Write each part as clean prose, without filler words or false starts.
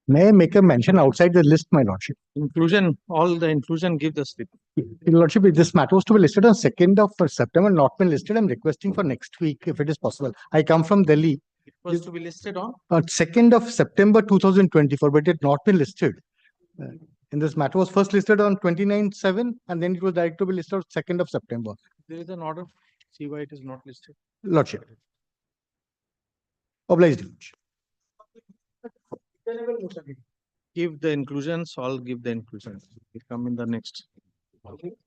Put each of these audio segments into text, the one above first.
May I make a mention outside the list, my lordship? Inclusion, all the inclusion give the slip. Your lordship, if this matter was to be listed on 2nd of September, not been listed, I'm requesting for next week, if it is possible. I come from Delhi. It was to be listed on. 2nd of September 2024, but it had not been listed. And this matter was first listed on 29/7, and then it was directed to be listed on 2nd of September. There is an order. See why it is not listed. Lordship. Obliged. Give the inclusions, all give the inclusions. It come in the next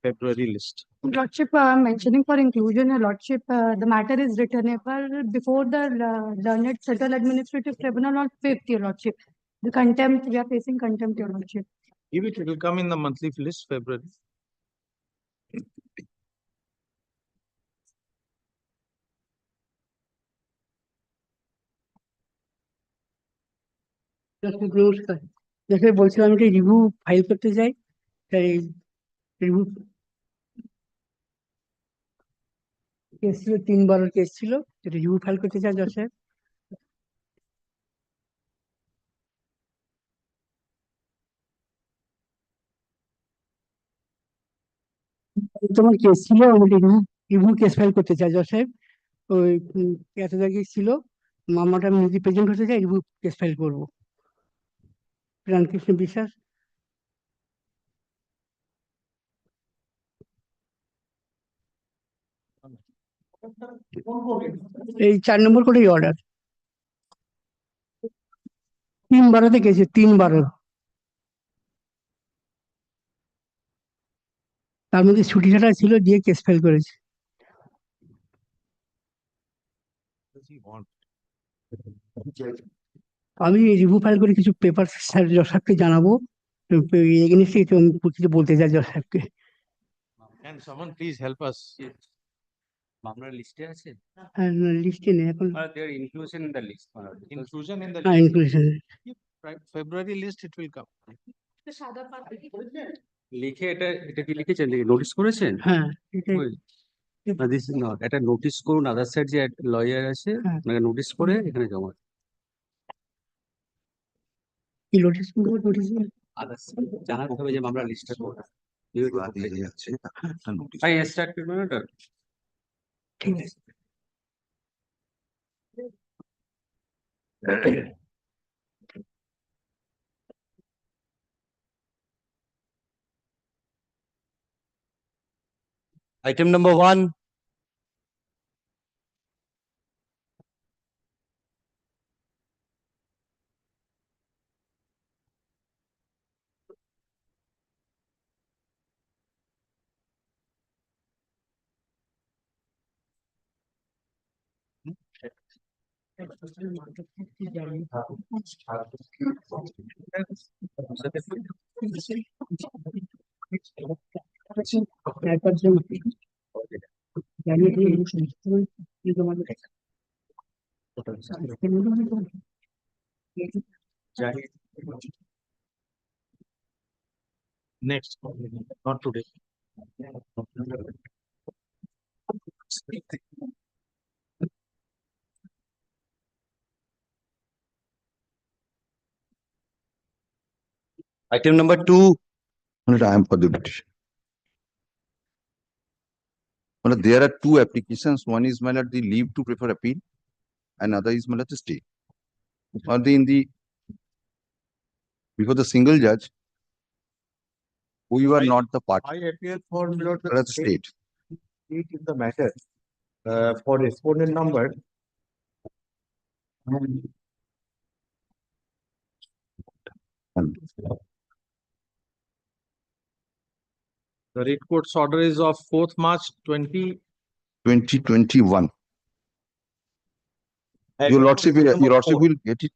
February list. Lordship, mentioning for inclusion, Your Lordship, the matter is returnable before the learned Central Administrative Tribunal on 5th, Your Lordship. The contempt, we are facing contempt, Your Lordship. Give it, it will come in the monthly list, February. নমস্কার, যাকে বলছিলাম যে review file করতে যাই, তাই review case ছিল 3/12 case ছিল, যেটা রিভিউ ফাইল করতে চাই জজ সাহেব। তোমার কেস ছিল, রিভিউ কেস ফাইল করতে চাই জজ সাহেব। ওই এত জায়গায় ছিল, মামলাটা আমি নিজে প্রেজেন্ট হতে চাই, রিভিউ কেস ফাইল করবো। প্রাণকৃষ্ণ বিশ্বাস। এই 4 নম্বর কোর্টেই অর্ডার, 3/12 গেছে, 3/12। তার মধ্যে ছুটি ছাটা ছিল, দিয়ে কেস ফাইল করেছে। আমি রিভিউ ফাইল করে কিছু পেপার স্যার জজ সাহেবকে জানাবো, এগেইনস্টে কিছু বলতে চাই জজ সাহেবকে। Can someone please help us? মামলার লিস্টে আছে? লিস্টে নেই এখন। Their inclusion in the list. Inclusion in the হ্যাঁ, list. Inclusion. February list, it will come. লিখে এটা কি লিখেছেন? নোটিস করেছেন? হ্যাঁ, এটাই। দিস ইজ নট, এটা নোটিস করুন, আদার সাইড যে লয়ার আছে, হ্যাঁ। মানে নোটিস করে এখানে জমা। কি নোটিস করবো? নোটিস আদার সাইড জানাতে হবে যে মামলার লিস্টটা কোনটা। যাচ্ছে একটা নোটিশ। ভাই স্টার্ট করবেন এটা। ঠিক আছে। Item number 1. Next, not today. Item number 2. I am for the petition. There are two applications. One is the leave to prefer appeal, and other is the stay. Before the single judge, we were not the party. I appeal for The state. in the matter for respondent number. The writ court's order is of 4th March 2021. Your lordship will get it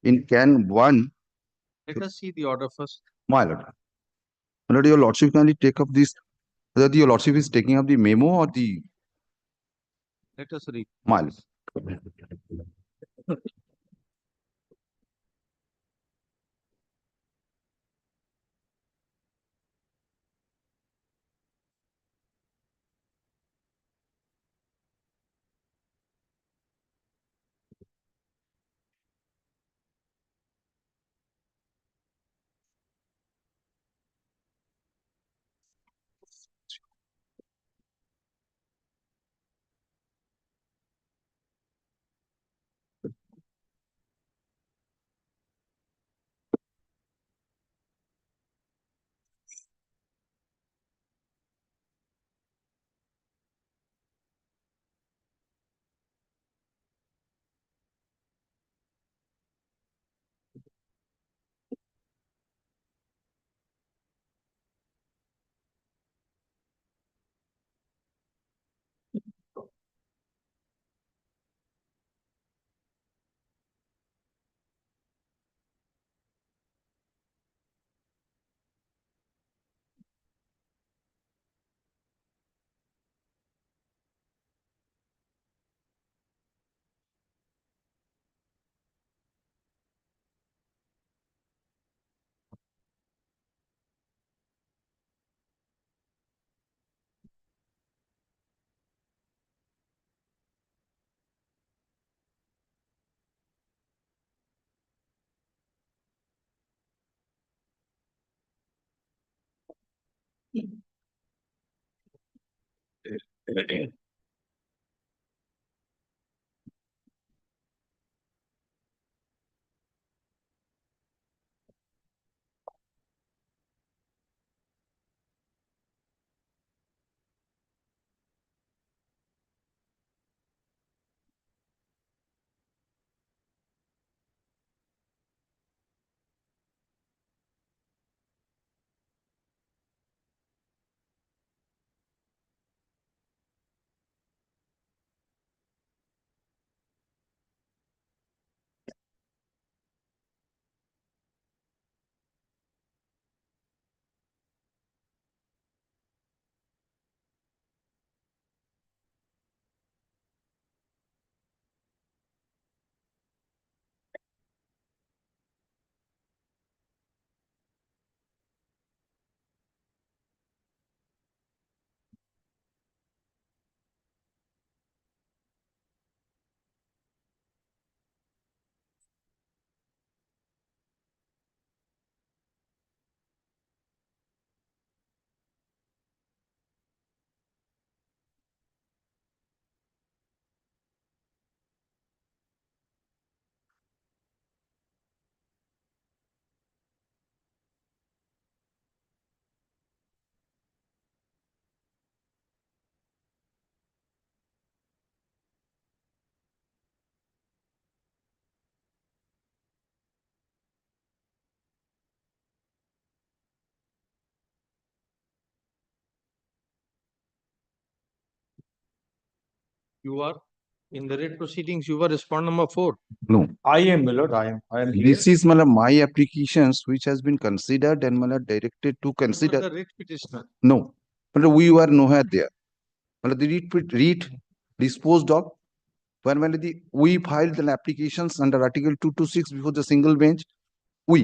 in can 1. Let us see the order first. My lord. My lord, your lordship kindly take up this. Whether your lordship is taking up the memo or the. Let us read. My lord. You are in the writ proceedings, you were respondent number 4. No, I am, my lord, I am here. this is matlab my applications which has been considered and matlab directed to You were consider. the writ petitioner. No, matlab we were nowhere there. Matlab the read disposed of. When we filed the applications under Article 226 before the single bench, we.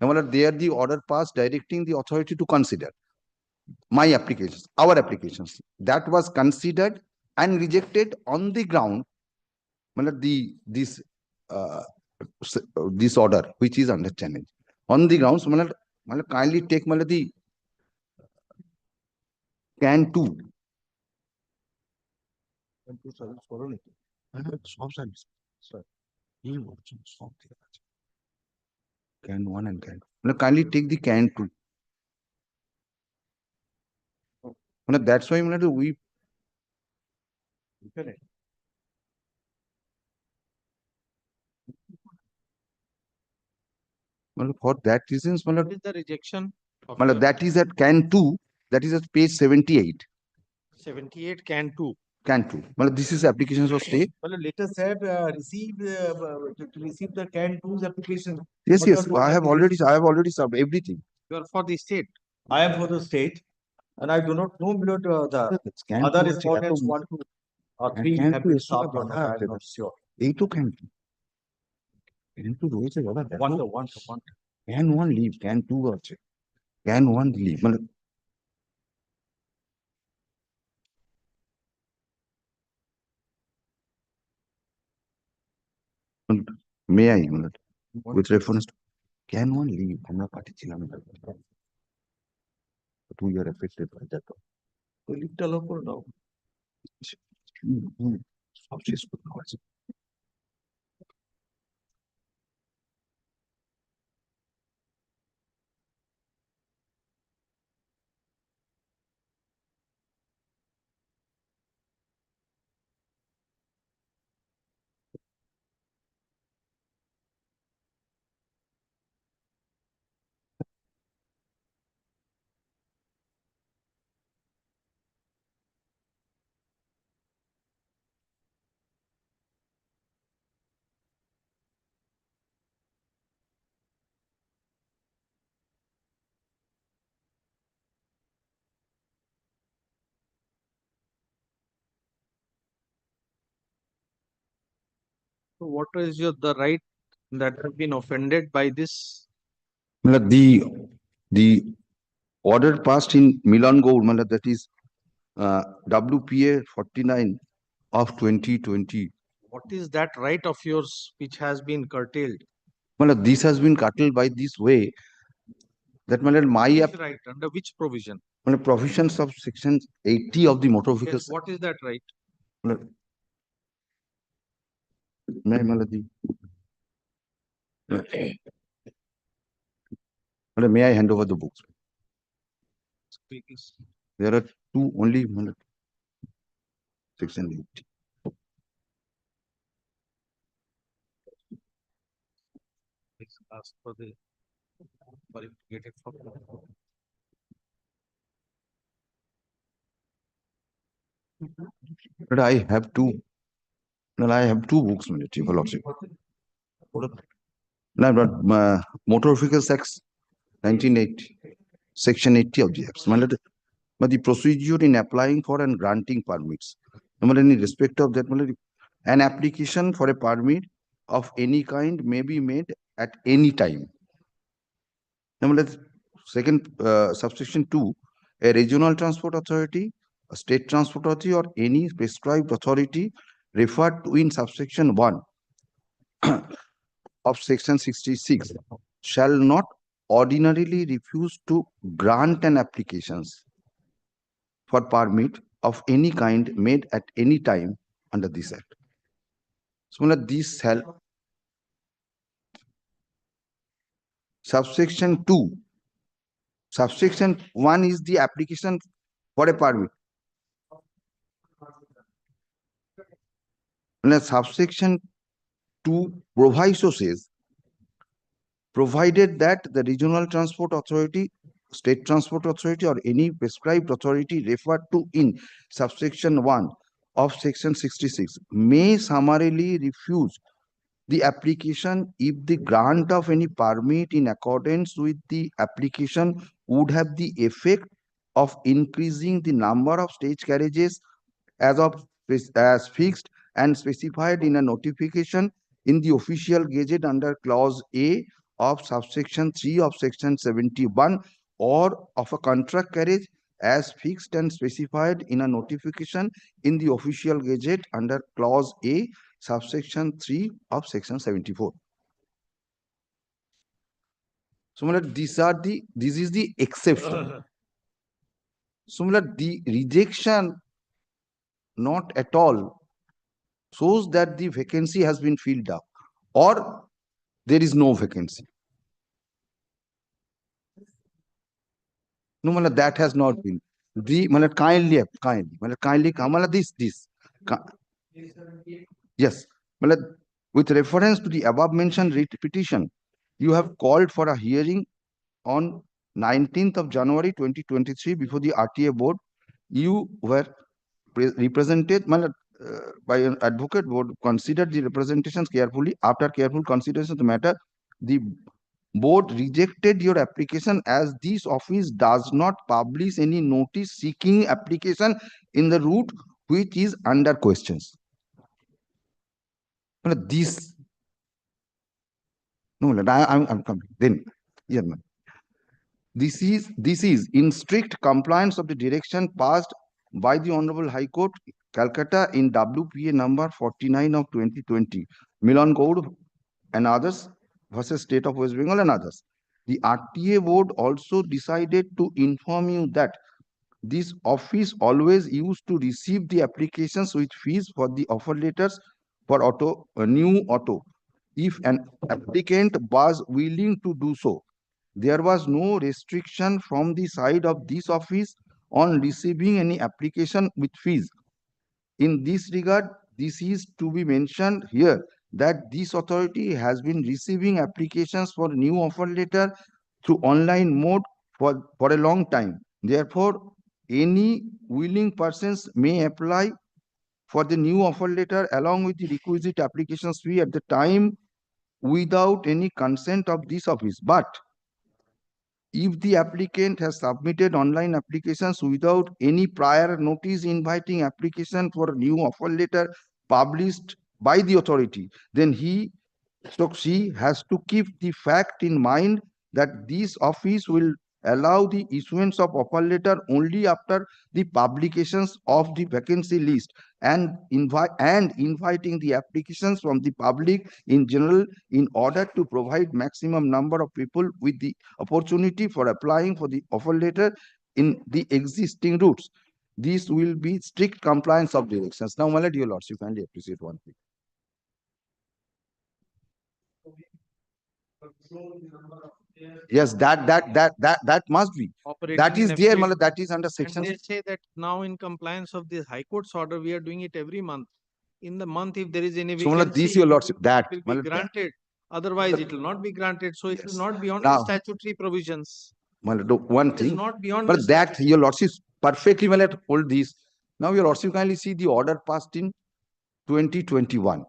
And matlab there the order passed directing the authority to consider my applications, our applications. That was considered and rejected on the ground. Matlab this order which is under challenge on the grounds. Matlab kindly take matlab the can 2. Can 1 and can 2. Matlab kindly take the can 2. Matlab that's why matlab we matlab for that reasons matlab What is the rejection of matlab your that is at can 2, that is at page 78. 78 can 2? Can 2. Matlab this is applications of stay. Well, let us have received to receive the can two's application. Yes, What you yes, are doing I have already served everything. You are for the state. I am for the state, and I do not know, my lord, the Can other 2 আছে, respondents, এত- 1, 2, or 3 can have 2 been এর সাথে stopped or বাধা not, I আছে am not দাদা। sure. এই তো can 2 can 2 রয়েছে দাদা দেখো। One. can 1 leave, can 2 আছে, can 1 leave matlab may I matlab with reference to can 1 leave আমরা পাঠিয়েছিলাম but we are affected by that. ওই লিফটটা লক করে দাও। সব শেষ করতে হয়েছে। So what is the right that has been offended by this? matlab the order passed in Milan Gold matlab that is WPA 49 of 2020. What is that right of yours which has been curtailed? Matlab this has been curtailed by this way that matlab my Which right, under which provision? provisions of section 80 of the Motor Yes, Vehicles. what is that right? May I hand over the books? Speakers. There are two only. Section 80. Please ask for the. For it to get it from. But I have two. No, I have two books, Your Lordship. No, but Motor Vehicles Act 1980, Section 80 of the Act. But the procedure in applying for and granting permits. In respect of that, an application for a permit of any kind may be made at any time. Second, subsection 2, a regional transport authority, a state transport authority, or any prescribed authority referred to in subsection 1 of section 66 shall not ordinarily refuse to grant an applications for permit of any kind made at any time under this act. So this shall subsection 2. Subsection 1 is the application for a permit. And subsection 2 proviso says, provided that the regional transport authority, state transport authority, or any prescribed authority referred to in subsection 1 of section 66 may summarily refuse the application if the grant of any permit in accordance with the application would have the effect of increasing the number of stage carriages as fixed and specified in a notification in the official gazette under clause A of subsection 3 of section 71, or of a contract carriage as fixed and specified in a notification in the official gazette under clause A subsection 3 of section 74. So this is the exception. So the rejection not at all shows that the vacancy has been filled up or there is no vacancy. No, that has not been. Kindly, this. Yes, with reference to the above mentioned writ petition, you have called for a hearing on 19th of January 2023 before the RTA board. You were represented by an advocate board, considered the representations carefully. After careful consideration of the matter, the board rejected your application as this office does not publish any notice seeking application in the route which is under questions. This, no, I'm coming. Then, yeah, man. This is in strict compliance of the direction passed by the Honorable High Court, Calcutta, in WPA number 49 of 2020, Milan Code and others versus State of West Bengal and others. The RTA board also decided to inform you that this office always used to receive the applications with fees for the offer letters for new auto. If an applicant was willing to do so, there was no restriction from the side of this office on receiving any application with fees. In this regard, this is to be mentioned here that this authority has been receiving applications for new offer letter through online mode for a long time. Therefore, any willing persons may apply for the new offer letter along with the requisite applications fee at the time without any consent of this office. But if the applicant has submitted online applications without any prior notice inviting application for a new offer letter published by the authority, then he or she has to keep the fact in mind that this office will allow the issuance of offer letter only after the publications of the vacancy list and inviting the applications from the public in general in order to provide maximum number of people with the opportunity for applying for the offer letter in the existing routes. This will be strict compliance of directions. Now, my lord, your lords, you kindly appreciate one thing. Yes, that must be. Operating That is in there, FY. my lord, that is under And section. they say that now in compliance of this High Court's order, we are doing it every month. In the month, if there is any So, my lord, vacancy, this, your lordship, that, it will my be lord, that. granted. Otherwise, it will not be granted. So it Yes. is not beyond the Now- statutory provisions. My lord, one It is thing. not beyond the But that statutory. your lordship perfectly well at hold this. Now your lordship kindly see the order passed in 2021,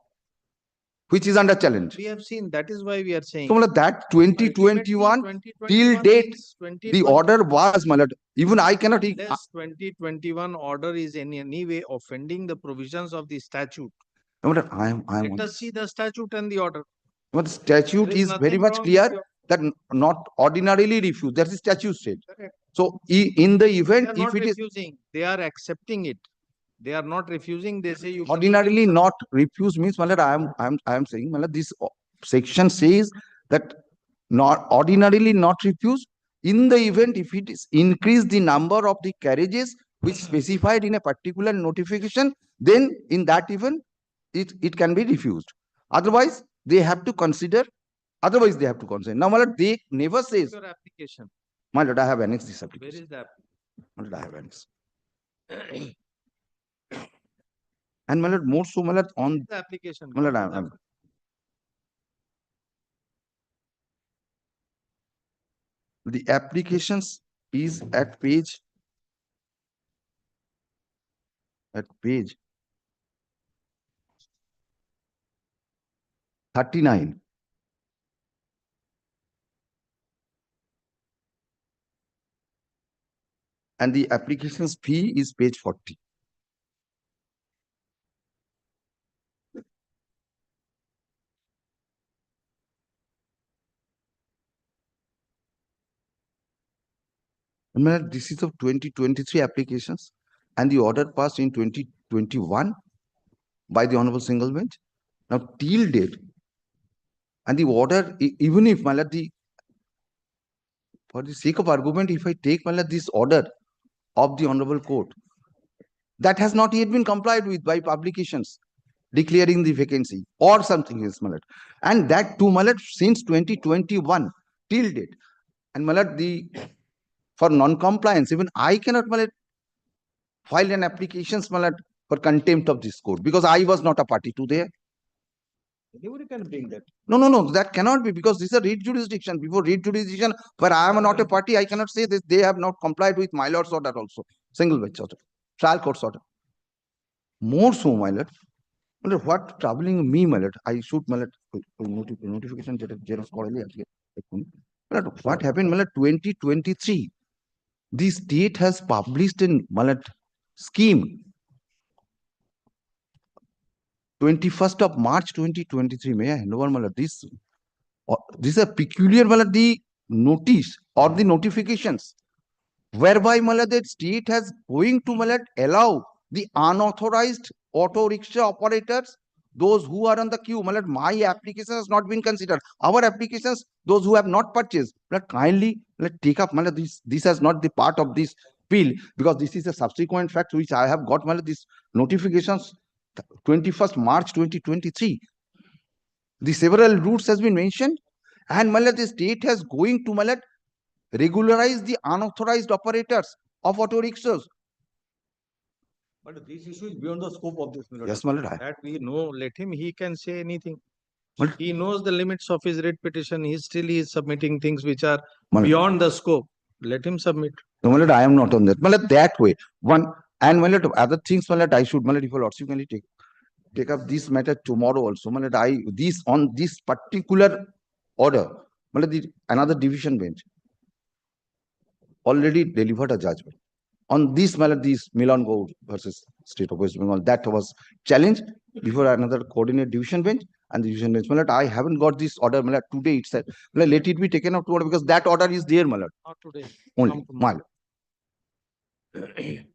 which is under challenge. We have seen, that is why we are saying. So my lord, that 2021 till date, the order was, my lord, even I cannot. Unless 2021 order is in any way offending the provisions of the statute. My lord, I am Let us see the statute and the order. But the statute There is is very nothing much wrong clear with your- that not ordinarily refused. That is statute said. Correct. So in the They event, are if not it is refusing, they are accepting it. They are not refusing, they say you. can ordinarily give not refused means, my lord, I am saying, my lord, this section says that not ordinarily not refused. In the event, if it is increase the number of the carriages which specified in a particular notification, then in that event, it can be refused. Otherwise, they have to consider. Otherwise, they have to consider. Now, my lord, they never says, your application. my lord, I have annexed this Where application. is that? My lord, I have annexed. And my lord, more so, my lord, on The application. my lord, Come to I'm- that. the applications is at page 39. And the application's fee is page 40. And my lord, this is of 2023 applications and the order passed in 2021 by the Honorable Single Bench. Now, till date, and the order, even if, my lord, for the sake of argument, if I take, my lord, this order of the Honorable Court, that has not yet been complied with by publications declaring the vacancy or something else, my lord. And that too, my lord, since 2021 till date. And my lord, for non-compliance, even I cannot, my lord, file an application, my lord, for contempt of this court because I was not a party to there. Anybody can bring that. No, that cannot be because this is a read jurisdiction. Before read jurisdiction, where I am not a party, I cannot say this. They have not complied with my lord's order also. Single bench order, trial court's order. More so, my lord. My lord, what troubling me, my lord? I should, my lord, notification. My lord, what happened, my lord? 2023. The state has published in, my lord, scheme. 21st of March 2023. May I hand over, my lord, this? This is a peculiar, my lord, the notice or the notifications whereby, my lord, the state has going to, my lord, allow the unauthorized auto rickshaw operators, those who are on the queue. My lord, my application has not been considered. Our applications, those who have not purchased, my lord, kindly take up, my lord, this is not the part of this bill because this is a subsequent fact which I have got, my lord, these notifications 21st March 2023. The several routes has been mentioned, and my lord, the state has going to, my lord, regularize the unauthorized operators of auto rickshaws. But this issue is beyond the scope of this. my lord. Yes, my lord. That we know, let him, he can say anything. Well- He knows the limits of his writ petition. He is submitting things which are My lord. beyond the scope. Let him submit. No, my lord, I am not on that. My lord, that way. One, and my lord, other things, my lord, I should, my lord, if you lords, you can take up this matter tomorrow also. My lord, on this particular order, my lord, another division bench already delivered a judgment. On this, my lord, this Milan Gold versus State of West Bengal, that was challenged before another coordinate division bench and the division bench. My lord, I haven't got this order, my lord, today itself. My lord, let it be taken up tomorrow because that order is there, my lord, Not today. only, Come my tomorrow. lord.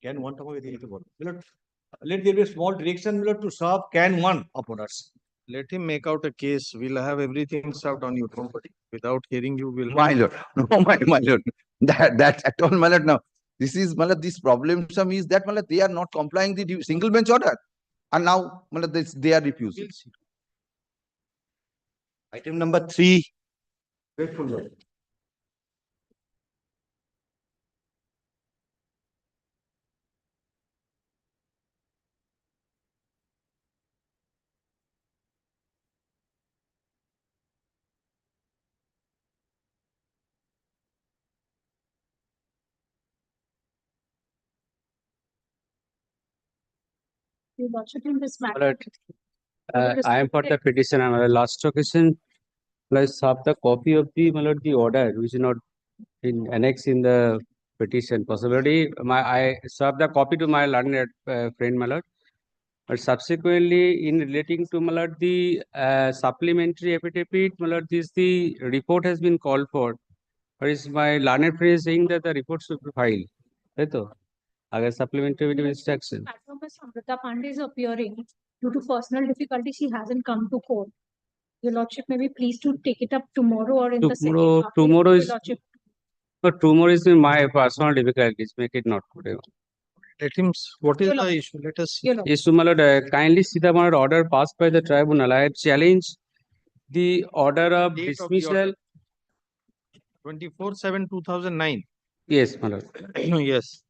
Can one talk about it? My lord, let there be a small direction, my lord, to serve can one of orders. Let him make out a case. We'll have everything served on you. Don't worry. Without hearing you, we'll. My lord, no, my lord, that's at all, my lord, now. This is, my lord, this problem some is that, my lord, they are not complying the single bench order. And now, my lord, they are refusing. We'll see. Item number 3. Your lordship, in this matter. Alright. Well, I am for the petition. Last occasion, let's have the copy of the, my lord, the order, which is not in annex in the petition. Possibility, I serve the copy to my learned friend, my lord. But subsequently, in relating to, my lord, the supplementary affidavit, my lord, the report has been called for. But is my learned friend saying that the report should be filed? Right? Agar supplementary instruction. Platform is Amrita Pandey is appearing. Due to personal difficulty, she hasn't come to court. Your lordship may be pleased to take it up tomorrow or in the second. Tomorrow, half. tomorrow Your is, lordship, but tomorrow is my personal difficulties, make it not today. Let him, what is Your the lordship. issue? Let us see. Your lordship. Yes, so, my lord, kindly see the, my lord, order passed by the tribunal. I have challenged the order of Date of the dismissal. order. 24/7/2009. Yes, my lord. Yes.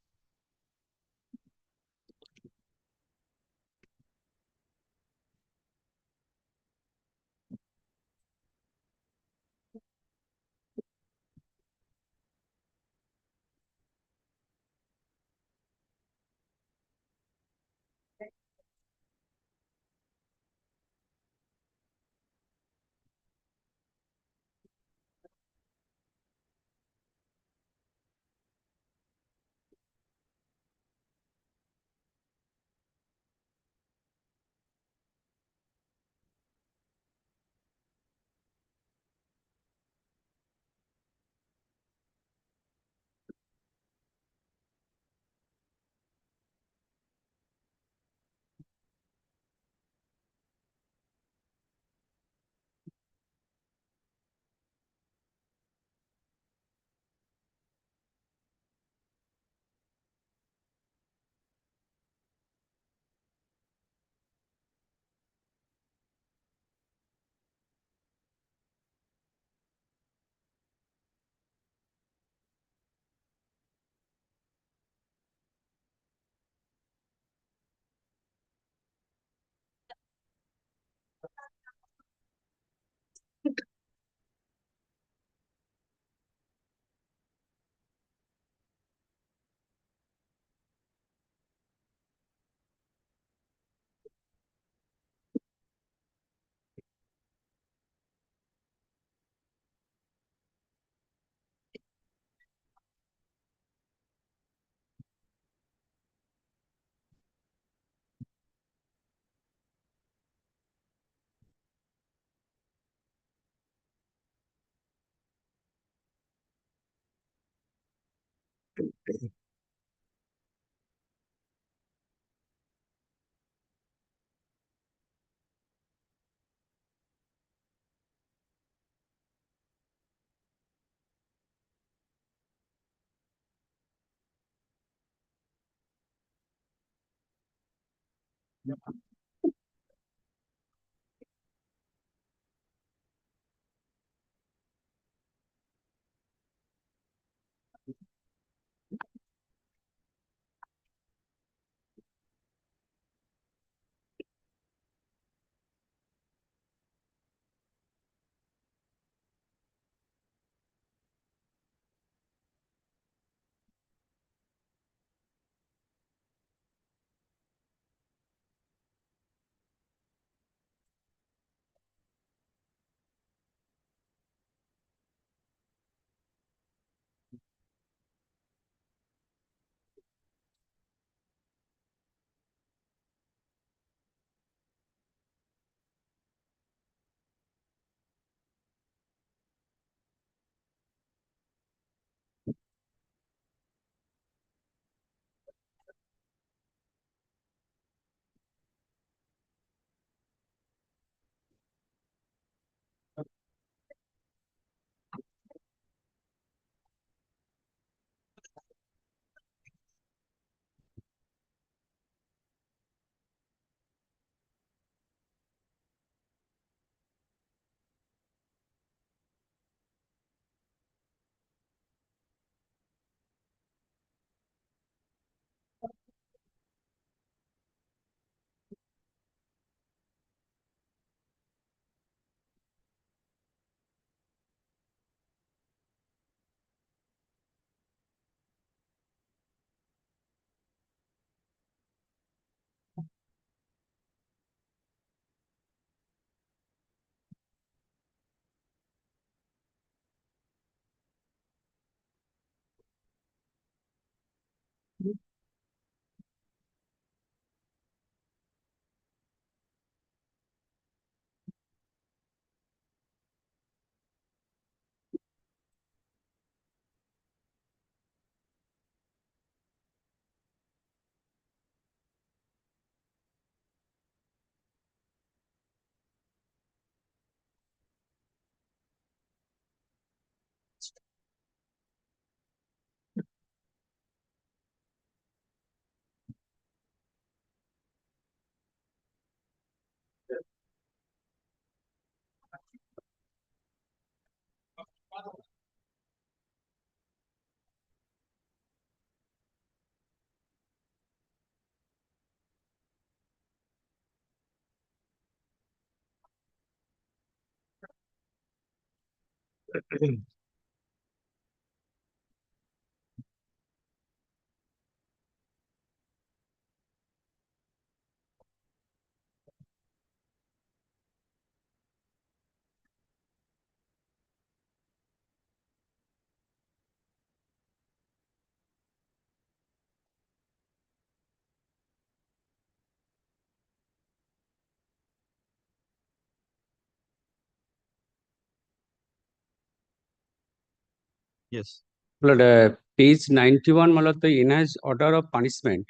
Yes. Lord, page 91, my lord, the enhanced order of punishment.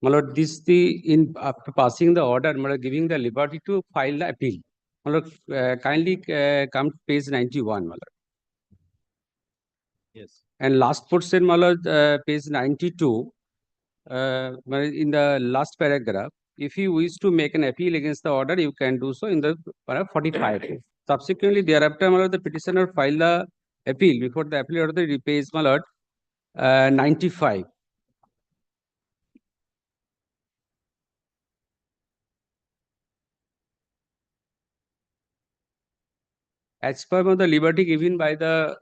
My lord, this in after passing the order, my lord, giving the liberty to file the appeal. My lord, kindly come to page 91, my lord. Yes. And last portion, my lord, page 92, my lord, in the last paragraph, if you wish to make an appeal against the order, you can do so in the paragraph 45. Subsequently, thereafter, my lord, the petitioner file the appeal before the appeal order repays, my lord, 95. As per the liberty given by the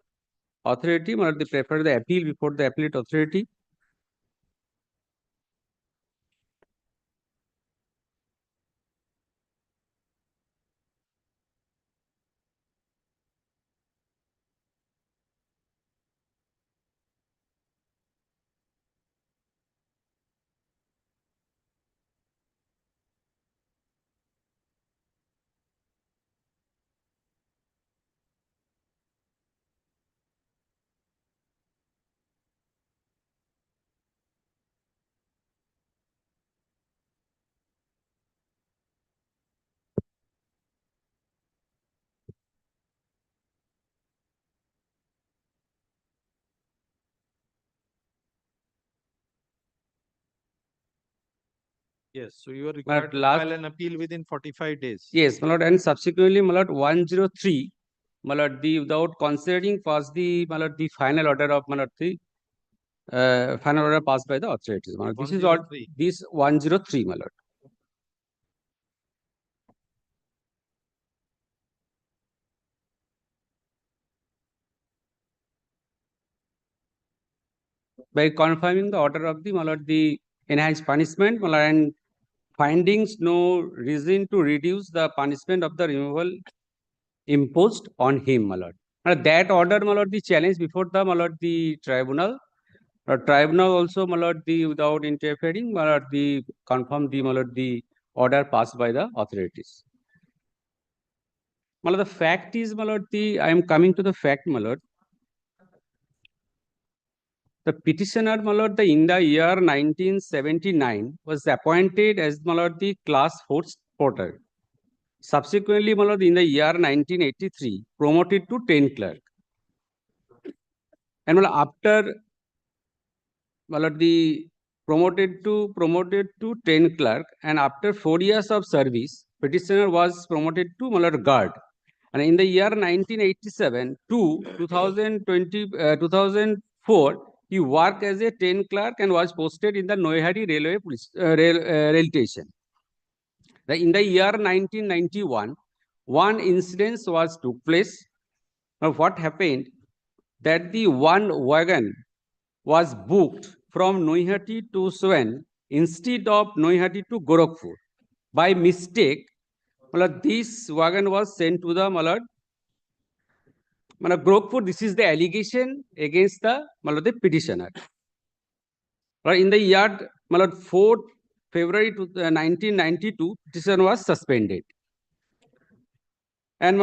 authority, my lord, they prefer the appeal before the appellate authority. Yes, so you are required to last- file an appeal within 45 days. Yes, my lord, and subsequently, my lord, 103, my lord, without considering first the final order of my lord, final order passed by the authorities. My lord. This is all. 103. This 103, my lord. By confirming the order of the my lord, the enhanced punishment, my lord, and findings no reason to reduce the punishment of the removal imposed on him, my lord. That order, my lord, the challenge before the my lord, the tribunal. Tribunal also, my lord, without interfering, my lord, confirm my lord, the order passed by the authorities. My lord, the fact is, my lord, I am coming to the fact, my lord. The petitioner, my lord, in the year 1979 was appointed as, my lord, the class 4 porter. Subsequently, my lord, in the year 1983, promoted to 10 clerk. And my lord, after, my lord, promoted to 10 clerk, and after 4 years of service, petitioner was promoted to, my lord, guard. And in the year 1987 to 2004, he worked as a 10 clerk and was posted in the Noihari railway rail station. In the year 1991, one incident was took place. Now, what happened? That the one wagon was booked from Noihati to Swan instead of Noihati to Gorakhpur. By mistake, this wagon was sent to the Gorakhpur. This is the allegation against the petitioner. In the year 4 February 1992, petition was suspended. And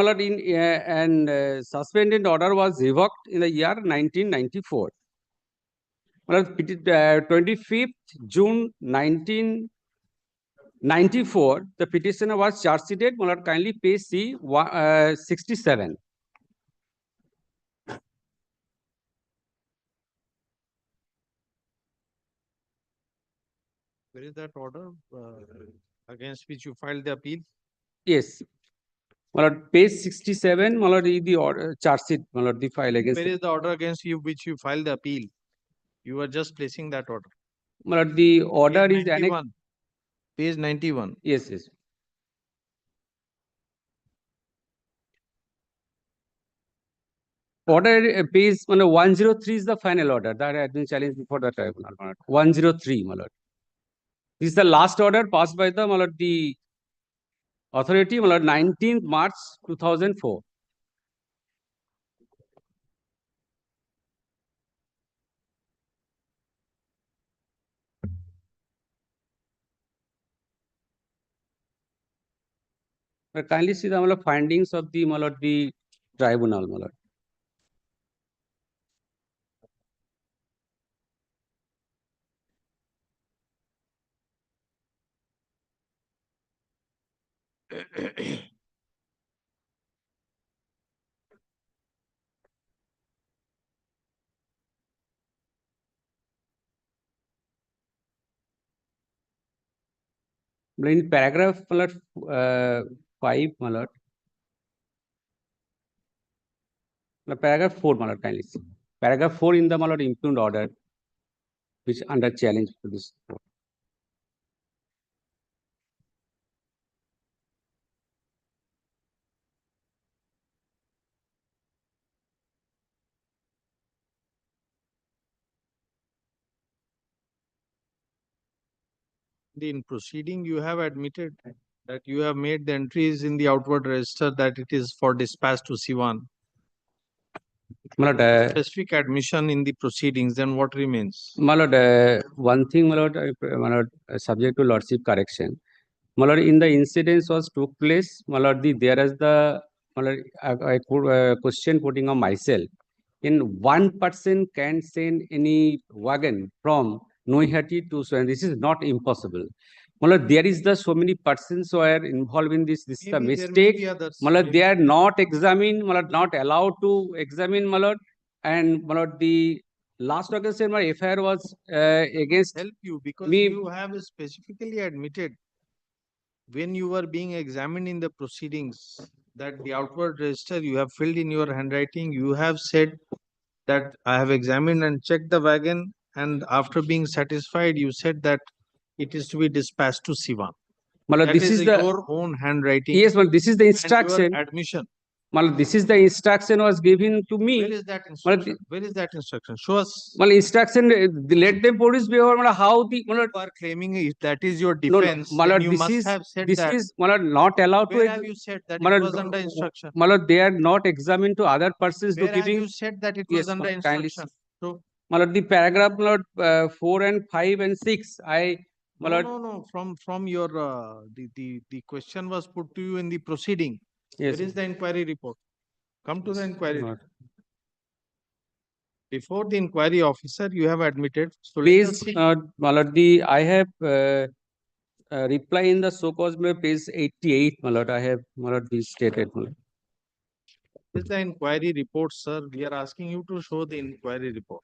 suspended order was revoked in the year 1994. 25th June 1994, the petitioner was charged sheeted. Kindly page C 67. Where is that order against which you filed the appeal? Yes. Page 67, the order charge sheet, the file against. Where is the order against you which you filed the appeal? You are just placing that order. The order Page is annexed. 91. Page 91. Yes, yes. order page 103 is the final order that had been challenged before the tribunal. My lord. 103, my lord. This is the last order passed by the, my lord, the authority, my lord, 19th March 2004. Kindly see the, my lord, findings of the, my lord, the tribunal, my lord. In paragraph, my lord, 5, my lord. Paragraph 4, my lord, kindly see. Paragraph 4 in the, my lord, impugned order, which under challenge to this. In proceeding, you have admitted that you have made the entries in the outward register that it is for dispatch to C1. My lord, Specific admission in the proceedings, then what remains? my lord, one thing, my lord, my lord, subject to lordship correction. My lord, in the incidents was took place, my lord, there is the, my lord, I could question putting on myself. In one person can send any wagon from Noihati to Swan. This is not impossible. My lord, there is the so many persons who are involved in this. This is the Maybe there may mistake. be others. My lord, Maybe they are not examined, my lord, not allowed to examine, my lord. And my lord, the last occasion my FIR was against help you because me. you have specifically admitted when you were being examined in the proceedings that the outward register you have filled in your handwriting, you have said that I have examined and checked the wagon, and after being satisfied, you said that it is to be dispatched to C1. My lord, That this is the your own handwriting. yes, but this is the and instruction. your admission. My lord, this is the instruction was given to me. Where is that Well, instruction? Where is that instruction? Show us. Well, instruction, let them produce before, my lord, how the, my lord, You are claiming if that is your no, defense, my then lord, you this must is, have said this that. is, my lord, not allowed Where to, have you said that my it lord, was under instruction? my lord, they are not examined to other persons to Where have giving, you said that it yes, was under kindly, instruction? So, my lord, the paragraph, my lord, 4 and 5 and 6, my no, lord, no. From your the question was put to you in the proceeding. yes, Where is the inquiry report? Come to the inquiry. my lord. Before the inquiry officer, you have admitted. So let us Please, see. my lord, I have reply in the so-called page 88, my lord, I have, my lord, this stated, my lord. This is the inquiry report, sir. We are asking you to show the inquiry report.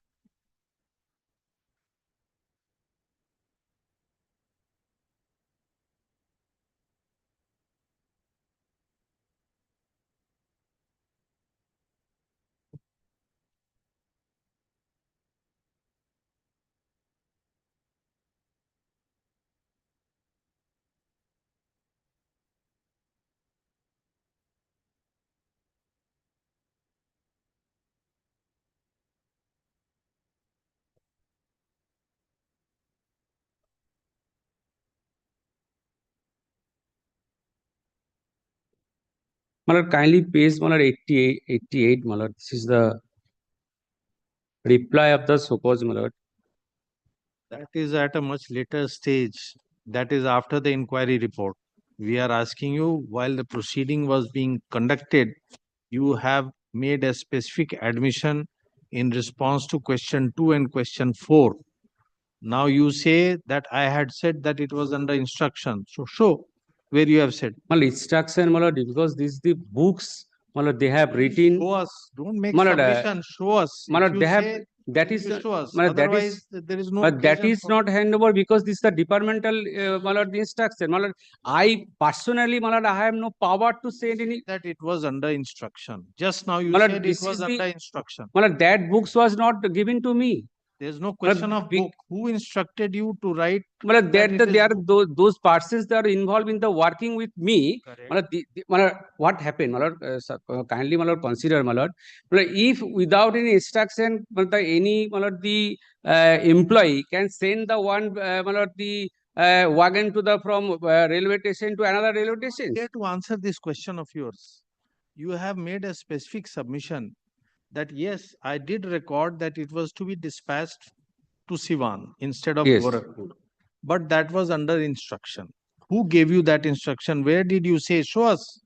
My lord, kindly page, my lord, 88, my lord, this is the reply of the so-called, my lord. That is at a much later stage. That is after the inquiry report. We are asking you, while the proceeding was being conducted, you have made a specific admission in response to question 2 and question 4. Now you say that I had said that it was under instruction. So show where you have said. My lord, instruction, my lord, because these the books, my lord, they have written, Show us. Don't make my lord, submission. Show us. my If lord, you they have, say, that then is, you show us. my lord, that Otherwise, is, there is no but that occasion is for- not handover because this is the departmental, my lord, the instruction. My lord, I personally, my lord, I have no power to send any, that it was under instruction. Just now you my lord, said it this was is the, under instruction. my lord, that books was not given to me. There's no question of big- book. Who instructed you to write? Matlab, that it they are is those persons that are involved in the working with me. Correct. Matlab, what happened? Kindly consider, if without any instruction, any the employee can send the one the wagon to the from railway station to another railway station. Here to answer this question of yours, you have made a specific submission that yes, I did record that it was to be dispatched to Siwan instead of Yes. Gorakhpur. But that was under instruction. Who gave you that instruction? Where did you say? Show us.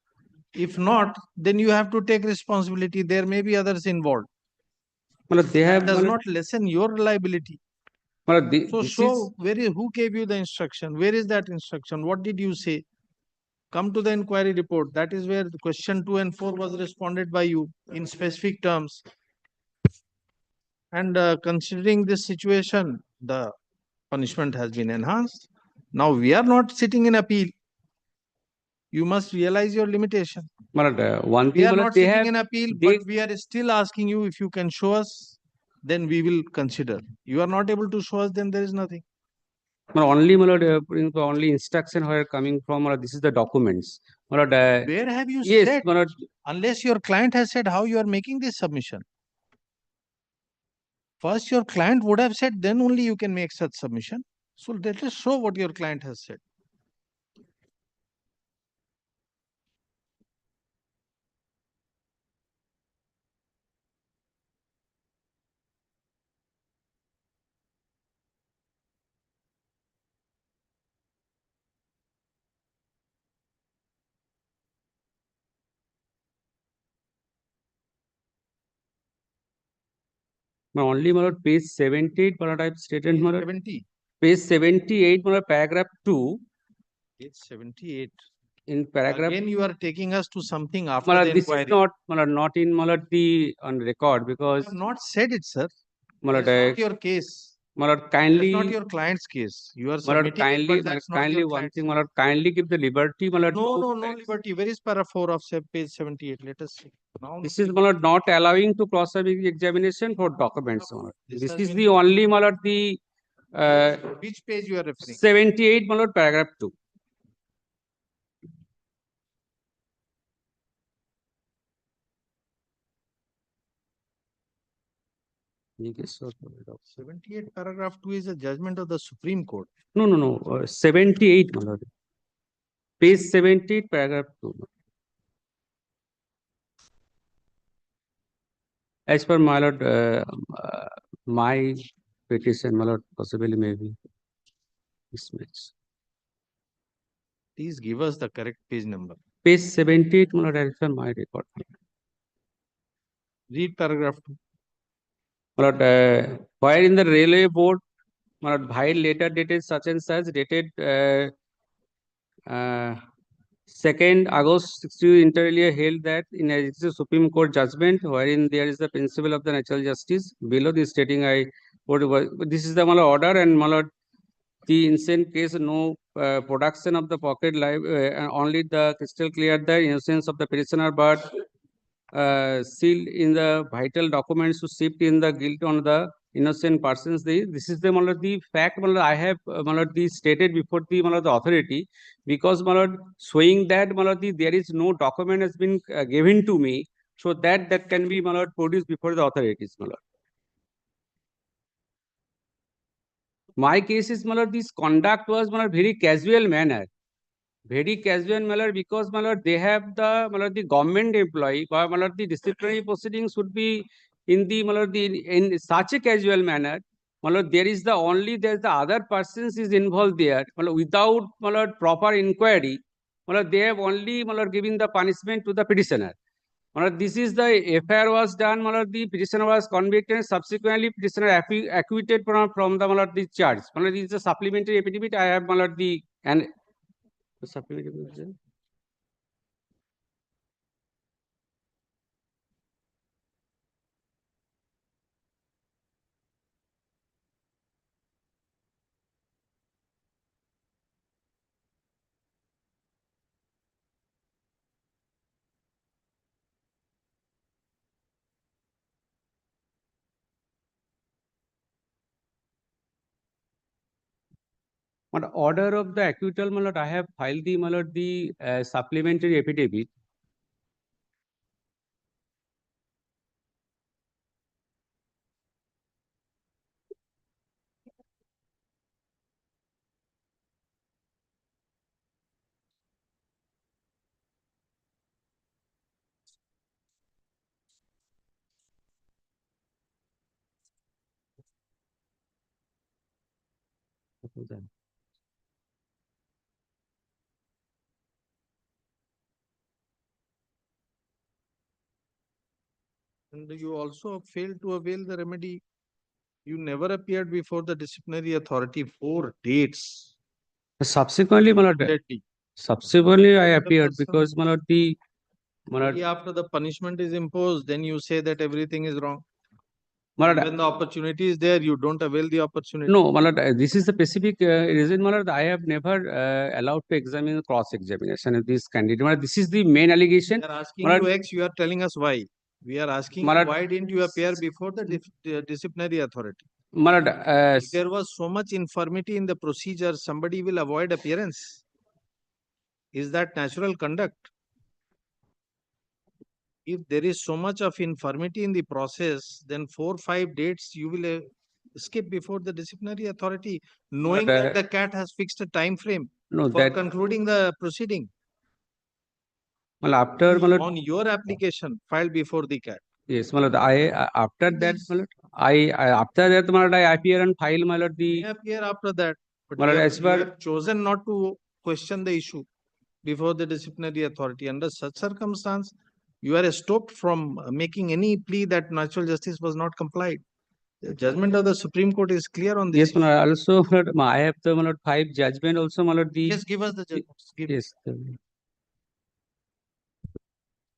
If not, then you have to take responsibility. There may be others involved. They have That does not lessen your liability. So this show is who gave you the instruction? Where is that instruction? What did you say? Come to the inquiry report. That is where the question 2 and 4 was responded by you in specific terms. And considering this situation, the punishment has been enhanced. Now we are not sitting in appeal. You must realize your limitation. one We thing are not they sitting have in appeal, they- but we are still asking you if you can show us, then we will consider. You are not able to show us, then there is nothing. only only instruction were coming from this is the documents. Where have you Yes, said, unless your client has said how you are making this submission? First, your client would have said, then only you can make such submission. So let us show what your client has said. only page 78 I've stated 70. page 78 paragraph 2 Page 78. in paragraph Again, you are taking us to something after the this inquiry. is not in the on record because You have not said it, sir. Malad, That's not your case. That's kindly not your client's case. You are submitting it, but that's not kindly your one client's thing case. kindly give the liberty No, no liberty. Where is para 4 of page 78? Let us see. Now, this is not allowing to cross examination for documents. This This has is been the only the which page you are referring? 78 paragraph 2. Yes, sir. 78 paragraph 2 is a judgment of the Supreme Court. No. 78 page 78 paragraph 2. As per my lord, my petition, my lord, possibly maybe mismatch. Please give us the correct page number. Page 78, my lord, as per my record. Read paragraph 2. My lord, while in the railway board, my lord, while later dated such and such dated 2nd August 62 inter alia held that in a Supreme Court judgment wherein there is the principle of the natural justice below the stating this is the order and the instant case no production of the pocket live and only the crystal clear the innocence of the petitioner but sealed in the vital documents to shift in the guilt on the innocent persons. This is the fact I have the stated before the authority because showing that there is no document has been given to me so that can be produced before the authorities. My case is this conduct was very casual manner. Very casual manner because they have the government employee or the disciplinary proceedings should be in the in such a casual manner. There is the other persons is involved there without proper inquiry. They have only given the punishment to the petitioner. This is the FIR was done. The petitioner was convicted. Subsequently, petitioner acquitted from the charge. This is a supplementary affidavit. I have the and supplementary provision. On order of the acquittal, my lord, I have filed the, my lord, the supplementary affidavit. And you also failed to avail the remedy. You never appeared before the disciplinary authority 4 dates. Subsequently, my lord, immediately. subsequently I The appeared person- because, my lord, my lord, Only after the punishment is imposed, then you say that everything is wrong. my And lord, when the opportunity is there, you don't avail the opportunity. no, my lord, this is the specific reason, my lord, I have never allowed to examine the cross-examination of this candidate. My lord, this is the main We allegation. are asking My you lord, X, you are telling us Y. We are asking My you, lord, why didn't you appear before the disciplinary authority? my lord, If there was so much infirmity in the procedure, somebody will avoid appearance. Is that natural conduct? If there is so much of infirmity in the process, then 4-5 dates you will skip before the disciplinary authority, knowing But, that the cat has fixed a time frame no, for that, concluding the proceeding my lord, after, my lord, on your application filed before the cat. yes, my lord, after that, my lord, after that, my lord, I appear and file, my lord, May the, appear after that, but my lord, as you per, have chosen not to question the issue before the disciplinary authority. Under such circumstance, you are stopped from making any plea that natural justice was not complied. The judgment of the Supreme Court is clear on this. yes, my lord, also, my lord, I have the, my lord, 5 judgment also, my lord, the, Yes, give us the judgments. Give. yes,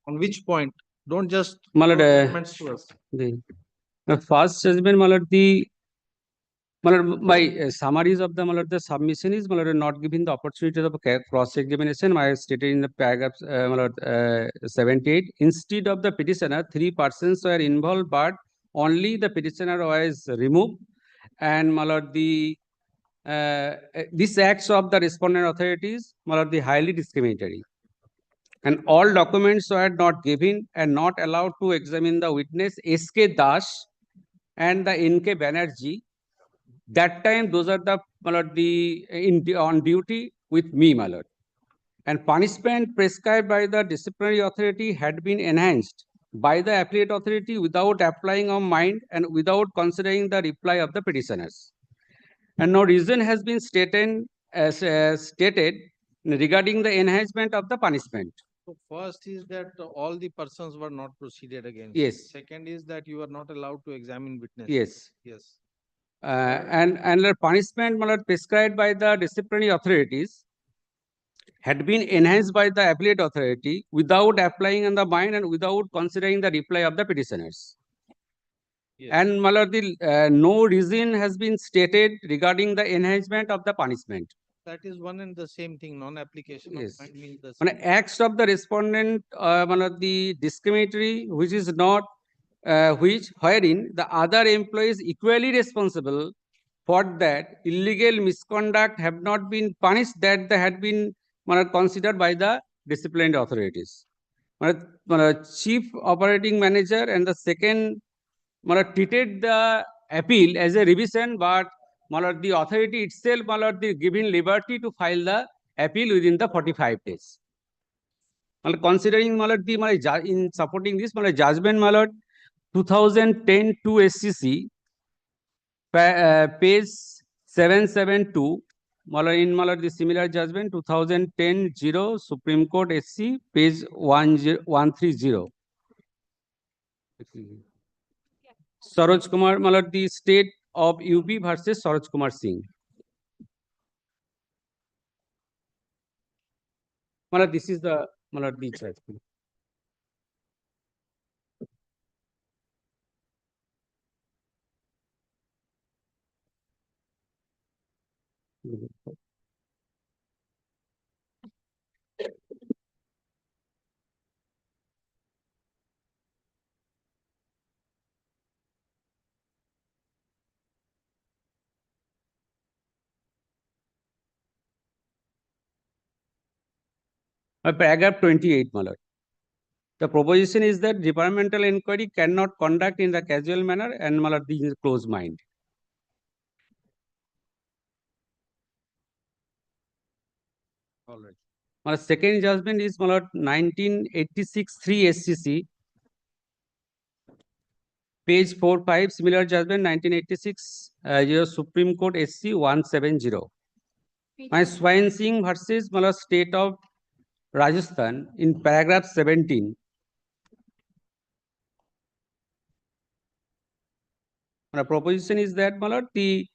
On which point? Don't just my lord, throw judgments to us. the first judgment, my lord, the, my lord, my summaries of the, my lord, the submission is, my lord, not giving the opportunity of cross-examination. I stated in the paragraph, my lord, 78. Instead of the petitioner, 3 persons were involved, but only the petitioner was removed. And, my lord, these acts of the respondent authorities, my lord, the highly discriminatory. And all documents were not given and not allowed to examine the witness S.K. Das and the N.K. Banerjee. That time, those are the, my lord, on duty with me, my lord. And punishment prescribed by the disciplinary authority had been enhanced by the appellate authority without applying of mind and without considering the reply of the petitioners. And no reason has been stated regarding the enhancement of the punishment. So first is that all the persons were not proceeded against. Yes. Second is that you are not allowed to examine witnesses. Yes. Yes. And the punishment, my lord, prescribed by the disciplinary authorities had been enhanced by the appellate authority without applying on the mind and without considering the reply of the petitioners. Yes. And, my lord, no reason has been stated regarding the enhancement of the punishment. That is one and the same thing. Non-application of Yes. mind means the On same. acts of the respondent, one of the discriminatory, which is not, which wherein the other employees equally responsible for that illegal misconduct have not been punished, that they had been, considered by the disciplinary authorities. Chief operating manager and the second, treated the appeal as a revision, but, the authority itself, the giving liberty to file the appeal within the 45 days. Considering, in supporting this, judgment, 2010 to SCC, page 772, in the similar judgment, 2010 0, Supreme Court SC, page 130. Saroj Kumar, the state of UP versus Saroj Kumar Singh. This is the, the judgment. Paragraph 28, my lord. The proposition is that departmental inquiry cannot conduct in the casual manner and, my lord, in closed mind. All right. My second judgment is, my lord, 1986 3 SCC, page 45, similar judgment 1986, your Supreme Court SC 170. My Swine Singh versus, my lord, State of Rajasthan in paragraph 17. My proposition is that, my lord, it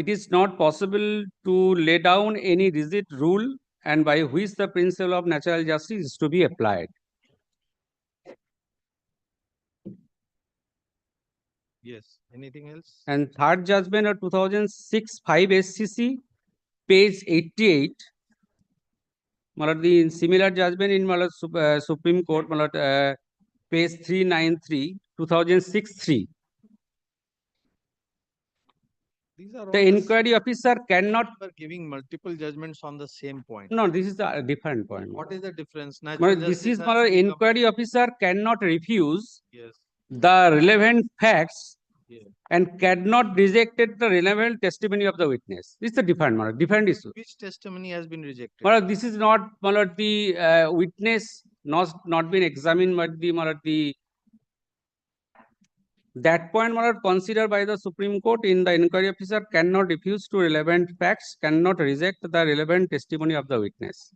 is not possible to lay down any rigid rule and by which the principle of natural justice is to be applied. Yes, anything else? And third judgment of 2006 5 SCC, page 88. My lord, the similar judgment in, my lord, Supreme Court, my lord, page 393, 2006 3. These are all The inquiry officer cannot. You are giving multiple judgments on the same point. No, this is a different point. What is the difference? My Natural lord, this justice is, has my lord, to become- inquiry officer cannot refuse Yes, the relevant facts yes. and cannot reject the relevant testimony of the witness. It's a different matter, different issue. Which testimony has been rejected? My lord, this is not, my lord, the witness not been examined, but the, my lord, the that point, my lord, considered by the Supreme Court in the inquiry officer cannot refuse to relevant facts, cannot reject the relevant testimony of the witness.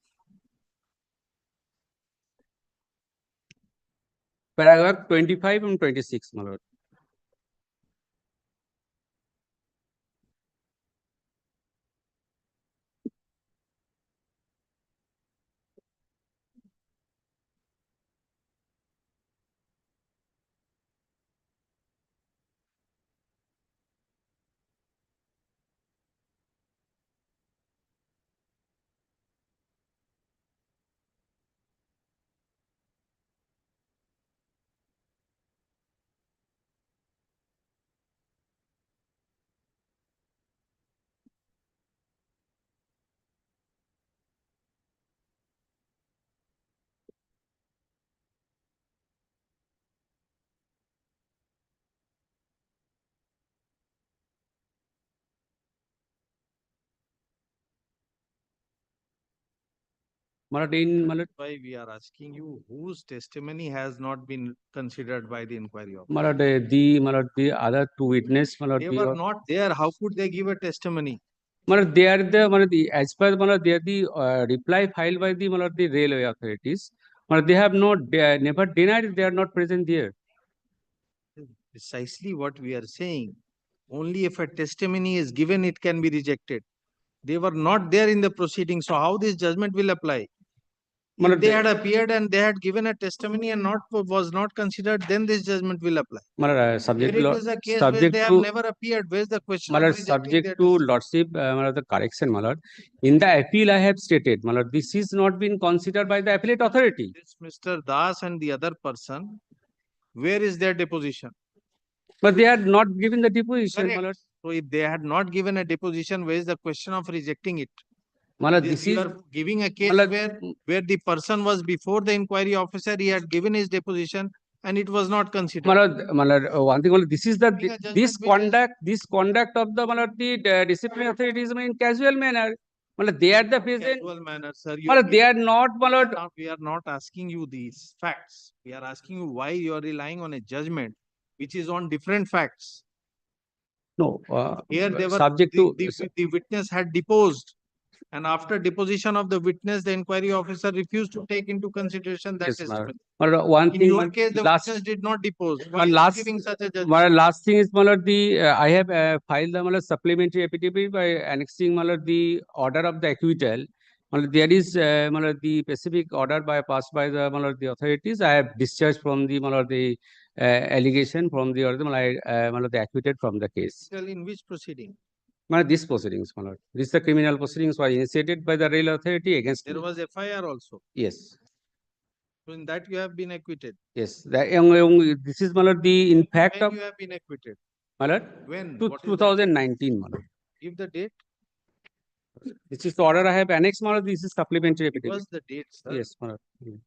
Paragraph 25 and 26, my lord. My lord, in, my lord, Why we are asking you whose testimony has not been considered by the inquiry officer? my lord, my lord, the other two witness, my lord, They the, were not there. How could they give a testimony? my lord, they are the, my lord, the, as per, my lord, they are the reply filed by the, my lord, the railway authorities. My lord, they have not, never denied they are not present there. Precisely what we are saying. Only if a testimony is given, it can be rejected. They were not there in the proceeding, so how this judgment will apply? My If lord, they had appeared and they had given a testimony and was not considered, then this judgment will apply. my lord, Where subject it to, is a case where subject they have to, never appeared, where's the question my of lord, rejecting subject their to testimony? lordship, my lord, the correction, my lord. In the appeal, I have stated, my lord, this is not been considered by the appellate authority. This Mr. Das and the other person, where is their deposition? But they had not given the deposition, my Correct. lord. So if they had not given a deposition, where is the question of rejecting it? My lord, this You is, are giving a case my lord, where the person was before the inquiry officer, he had given his deposition and it was not considered. my lord, one thing only, this is the, Giving a judgment this which is- conduct of the, my lord, the disciplinary authorities in casual manner. My lord, they are the present, Casual manner, sir. my lord, they are not, my lord. We are not asking you these facts. We are asking you why you are relying on a judgment which is on different facts. No, Here they were, subject to, the witness had deposed. And after deposition of the witness, the inquiry officer refused to take into consideration that yes, my lord. testimony. My lord, one In thing, your case, the last, witness did not depose. my Why are you last, giving such a judgment? my last thing is, my lord, the, I have filed the, my lord, supplementary affidavit by annexing, my lord, the order of the acquittal. My lord, there is, my lord, the specific order passed by the, my lord, the authorities. I have discharged from the, my lord, the allegation from the order, my lord, the acquitted from the case. In which proceeding? My lord, these proceedings, my lord, this the criminal proceedings were initiated by the rail authority against There me. was FIR also. Yes. So in that you have been acquitted. Yes, this is, my lord, the in fact When of, you have been acquitted? my lord, When? to What is the date? 2019, my lord. Give the date. This is the order I have annexed, my lord. This is supplementary Give affidavit. us the dates, sir. Yes, my lord. Mm.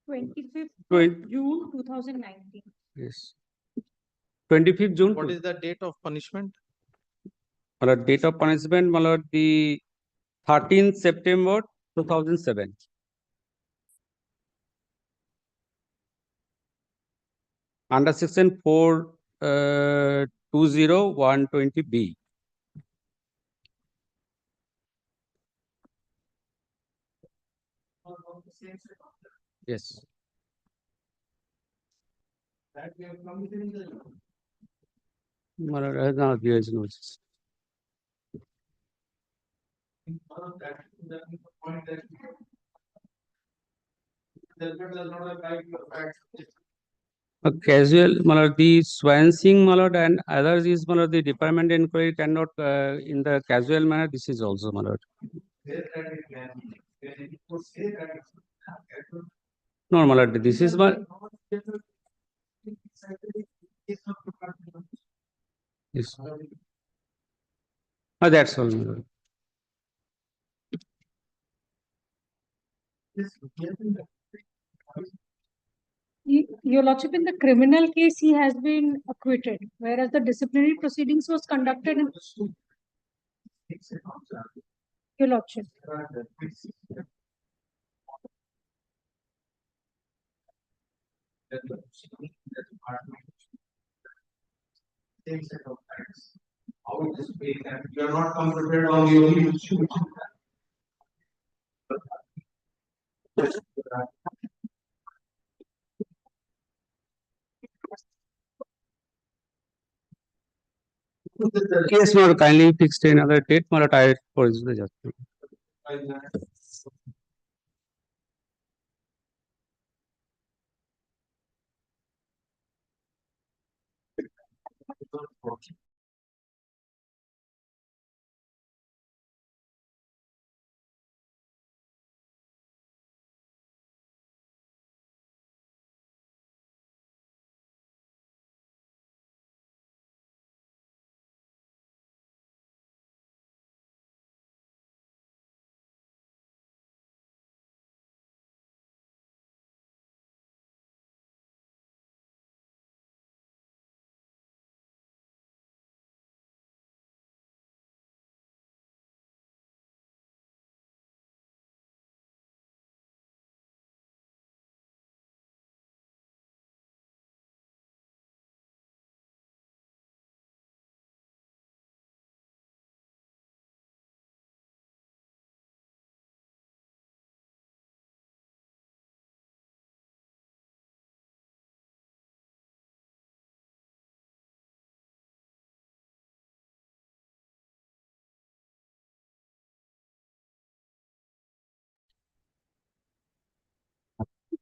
25th Twen- June 2019. Yes. 25th June. What is the date of punishment? My lord, date of punishment, my lord, the 13th September 2007. Under section 420 120B. Yes. My lord, I have not given notice. A casual, my lord, the Swansing, my lord, and others is, my lord, the department inquiry cannot, in the casual manner, this is also, my lord. No, my lord, this is my. Yes. That's all, my lord. Your Lordship, in the criminal case, he has been acquitted, whereas the disciplinary proceedings was conducted in. Your Lordship. You are not comforted on the only issue. Yes, my lord, kindly fixed another date, my lord, I for the judgment.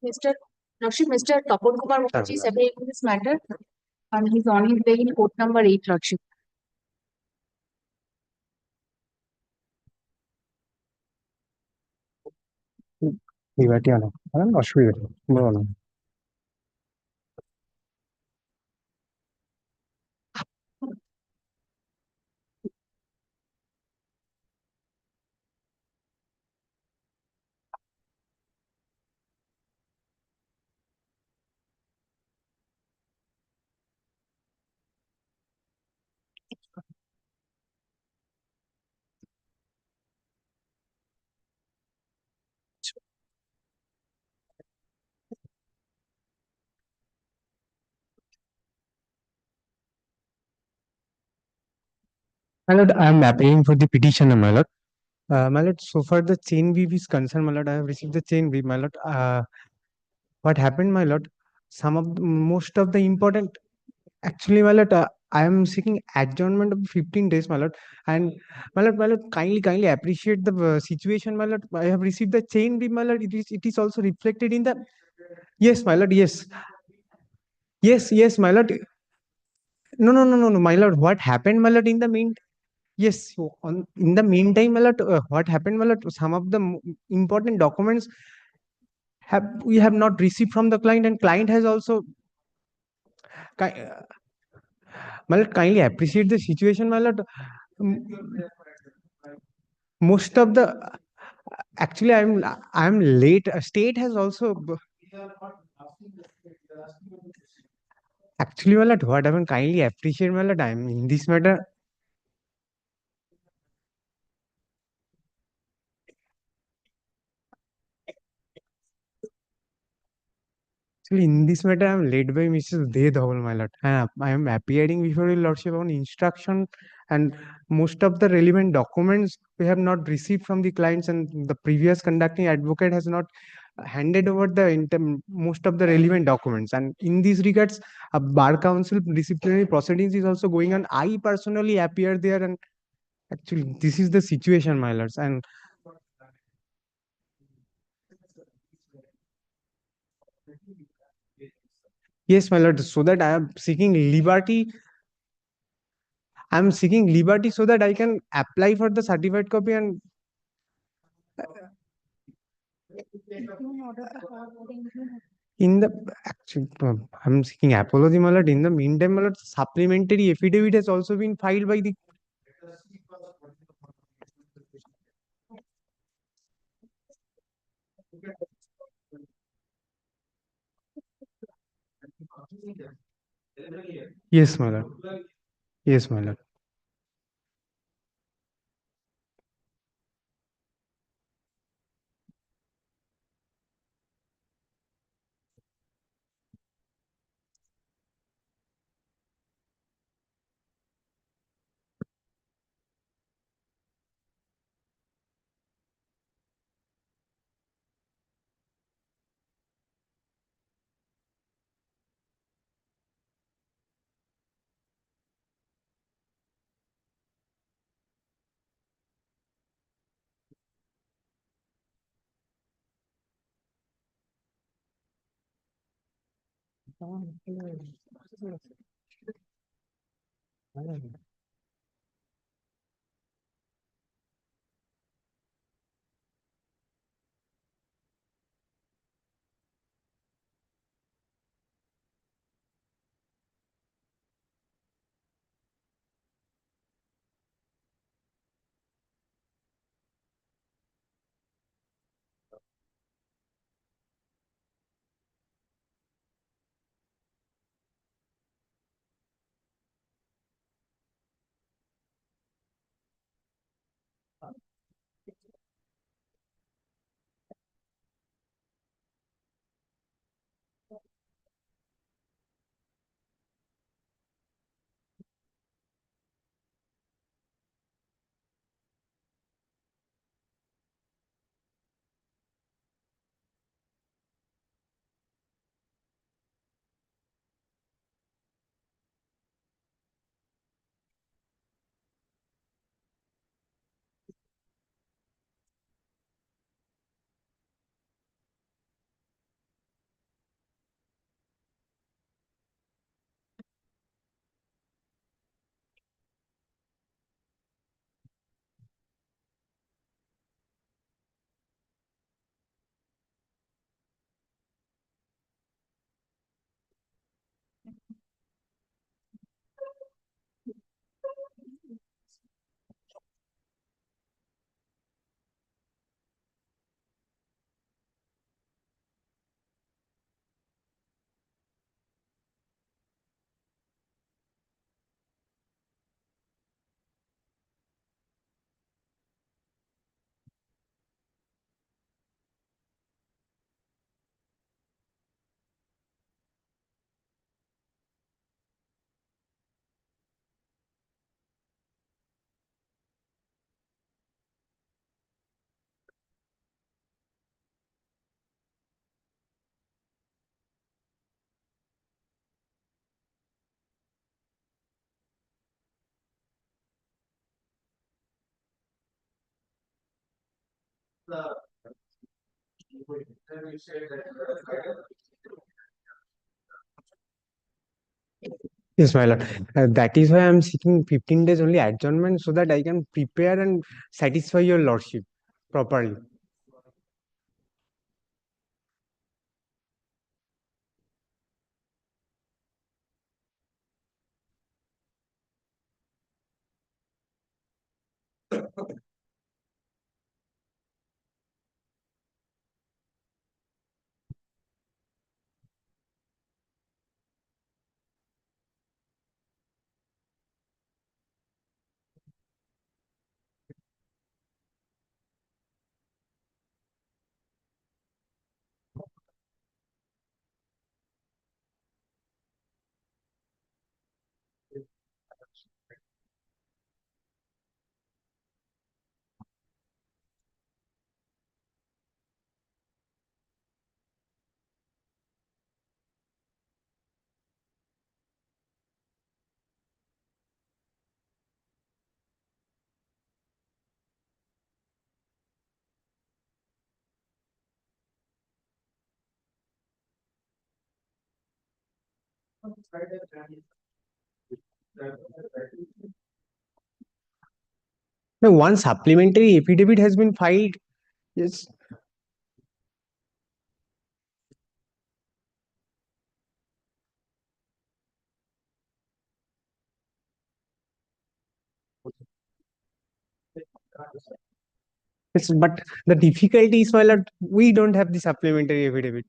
Mr. Lordship, Mr. Tapon Kumar Mukherjee is appearing in this matter and he's on his way in court number 8, Lordship. অসুবিধা নেই, বলো না। My lord, I am appealing for the petitioner, my lord. My lord, so far the chain weave is concerned, my lord, I have received the chain weave, my lord. What happened, my lord? Most of the important, actually, my lord, I am seeking adjournment of 15 days, my lord. And my lord, kindly appreciate the situation, my lord. I have received the chain weave, my lord. It is also reflected in the. Yes, my lord. Yes. Yes, my lord. No, my lord. What happened, my lord? In the mean. Yes, so in the meantime, my lord, what happened, my lord? Some of the important documents we have not received from the client, and client has also. My lord, kindly appreciate the situation, my lord. m- most of the actually I'm late. State has also actually, my lord, what happened? Kindly appreciate, my lord. I'm in this matter. Actually, in this matter, I'm led by Mrs. De Dhawal, my lord. I am appearing before your lordship on instruction, and most of the relevant documents we have not received from the clients, and the previous conducting advocate has not handed over the most of the relevant documents. And in these regards, a bar council disciplinary proceedings is also going on. I personally appear there, and actually, this is the situation, my lords. And yes, my lord, so that I am seeking liberty. I'm seeking liberty so that I can apply for the certified copy and in the actually I'm seeking apology, my lord. In the meantime, my lord, supplementary affidavit has also been filed by the yes, my lord. Yes, my lord. Yes, my lord. That is why I'm seeking 15 days only adjournment so that I can prepare and satisfy your lordship properly. No, one supplementary affidavit has been filed. Yes. Yes, but the difficulty is, my lord, we don't have the supplementary affidavit.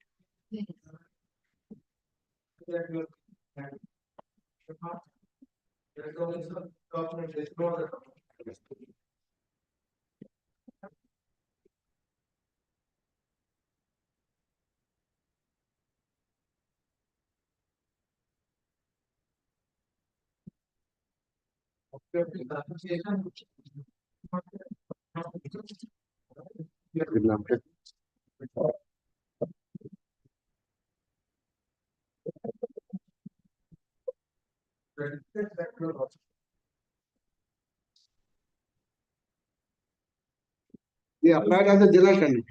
They applied as a general candidate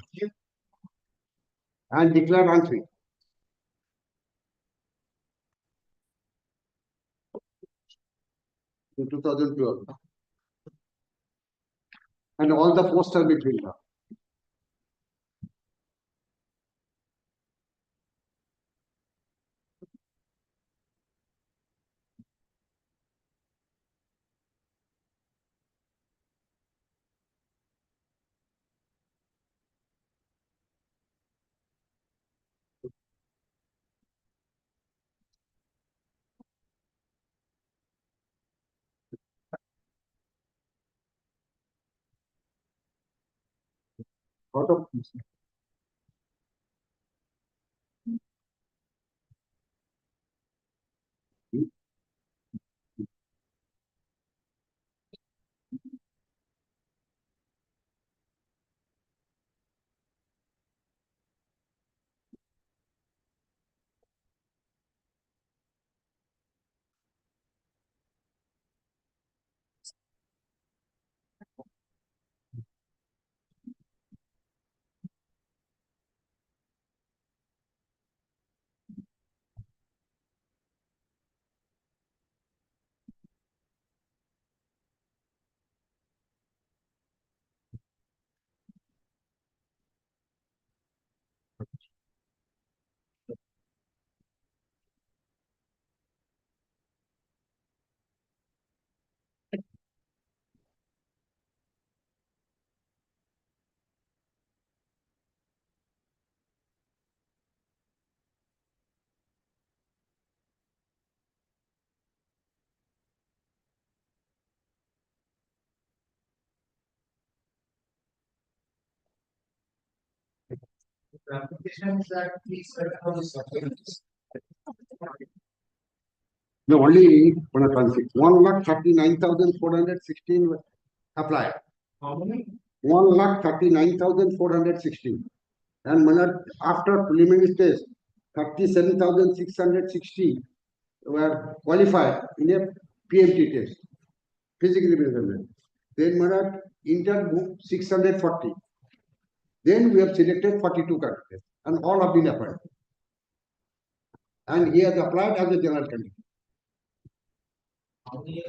and declared unfit. In 2012. And all the posts are between them. Out of the only 1,39,416 applied. How many? 1,39,416. And after preliminary test, 37,660 were qualified in a PMT test, physically measurement. Then entered 640. Then we have selected 42 candidates and all have been appointed. And he has applied as a general candidate. How many?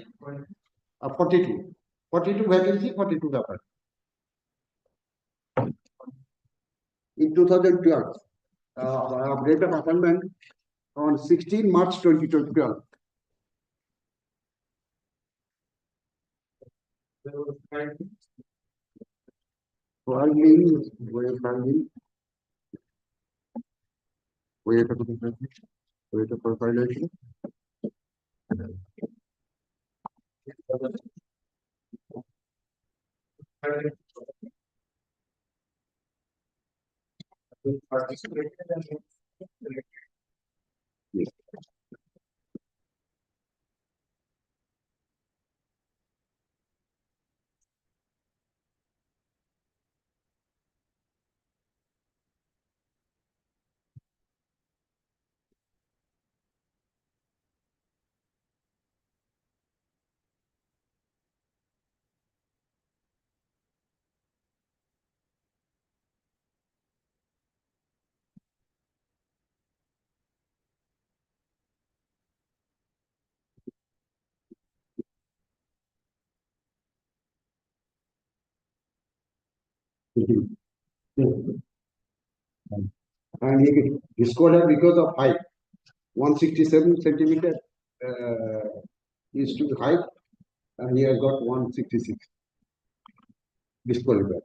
42. 42 vacancy, 42 appointed. In 2012, date of appointment on 16 March 2012. Filing, where filing? Where the profile? Yes. And he scored because of height, 167 centimeter is to height, and he has got 166 disqualified.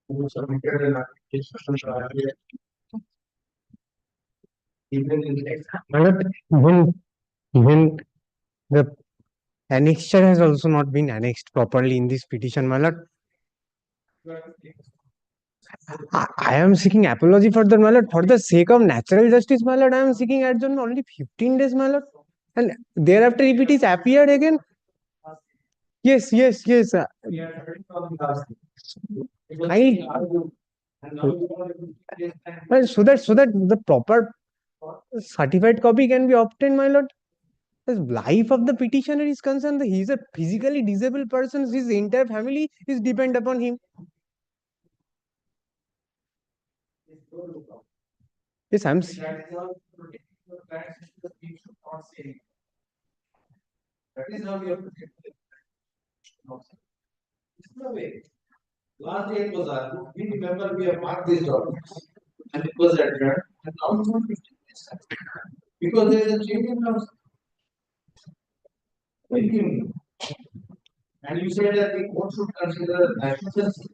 who submitted an application earlier. Even in the My lord, even the annexure has also not been annexed properly in this petition, my lord. I am seeking apology for that, my lord. For the sake of natural justice, my lord, I am seeking adjournment only 15 days, my lord. And thereafter, if it is appeared again, yes. I, well, so that the proper certified copy can be obtained, my lord. The life of the petitioner is concerned. He is a physically disabled person. His entire family is depend upon him. Yes, I'm. That is how we have to get the This is the way. Last date was we remember we have marked these documents and it was adjourned and now it's not 15 days. Because there is a change in terms. And you said that the court should consider national justice.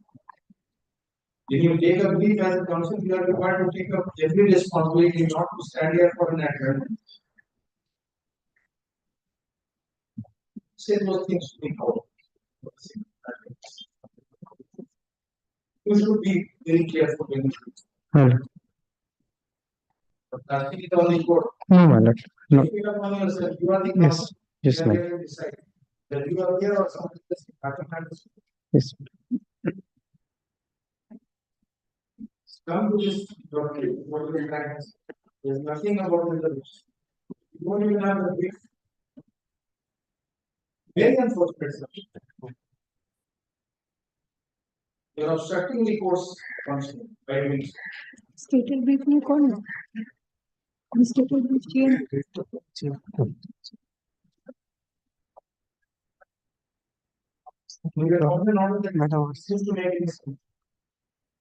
When you take a brief as a council, you are required to take up every responsibility not to stand here for an adjournment. Say those things to be covered. You should be very careful when you do. But casting it on the court. No, my lord. No. Take it upon yourself. You are the Yes. council. Yes, You are ma'am. here to decide whether you are here or something else. Yes. Come to this document, what we have. There's nothing about the rules. You don't even have the brief. Very unfortunate. You're obstructing the course function by doing so. Stated brief में कौन है? Stated brief चाहिए. You are also not the seems to make it.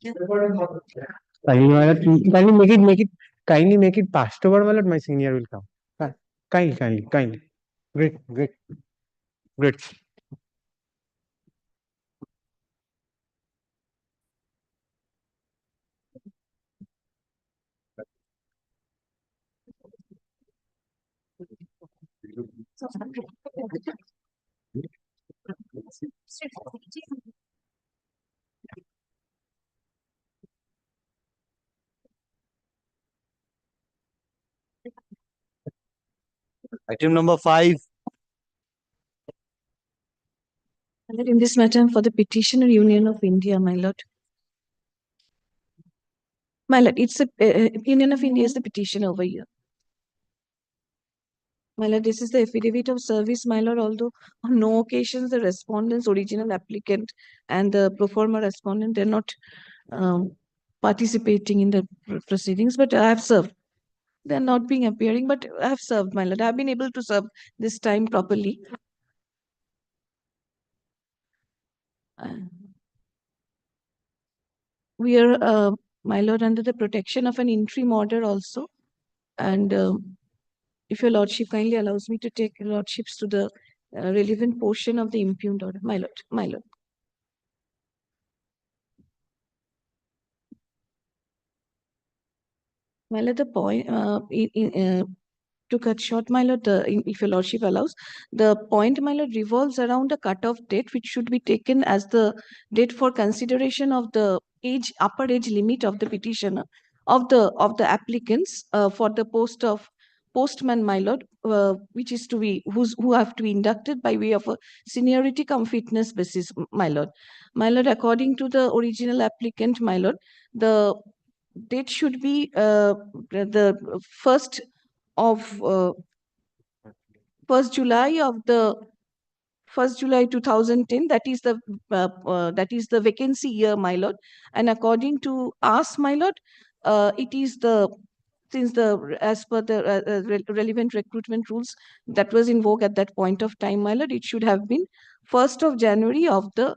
Everybody is not the. Kindly, my lord, kindly make it passed over, my lord. My senior will come. Kindly. Great. Item number 5. In this matter, for the Petitioner Union of India, my lord. My lord, it's a Union of India is the petition over here. My lord, this is the affidavit of service, my lord, although on no occasions the respondent's original applicant and the pro forma respondent, they're not participating in the proceedings, but I have served. They're not being appearing, but I have served, my lord. I've been able to serve this time properly. We are, my lord, under the protection of an interim order also. And if your lordship kindly allows me to take your lordships to the relevant portion of the impugned order, my lord. My lord, the point, to cut short, my lord, if your lordship allows, the point, my lord, revolves around a cut-off date, which should be taken as the date for consideration of the upper age limit of the petitioner, of the applicants for the post of postman, my lord, which is to be who have to be inducted by way of a seniority cum fitness basis, my lord. My lord, according to the original applicant, my lord, the date should be the 1st July of the 1st July 2010. That is the vacancy year, my lord. And according to us, my lord, it is as per the relevant recruitment rules that was in vogue at that point of time, my lord, it should have been 1st of January of the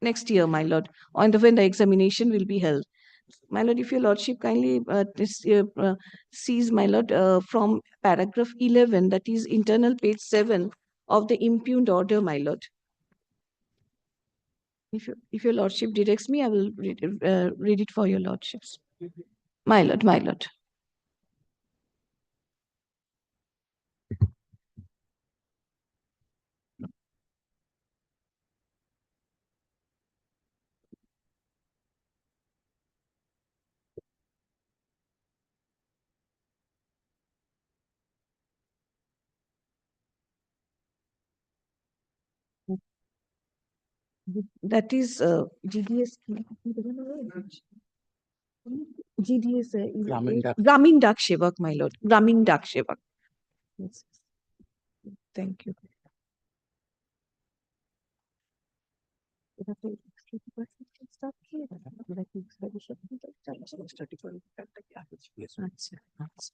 next year, my lord, on when the examination will be held. My lord, if your lordship kindly sees, my lord, from paragraph 11, that is internal page 7 of the impugned order, my lord. If your lordship directs me, I will read it for your lordships. My lord, my lord. That is GDS. GDS. Gramin Dak Sevak, my lord. Gramin Dak Sevak. Yes. Thank you. আচ্ছা, আচ্ছা।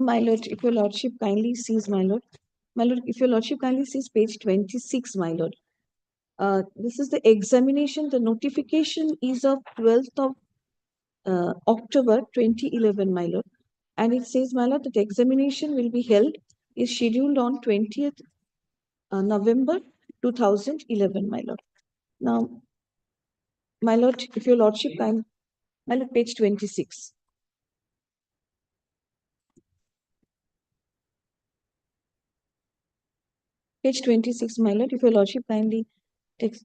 My lord, if your lordship kindly sees, my lord, if your lordship kindly sees page 26, my lord. This is the examination. The notification is of 12th of October 2011, my lord. And it says, my lord, that examination will be held, is scheduled on 20th November 2011, my lord. Now, my lord, if your lordship kindly, my lord, page 26. Page 26, my lord, if your lordship kindly takes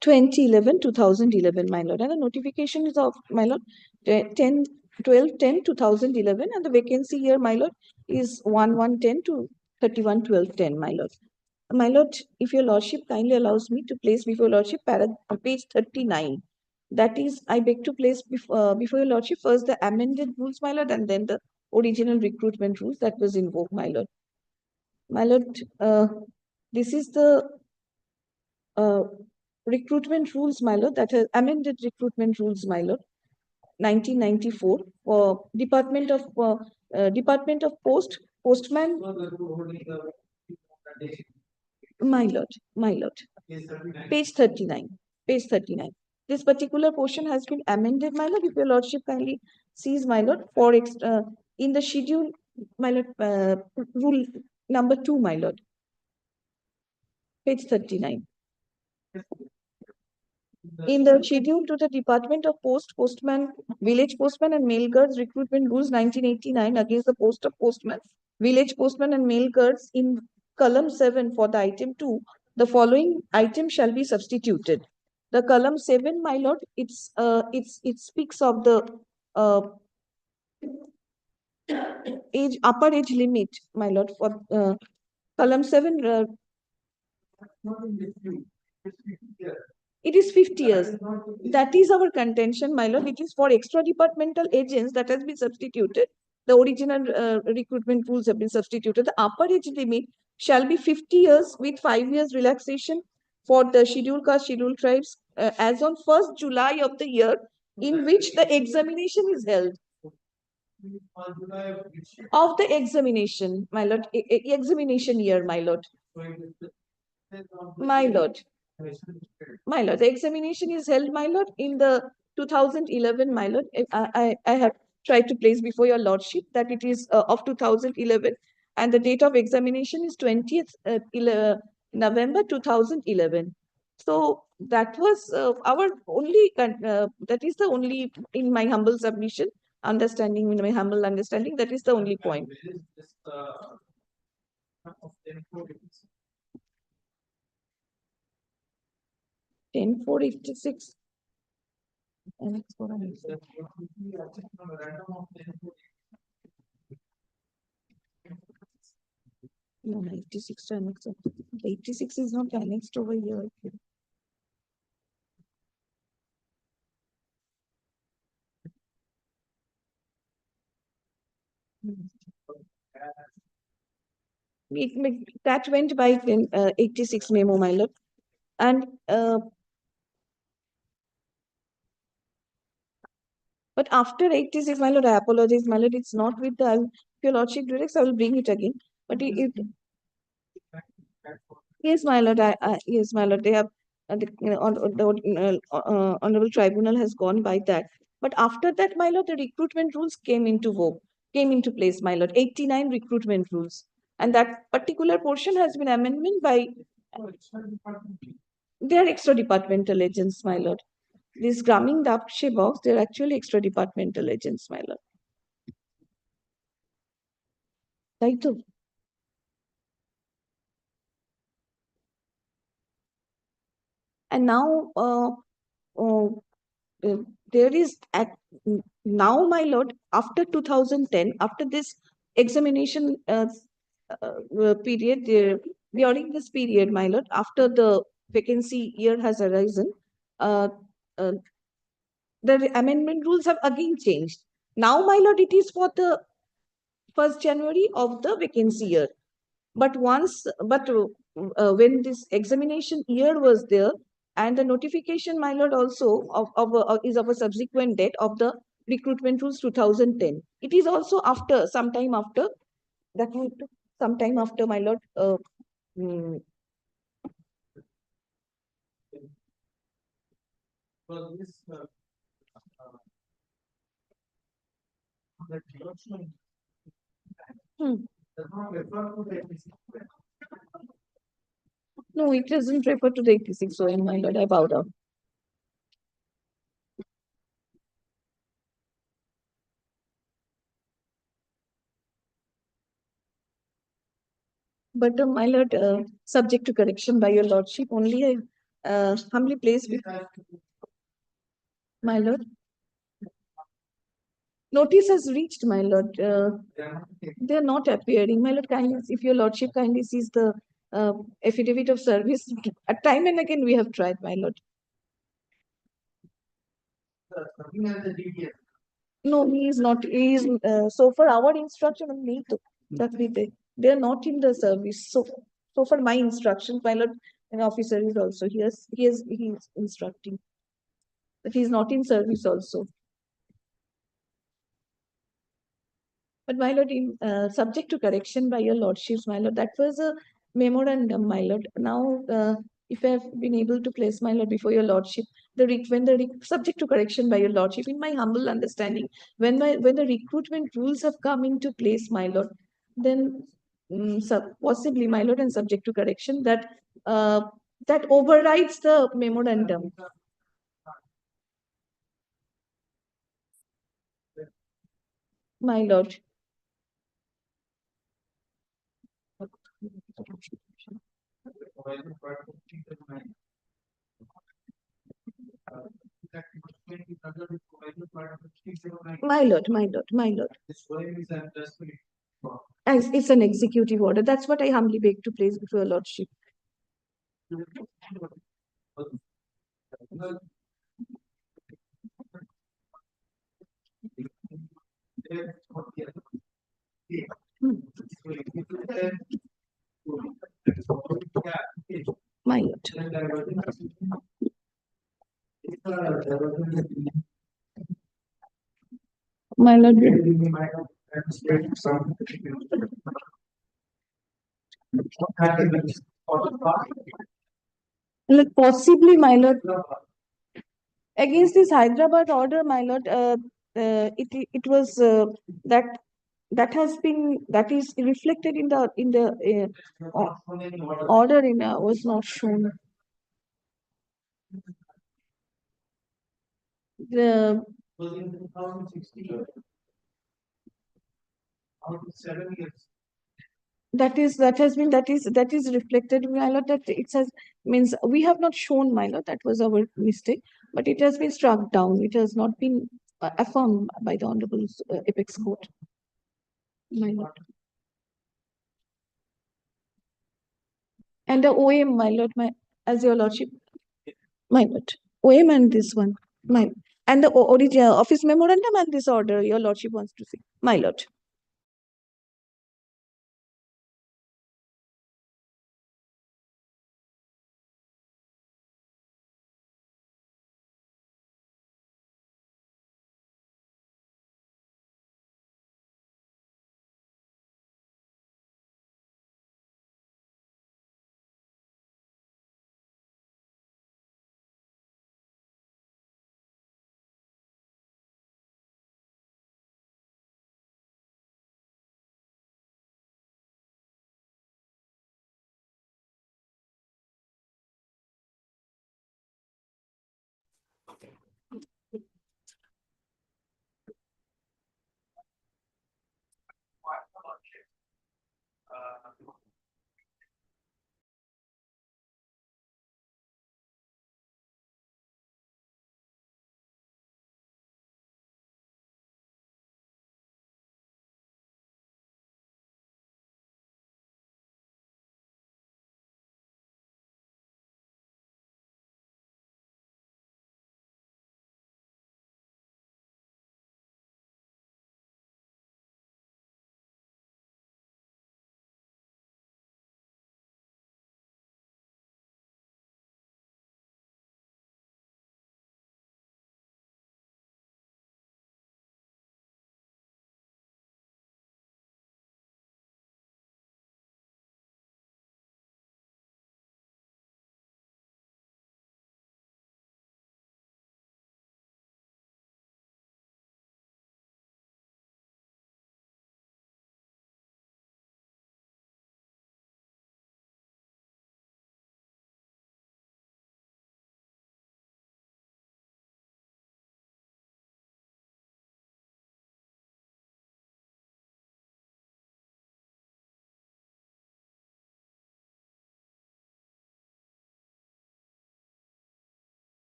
2011, my lord, and the notification is of, my lord, 12/10/2011, and the vacancy here, my lord, is 11/10 to 31/12/10, my lord. My lord, if your lordship kindly allows me to place before your lordship page 39. That is, I beg to place before your lordship first the amended rules, my lord, and then the original recruitment rules that was invoked, my lord. My lord, this is the recruitment rules, my lord, that has amended recruitment rules, my lord, 1994 for Department of Postman. My lord, page 39. Page 39. This particular portion has been amended, my lord. If your lordship kindly sees, my lord, for in the schedule, my lord, rule number 2, my lord. Page 39. In the schedule to the Department of Postman, Village Postman and Mail Guards Recruitment Rules 1989 against the post of Postman, Village Postman and Mail Guards, in column 7 for the item 2, the following item shall be substituted. The column 7, my lord, it speaks of the upper age limit, my lord, for column 7. It is 50 years. That is our contention, my lord. It is for extra departmental agents that has been substituted. The original recruitment rules have been substituted. The upper age limit shall be 50 years with 5 years relaxation for the scheduled caste, scheduled tribes as on 1st July of the year in which the examination is held. Of the examination, my lord, examination year, my lord. My lord. My lord, the examination is held, my lord, in the 2011, my lord. I have tried to place before your lordship that it is of 2011 and the date of examination is 20th November 2011. So that was our only, that is the only, in my humble submission, understanding, in my humble understanding, that is the only point. 10,486. Annex 4 and Annex 4. No, 86 to Annex 4. 86 is not annexed over here. That went by 86 memo, my lord. And but after 86, my lord, I apologize, my lord, it's not with the, if your lordship directs, I will bring it again. But yes, my lord, yes, my lord, they have, the Honorable Tribunal has gone by that. But after that, my lord, the recruitment rules came into vogue, came into place, my lord, 89 recruitment rules. And that particular portion has been amendment by, they are extra departmental agents, my lord. This Grameen Dapshe box, they're actually extra departmental agents, my lord. Right. And now there is at now, my lord, after 2010, after this examination period, during this period, my lord, after the vacancy year has arisen, the amendment rules have again changed. Now, my lord, it is for the 1st January of the vacancy year. But when this examination year was there, and the notification, my lord, also is of a subsequent date of the recruitment rules 2010. It is also after, sometime after, that sometime after, my lord, no, it doesn't refer to the 86, so in my lord, I bow down. But my lord, subject to correction by your lordship, only I humbly place with my lord. Notice has reached, my lord. They are not appearing, my lord. Kindly, if your lordship kindly sees the affidavit of service, time and again we have tried, my lord. No, he is not. He is so for our instruction only that they are not in the service. So for my instruction, my lord, an officer is also he is instructing, but he is not in service also. But my lord, in subject to correction by your lordships, my lord, that was a memorandum, my lord. Now, if I have been able to place, my lord, before your lordship, subject to correction by your lordship, in my humble understanding, when the recruitment rules have come into place, my lord, then possibly, my lord, and subject to correction, that that overrides the memorandum. My lord. that document is under the provision part of 309. My lord, my lord, my lord. This volume is an adjustment. As it's an executive order. That's what I humbly beg to place before your lordship. My lord. My lord. Possibly, my lord. Against this Hyderabad order, my lord, it was that has been that is reflected in the order was not shown. The Was in 2016. Out of 7 years. that is reflected, my lord, that it says means we have not shown, my lord, that was our mistake, but it has been struck down. It has not been affirmed by the Honorable Apex Court. My lord. And the OM, my lord, as your lordship, my lord, OM and this one, and the original office memorandum and this order, your lordship wants to see, my lord.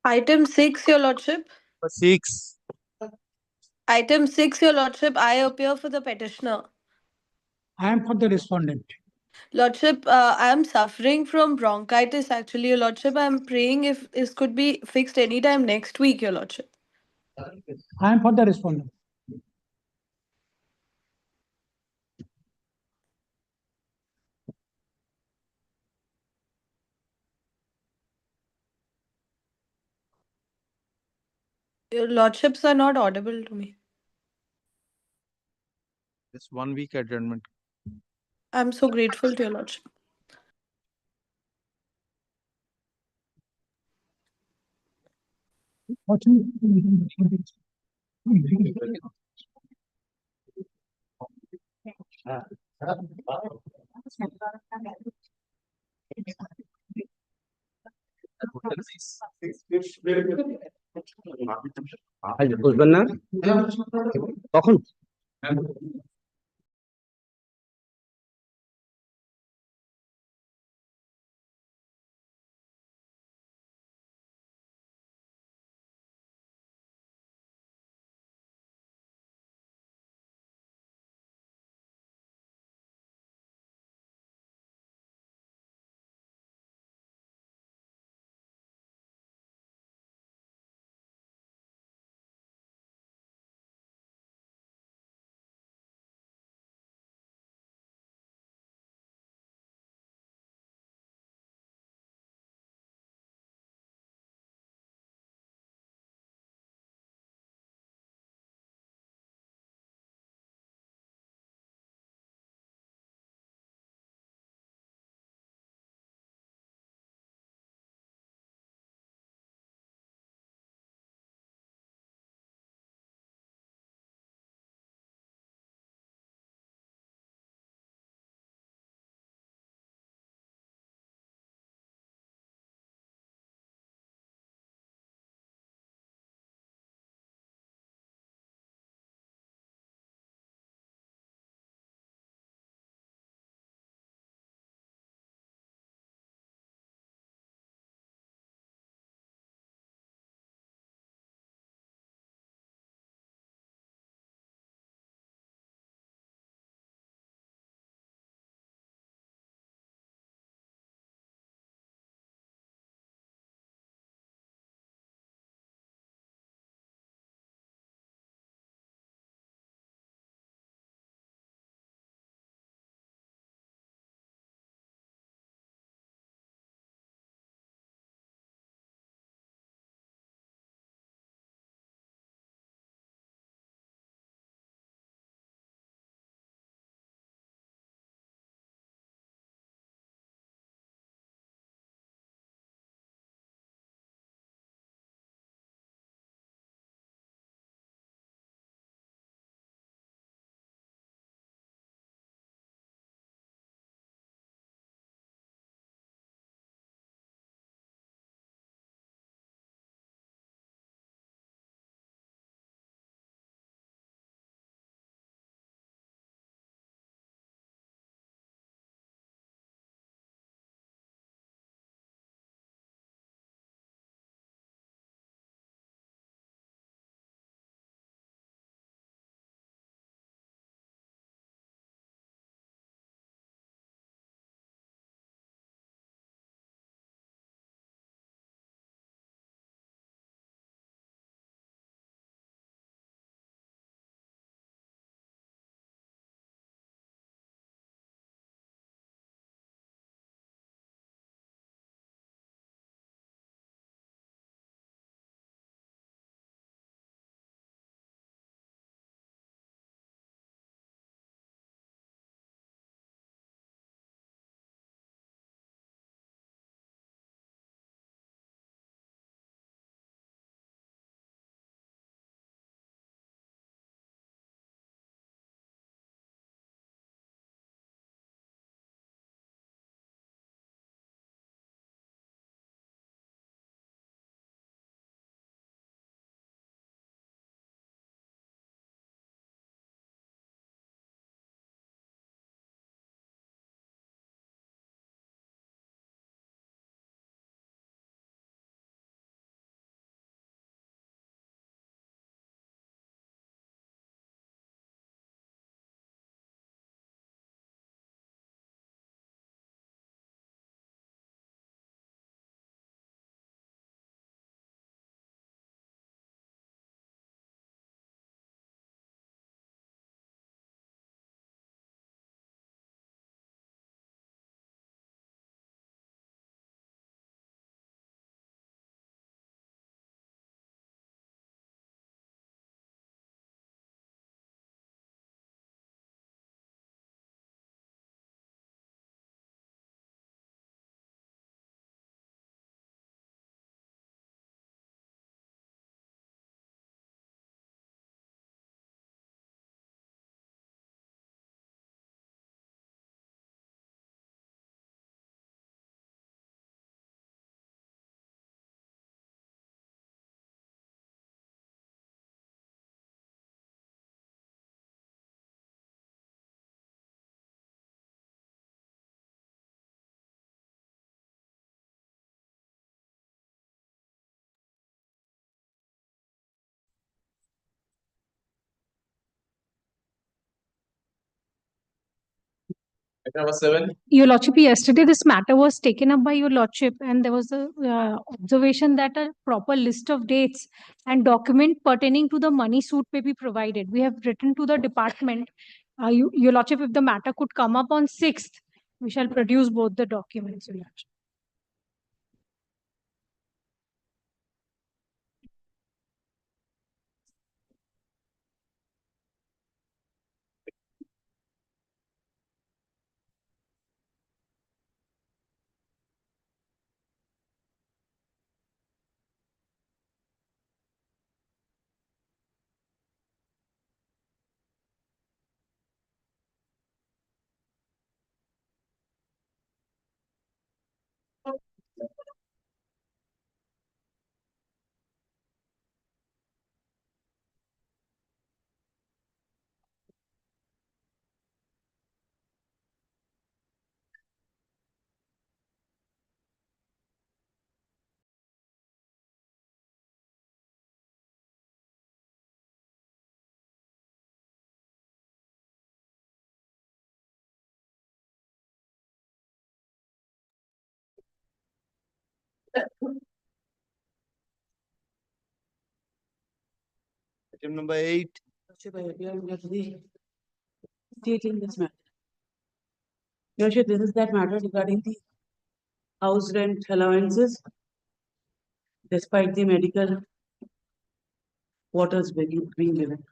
Item 6, Your Lordship. 6. Item 6, Your Lordship, I appear for the petitioner. I am for the respondent. Lordship, I am suffering from bronchitis actually, Your Lordship. I am praying if this could be fixed anytime next week, Your Lordship. I am for the respondent. Your Lordships are not audible to me. This 1 week adjournment. I'm so grateful to Your Lordship. বুঝবেন না তখন Item number 7. Your Lordship, yesterday this matter was taken up by Your Lordship, and there was a observation that a proper list of dates and document pertaining to the money suit may be provided. We have written to the department. Your Lordship, if the matter could come up on 6th, we shall produce both the documents, Your Lordship. Item number 8. Stating this matter. Your Worship, this is that matter regarding the house rent allowances despite the medical waters being given.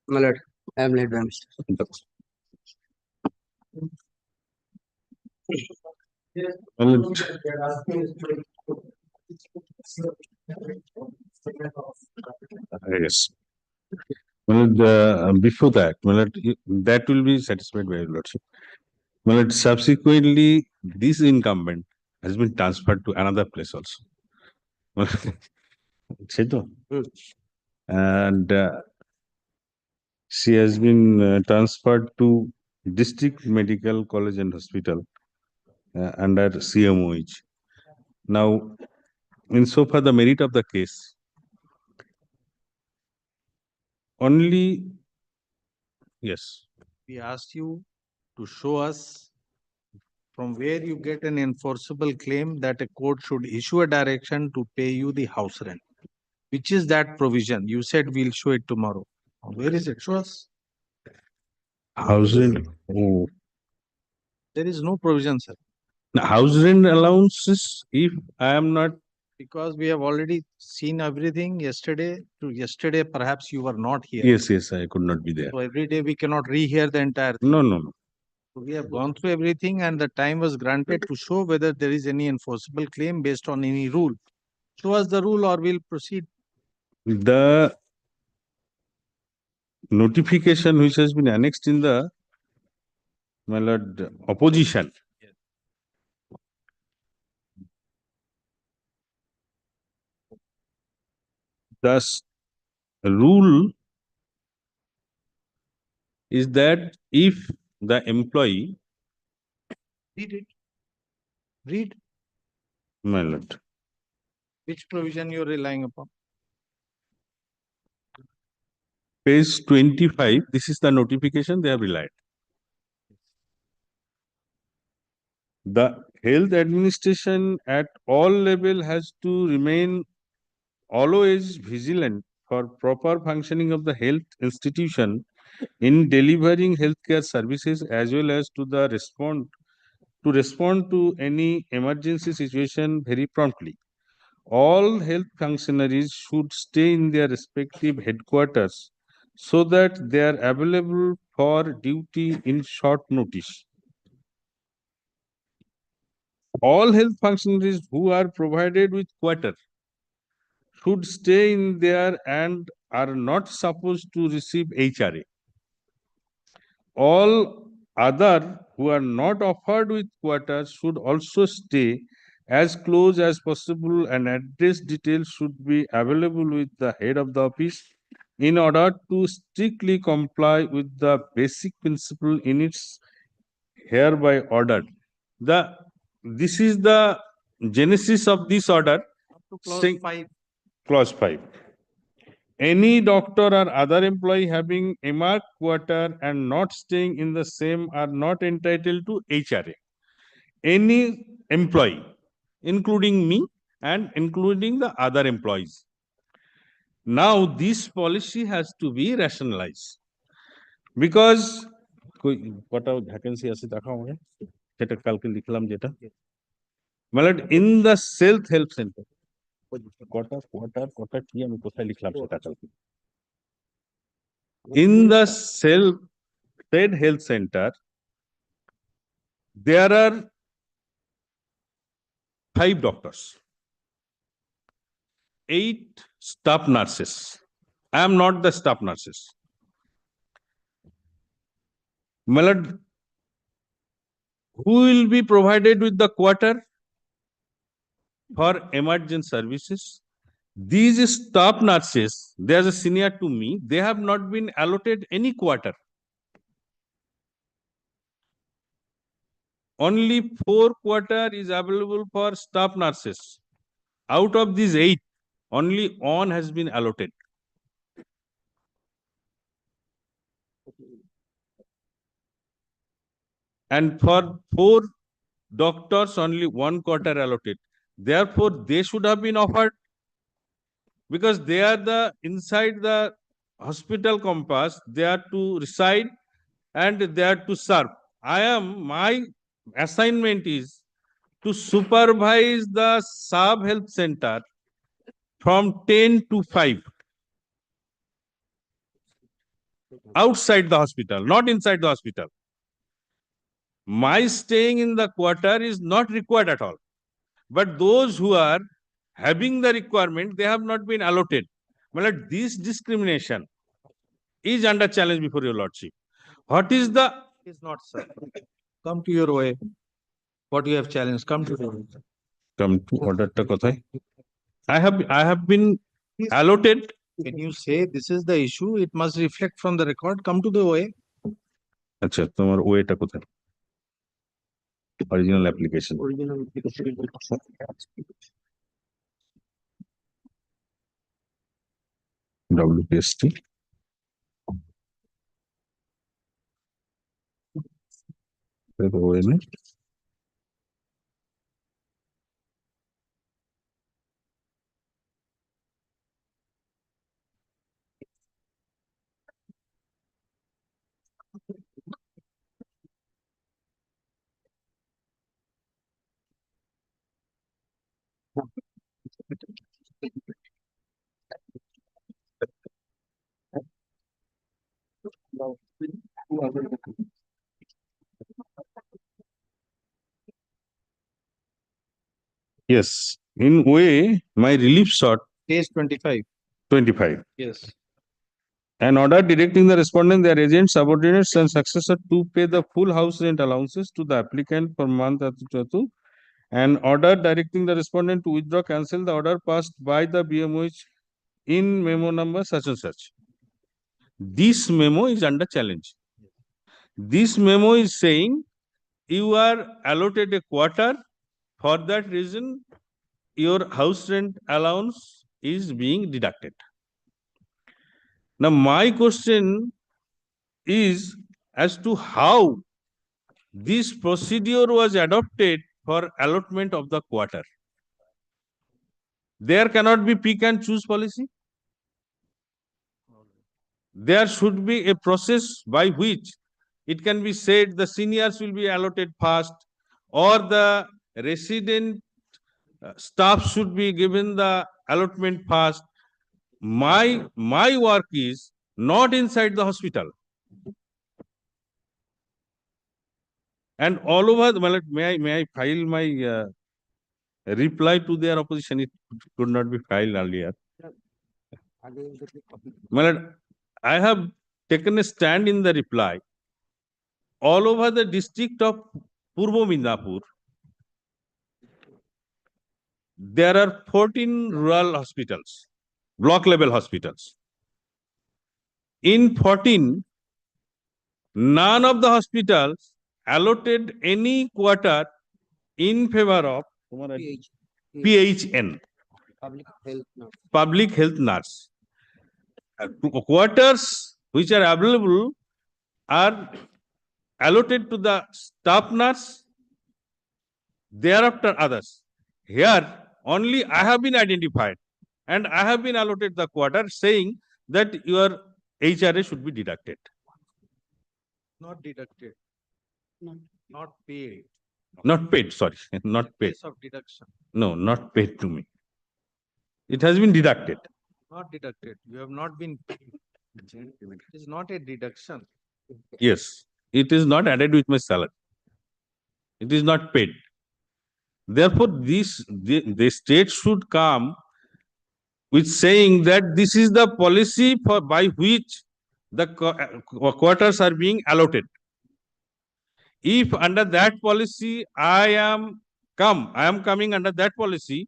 My lord, I am late by mistake. Yes. Well, before that, that will be satisfied by your lordship. Well, subsequently, this incumbent has been transferred to another place also. And she has been transferred to District Medical College and Hospital under CMOH. Now, insofar the merit of the case, only, yes. We asked you to show us from where you get an enforceable claim that a court should issue a direction to pay you the house rent. Which is that provision? You said we'll show it tomorrow. Where is it? Show us. House rent, oh, There is no provision, sir. house rent allowances, if I am not, Because we have already seen everything yesterday to yesterday, perhaps you were not here. yes, I could not be there. So every day we cannot rehear the entire thing. No. So we have gone through everything and the time was granted to show whether there is any enforceable claim based on any rule. Show us the rule or we'll proceed. The notification which has been annexed in the my lord, opposition. Thus, rule is that if the employee, Read it. Read my lord, which provision you're relying upon. page 25, this is the notification they have relied. The health administration at all level has to remain always vigilant for proper functioning of the health institution in delivering healthcare services as well as to respond to any emergency situation very promptly. All health functionaries should stay in their respective headquarters so that they are available for duty in short notice. All health functionaries who are provided with quarter should stay in there and are not supposed to receive HRA. All other who are not offered with quarters should also stay as close as possible, and address details should be available with the head of the office in order to strictly comply with the basic principle in its hereby ordered. This is the genesis of this order. To clause Saying- 5. Clause 5. Any doctor or other employee having a marked quarter and not staying in the same are not entitled to HRA. Any employee, including me and including the other employees. Now, this policy has to be rationalized because কটা vacancy আছে দেখাও আমাকে, সেটা কালকে লিখলাম যেটা, মানে in the self help center কটা কি আমি কোথায় লিখলাম সেটা কালকে। In the self-paid health center, there are 5 doctors, 8 staff nurses. I am not the staff nurses. My lord, who will be provided with the quarter for emergency services? These staff nurses, they are senior to me, they have not been allotted any quarter. Only 4 quarter is available for staff nurses. Out of these 8, only 1 has been allotted. And for 4 doctors, only 1 quarter allotted. Therefore, they should have been offered because they are the inside the hospital campus, they are to reside and they are to serve. My assignment is to supervise the sub health center from 10 to 5 outside the hospital, not inside the hospital. My staying in the quarter is not required at all. But those who are having the requirement, they have not been allotted. Well, this discrimination is under challenge before your lordship. What is the... Is not, sir. Come to your way. What you have challenged, come to your way. Come to order ta kothay. I have been allotted. When you say this is the issue, it must reflect from the record. Come to the way. আচ্ছা, তোমার ওয়েটা কোথায়? Original application. WPST. Yes, in way, my relief shot. Page 25. 25. Yes. An order directing the respondent, their agents, subordinates, and successor to pay the full house rent allowances to the applicant per month. An order directing the respondent to withdraw, cancel the order passed by the BMOH in memo number such and such. This memo is under challenge. This memo is saying you are allotted a quarter. For that reason, your house rent allowance is being deducted. Now, my question is as to how this procedure was adopted for allotment of the quarter. There cannot be pick and choose policy. There should be a process by which it can be said the seniors will be allotted first, or the resident staff should be given the allotment first. My work is not inside the hospital. And all over, may I file my reply to their opposition? It could not be filed earlier. I have taken a stand in the reply. All over the district of Purbo Mindapur, there are 14 rural hospitals, block level hospitals. In 14, none of the hospitals allotted any quarter in favor of PHN, public health nurse. Quarters which are available are allotted to the staff nurse, thereafter others. Here only I have been identified and I have been allotted the quarter, saying that your HRA should be deducted. Not deducted. Not paid. Not paid, sorry, not paid. Case of deduction. No, not paid to me. It has been deducted. Not deducted. You have not been paid. It is not a deduction. Yes, it is not added with my salary. It is not paid. Therefore, the state should come with saying that this is the policy by which the quarters are being allotted. If under that policy I am coming under that policy,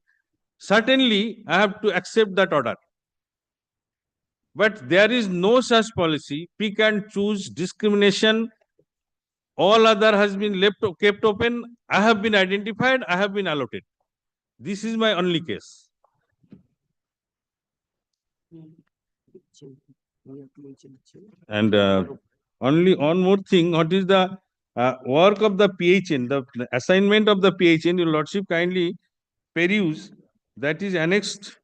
certainly I have to accept that order. But there is no such policy. Pick and choose, discrimination, all other has been kept open. I have been identified, I have been allotted. This is my only case. And only one more thing, what is the work of the PHN, the assignment of the PHN, your lordship kindly peruse, that is annexed.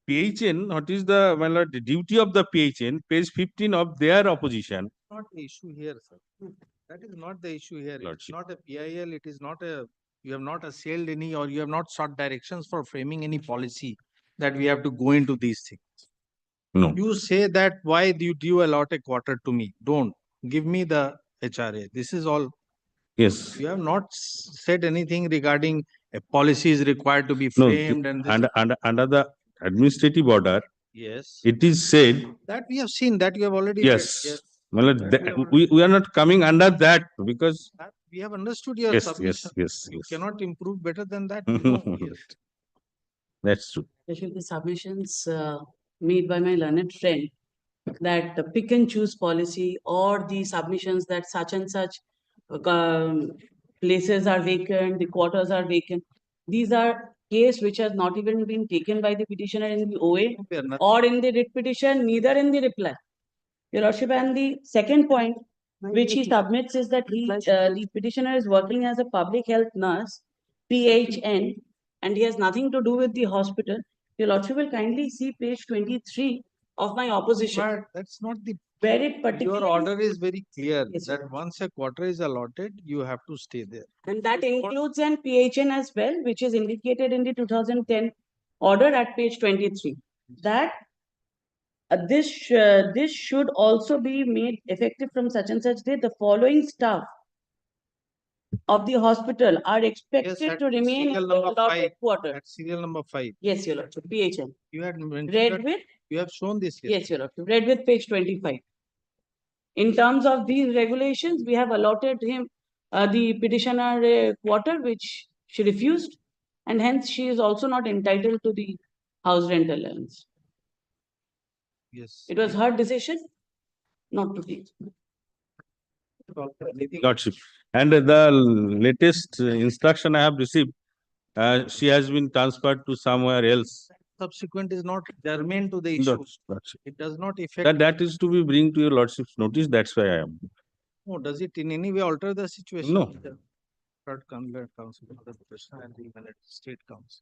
PHN, what is the, my lord, the duty of the PHN, page 15 of their opposition. Not the issue here, sir. That is not the issue here. It's Lordship. not a PIL. It is not a, you have not assailed any, or you have not sought directions for framing any policy that we have to go into these things. No. You say that why do you allot a quarter to me? Don't give me the HRA. This is all. Yes. You have not said anything regarding a policy is required to be No, framed and this. under the administrative order, Yes. it is said, That we have seen, that you have already. read. yes. My lord, we are not coming under that because, That we have understood your yes, submission. yes. You cannot improve better than that. You know, yes. That's true. There should be submissions made by my learned friend that the pick and choose policy or the submissions that such and such places are vacant, the quarters are vacant. These are case which has not even been taken by the petitioner in the OA or in the writ petition, neither in the reply. Your Lordship, and the second point which he submits is that the petitioner is working as a public health nurse, PHN, and he has nothing to do with the hospital. Your Lordship will kindly see page 23 of my opposition, But that's not the, where it particularly. your order is very clear Yes, sir. that once a quarter is allotted, you have to stay there. And that includes an PHN as well, which is indicated in the 2010 order at page 23. That this should also be made effective from such and such date. The following staff of the hospital are Yes, expected at to remain in serial the number allotted 5. quarter. At serial number 5. Yes, Your Lordship, PHN. You had mentioned Read that, with, you have shown this. yes, Your Lordship, read with page 25. In terms of these regulations, we have allotted him the petitioner a quarter which she refused, and hence she is also not entitled to the house rent allowance. Yes. It was her decision not to take. Lordship. And the latest instruction I have received, she has been transferred to somewhere else. Subsequent is not germane to the No, issue. Lordship. It does not affect. That is to be bring to your Lordship's notice, that's why I am. No, does it in any way alter the situation? No. Third council, the petitioner and the even at state council.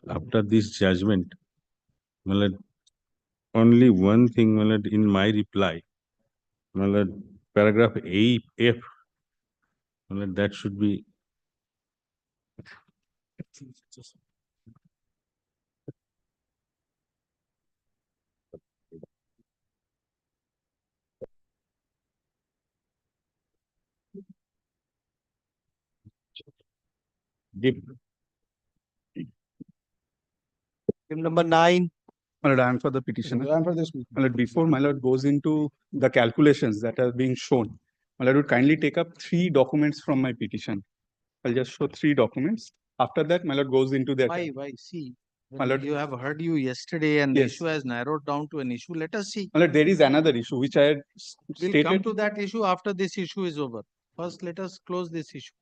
after this judgment, my lord, only one thing, my lord, in my reply, my lord, paragraph F, my lord, that should be dipped. Item number 9. My lord, I am for the petitioner. I am for this. My lord, before my lord goes into the calculations that are being shown, my lord would kindly take up 3 documents from my petition. I'll just show 3 documents. After that, my lord goes into their. Why? See, My lord, you have heard you yesterday and the Yes. issue has narrowed down to an issue. Let us see. my lord, there is another issue which I had We'll come stated. to that issue after this issue is over. First, let us close this issue.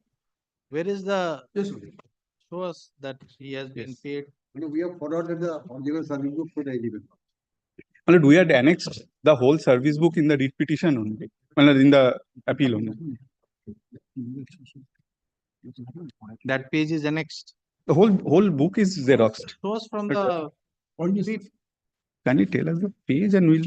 Where is the, Yes, show us that he has been Yes. paid. we have forwarded the original service book for the eligible. My lord, we had annexed the whole service book in the writ petition only. My lord, in the appeal only. That page is annexed. The whole book is xeroxed. Show us from the, Can you tell us the page and we'll.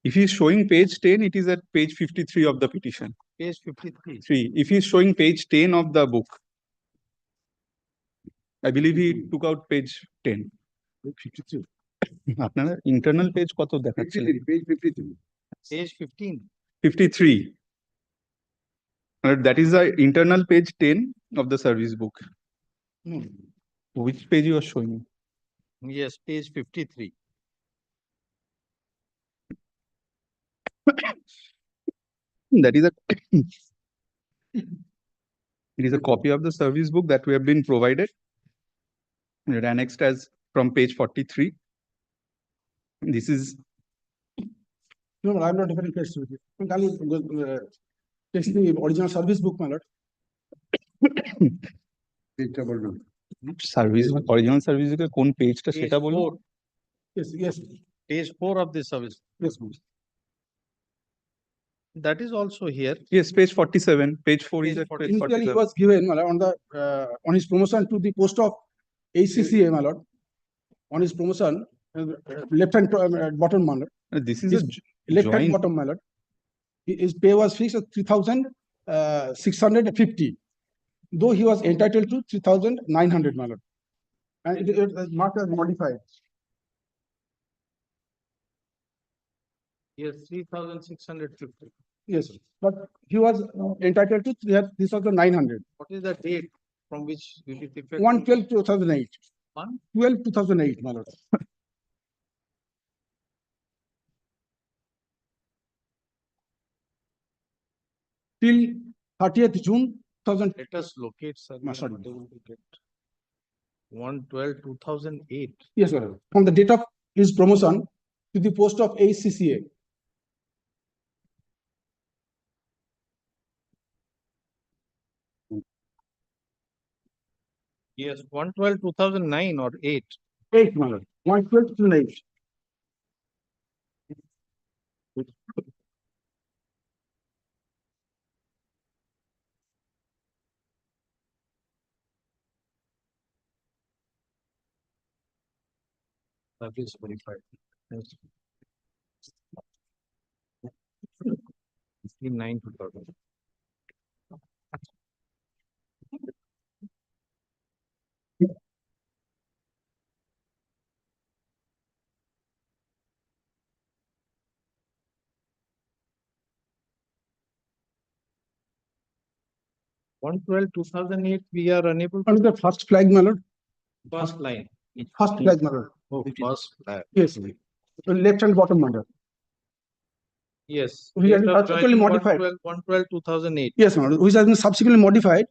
If he is showing page 10, it is at page 53 of the petition. page 53. 3. If he is showing page 10 of the book, I believe he took out page 10. 53. আপনারা internal page কত দেখাচ্ছে? Page 53. Page 15. 53. That is the internal page 10 of the service book. Which page you are showing? Yes, page 53. That is a it is a copy of the service book that we have been provided. It annexed as from page 43. This is. No, I'm not different case with you. Takes the original service book, my lord. Service original service book কোন পেজটা Page সেটা বলুন? 4. Yes. Page 4 of the service. Yes, please. That is also here. Yes, page 47. Page 4 is Page at page 47. Initially, he 47. was given, my lord, on the on his promotion to the post of ACCA, my lord. On his promotion, left hand bottom, my lord. This is His a left hand joint. bottom, my lord. His pay was fixed at 3,650. Though he was entitled to 3,900, my lord. And it was marked as modified. Yes, 3,650. Yes, but he was entitled to this was the 900. What is the date from which will it effect? 1/12/2008. 1/12/2008, my lord. Till 30th June 2000. Let us locate, sir. No, sorry. 1/12/2008. Yes, sir. From the date of his promotion to the post of ACCA. Yes, 1/12/2009 or 8. 8, my lord. 1/12/2008. That is verified. Yes. 15/9/2000. On 12/2008, we are unable What is the first flag, my lord? first line. First flag, my lord. Oh, first flag. Yes. Left and bottom, my lord. Yes. We have date of subsequently joining modified. 1/12/2008. Yes, my lord. Which has been subsequently modified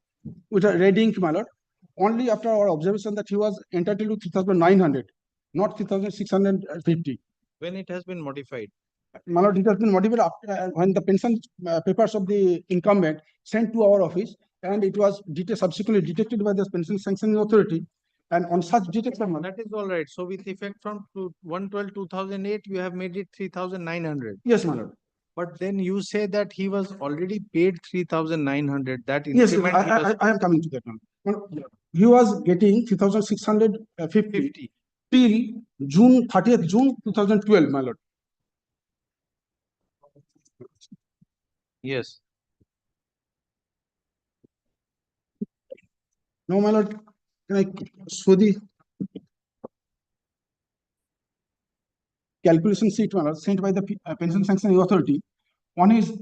with a red ink, my lord. Only after our observation that he was entitled to 3,900, not 3,650. When it has been modified. My lord, it has been modified after, when the pension papers of the incumbent sent to our office, and it was subsequently detected by the pension sanctioning authority. And on such detection, my lord, That is all right. So with effect from 1/12/2008, you have made it 3,900. yes, my lord. But then you say that he was already paid 3,900. That Yes, increment. he was- I am coming to that now. he was getting 3,650 till June 30th June 2012, my lord. Yes. Now, my lord, can I show the calculation sheet, my lord, sent by the Pension Sanctioning Authority on his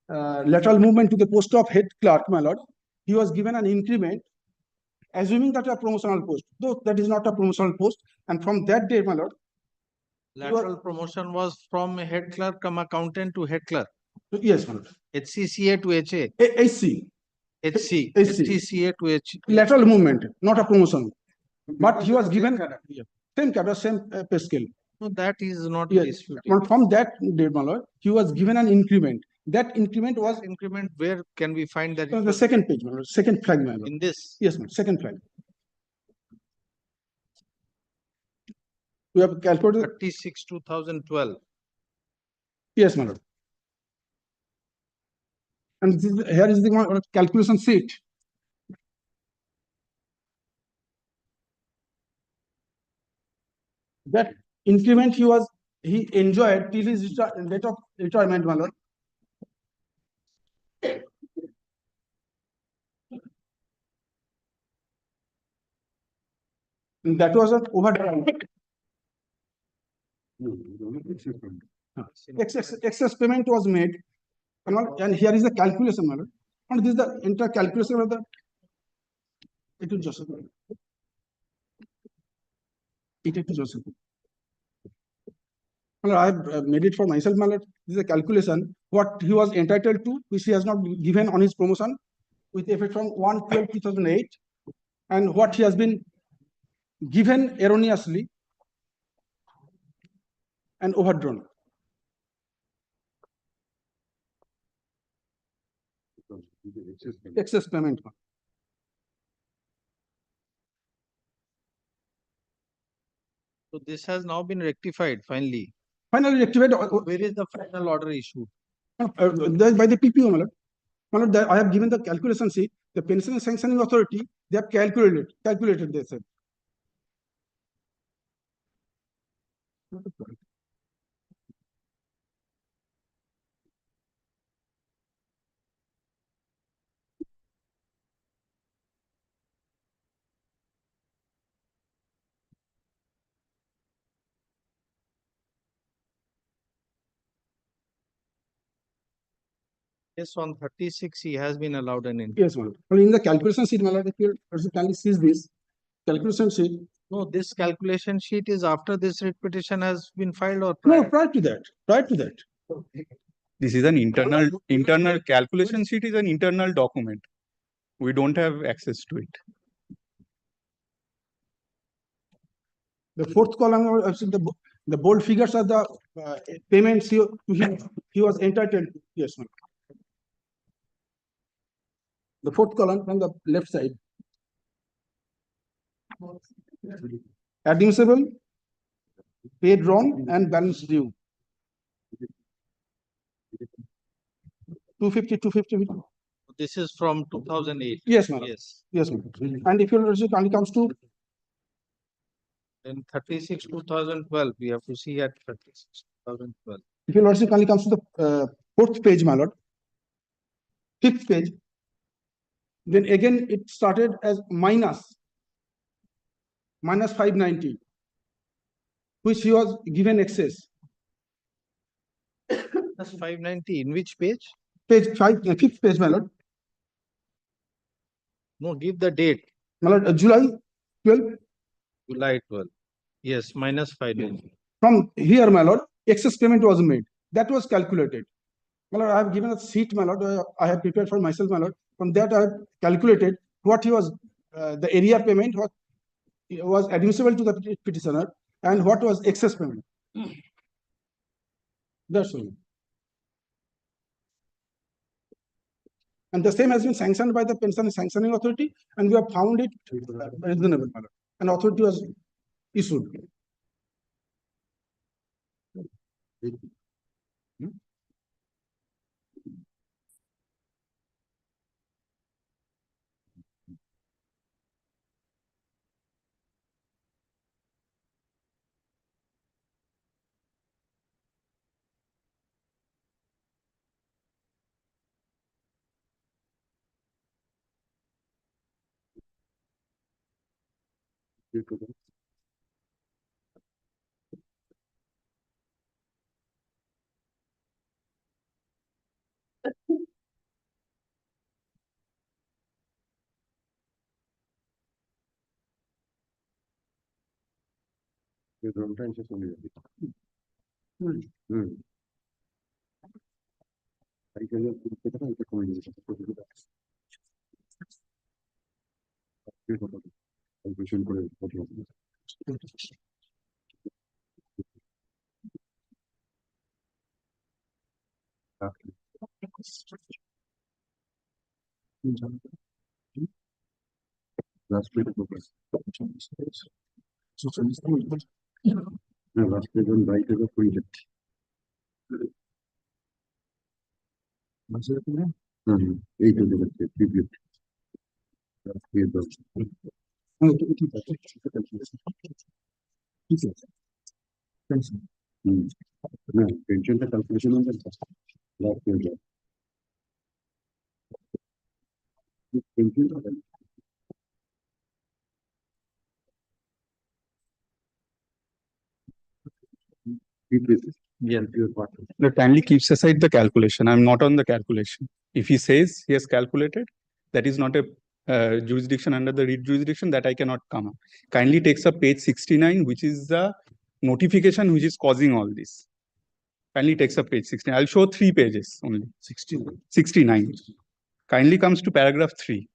lateral movement to the post of head clerk, my lord. He was given an increment, assuming that a promotional post, though that is not a promotional post. And from that day, my lord, Lateral promotion was from head clerk come accountant to head clerk. yes, my lord. HCCA to HA. HC. HC. HC. HCCA to H. Lateral movement, not a promotion. But he was given same cadre, same pay scale. No, that is not Yes. disputed. But from that day, my lord, he was given an increment. That increment was Increment, where can we find that? on the second page, my lord, second flag, my lord. In this? Yes, ma'am, second flag. We have calculated. 36, 2012. Yes, my lord. And this is, here is the calculation sheet. That increment he enjoyed till his date of retirement, my lord. And that was an overdrive. Excess payment was made. And here is the calculation, my lord. And this is the entire calculation of the. It is Joseph. It is Joseph. I have made it for myself, my lord. This is a calculation what he was entitled to, which he has not given on his promotion, with effect from 1/12/2008, and what he has been given erroneously and overdrawn. Excess payment. So this has now been rectified finally. Finally rectified. Where is the final order issued? By the PPO, my lord. My lord, I have given the calculation sheet. The Pension Sanctioning Authority, they have calculated this. Yes, on 36, he has been allowed an increment. Yes, my lord. Well, in the calculation sheet, my lord, if you can see this calculation sheet. No, this calculation sheet is after this writ petition has been filed or No, prior? prior to that. Prior to that. This is an internal calculation sheet is an internal document. We don't have access to it. The fourth column, the bold figures are the payments he was entitled to. Yes, ma'am. The fourth column from the left side. Admissible, paid wrong, and balance due. 250, 250. This is from 2008. Yes, ma'am. Yes. Yes, ma'am. And if you only comes to In 36, 2012, we have to see at 36, 2012. if you also only comes to the fourth page, my lord, fifth page, then again it started as minus 590, which he was given excess. That's 590. In which page? Page 5, fifth page, my lord. No, give the date. My lord, July 12. July 12. Yes, minus 590. From here, my lord, excess payment was made. That was calculated. My lord, I have given a sheet, my lord. I have prepared for myself, my lord. From that, I have calculated what he was, the area payment, what was admissible to the petitioner, and what was excess payment. That's all. And the same has been sanctioned by the Pension Sanctioning Authority, and we have found it reasonable, my lord. An authority was issued. Yes. No, kindly keeps aside the calculation. I'm not on the calculation. If he says he has calculated, that is not a jurisdiction under the read jurisdiction, that I cannot come up. Kindly takes up page 69, which is the notification which is causing all this. Kindly takes up page 16. I'll show 3 pages only. 69. Kindly comes to paragraph 3.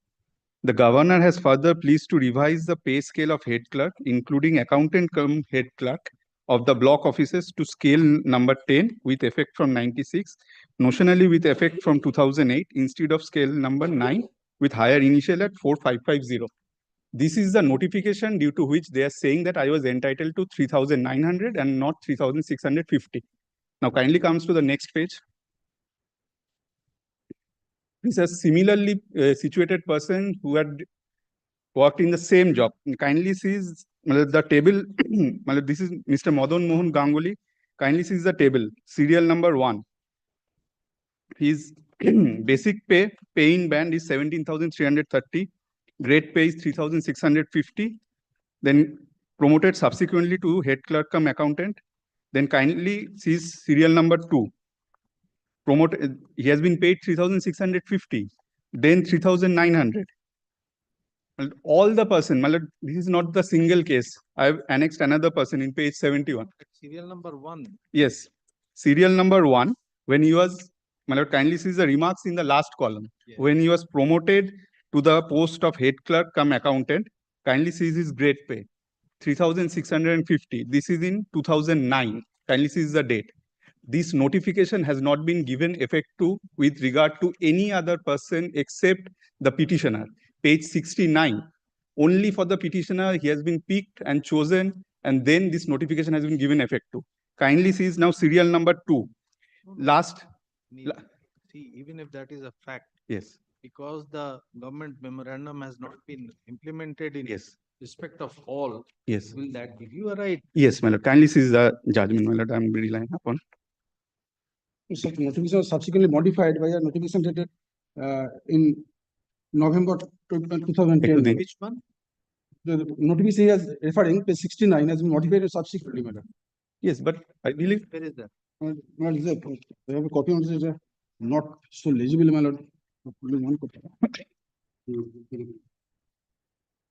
The governor has further pleased to revise the pay scale of head clerk, including accountant cum head clerk of the block offices to scale number 10 with effect from 96, notionally with effect from 2008, instead of scale number 9 with higher initial at 4550. This is the notification due to which they are saying that I was entitled to 3,900 and not 3,650. Now kindly comes to the next page. This is a similarly situated person who had worked in the same job. Kindly sees the table. This is Mr. Madan Mohan Ganguly. Kindly sees the table, serial number 1. His basic pay in band is 17,330. Grade pay is 3,650. Then promoted subsequently to head clerk cum accountant. Then kindly sees serial number 2. Promoted, he has been paid 3,650. Then 3,900. All the person, this is not the single case. I have annexed another person in page 71. Serial number 1. Yes. Serial number 1, when he was, kindly see the remarks in the last column. Yes. When he was promoted to the post of head clerk cum accountant, kindly see his grade pay, 3,650. This is in 2009. Kindly see the date. This notification has not been given effect to with regard to any other person except the petitioner. Page 69. Only for the petitioner, he has been picked and chosen, and then this notification has been given effect to. Kindly see now serial number 2. Last. See, even if that is a fact. Yes. Because the government memorandum has not been implemented in Yes. respect of all. Yes. Will that give you a right? Yes, my lord. Kindly see the judgment, my lord. I'm relying upon. Such notification was subsequently modified by a notification dated in November 2010. Which one? The notification he is referring, page 69, has been modified subsequently, madam. Yes, but I believe. Where is that? Well, they have a copy of this, not so legible, my lord. Only one copy.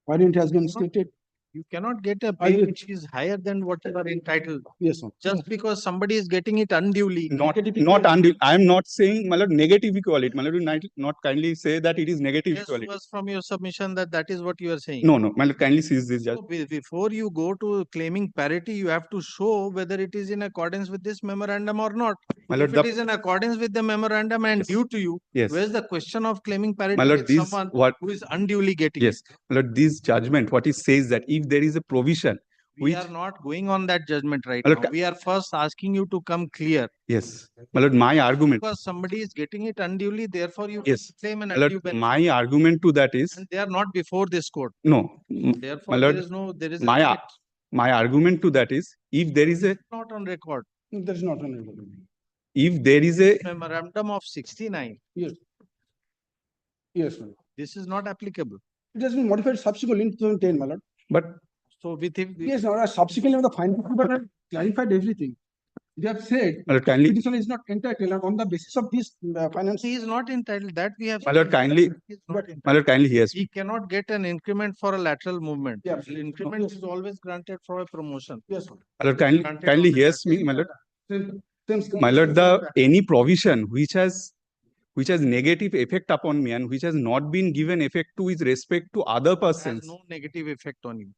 Why didn't it has been stated? You cannot get a I pay will- which is higher than what you are entitled. Yes, sir. Just because somebody is getting it unduly. Not until I am not saying, my lord, negative equality. My lord, not kindly say that it is negative Just equality. was from your submission that is what you are saying. No, my lord, kindly seize this judge. So before you go to claiming parity, you have to show whether it is in accordance with this memorandum or not. My lord, If it is in accordance with the memorandum and due to you, Yes. where's the question of claiming parity My lord, with this someone what who is unduly getting yes, my lord, this judgment, what it says that if there is a provision We which are not going on that judgment right My lord, now. We are first asking you to come clear. yes, my lord, my argument. Because somebody is getting it unduly, therefore you Yes, claim an my lord, undue benefit. my argument to that is And they are not before this court. no. Therefore, My lord, there is a my limit. my argument to that is if there is a Not on record. There is not an. if there is a Memorandum of 69. Yes. Yes, sir. This is not applicable. It has been modified subsequently in 2010, my lord. but So with him. Yes, now subsequently the final report had clarified everything. They have said My lord, kindly, petition is not entitled, and on the basis of this finance. He is not entitled, that we have. my lord, seen. kindly, He is not entitled. my lord, kindly hears. He cannot get an increment for a lateral movement. Yeah. Increment is always granted for a promotion. Yes. My lord, kindly, Granted kindly on the hears me, lateral. my lord. Same- My lord, any provision which has negative effect upon me and which has not been given effect to with respect to other It has persons. no negative effect on you.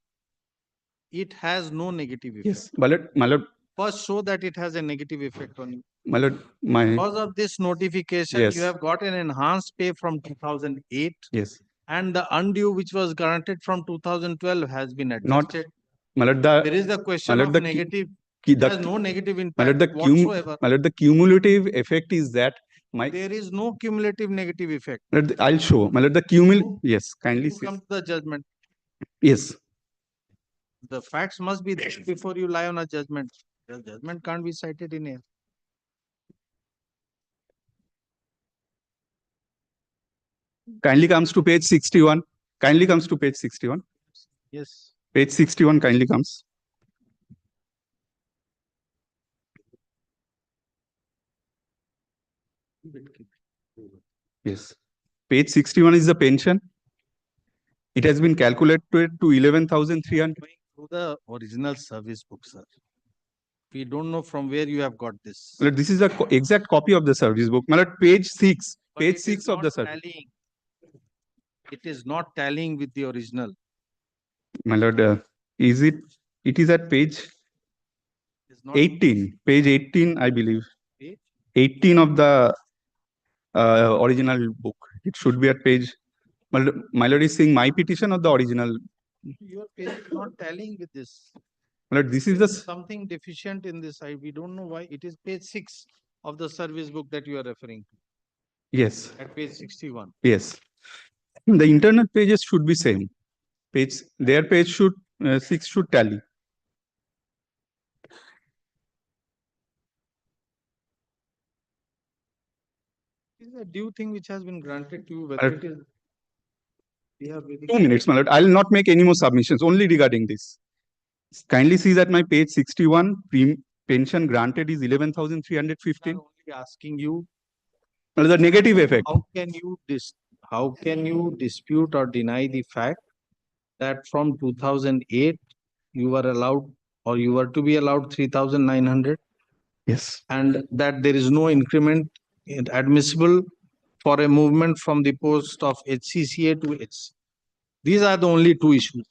It has no negative effect. Yes, my lord, First show that it has a negative effect on you. my lord, Because of this notification, Yes. you have got an enhanced pay from 2008. yes, And the undue which was granted from 2012 has been not, adjusted. my lord, There is the question lord, of the negative. ki- It the has no negative my lord, impact whatsoever. my lord, the cumulative effect is that my, There is no cumulative negative effect. my lord, I'll show, my lord, the yes, kindly You say, come to the judgment. yes, The facts must be there before you lie on a judgment. The judgment can't be cited in here. kindly comes to page 61, kindly comes to page 61, Yes. page 61 kindly comes. Yes, page 61 is the pension. It has been calculated to 11,300. Through the original service book, sir. We don't know from where you have got this. My lord, this is the exact copy of the service book. My lord, page 6, But page it is 6 of the not service. tallying. It is not tallying with the original. My lord, is it? It is at page It is not 18, page 18, I believe. page. 18 of the original book. It should be at page. My lord is saying my petition or the original. Your page is not tallying with this. My lord, this is the Something deficient in this. We don't know why. It is page 6 of the service book that you are referring to. yes, At page 61. yes. The internal pages should be same. Their page should 6 should tally. This is a due thing which has been granted to you, whether it is. We have very 2 minutes, my lord. I will not make any more submissions only regarding this. Kindly see that my page 61 pension granted is 11,315. only asking you. The negative effect. How can you dispute or deny the fact that from 2008 you were allowed or you were to be allowed 3,900 Yes. and that there is no increment admissible for a movement from the post of HCCA to HC. These are the only two issues.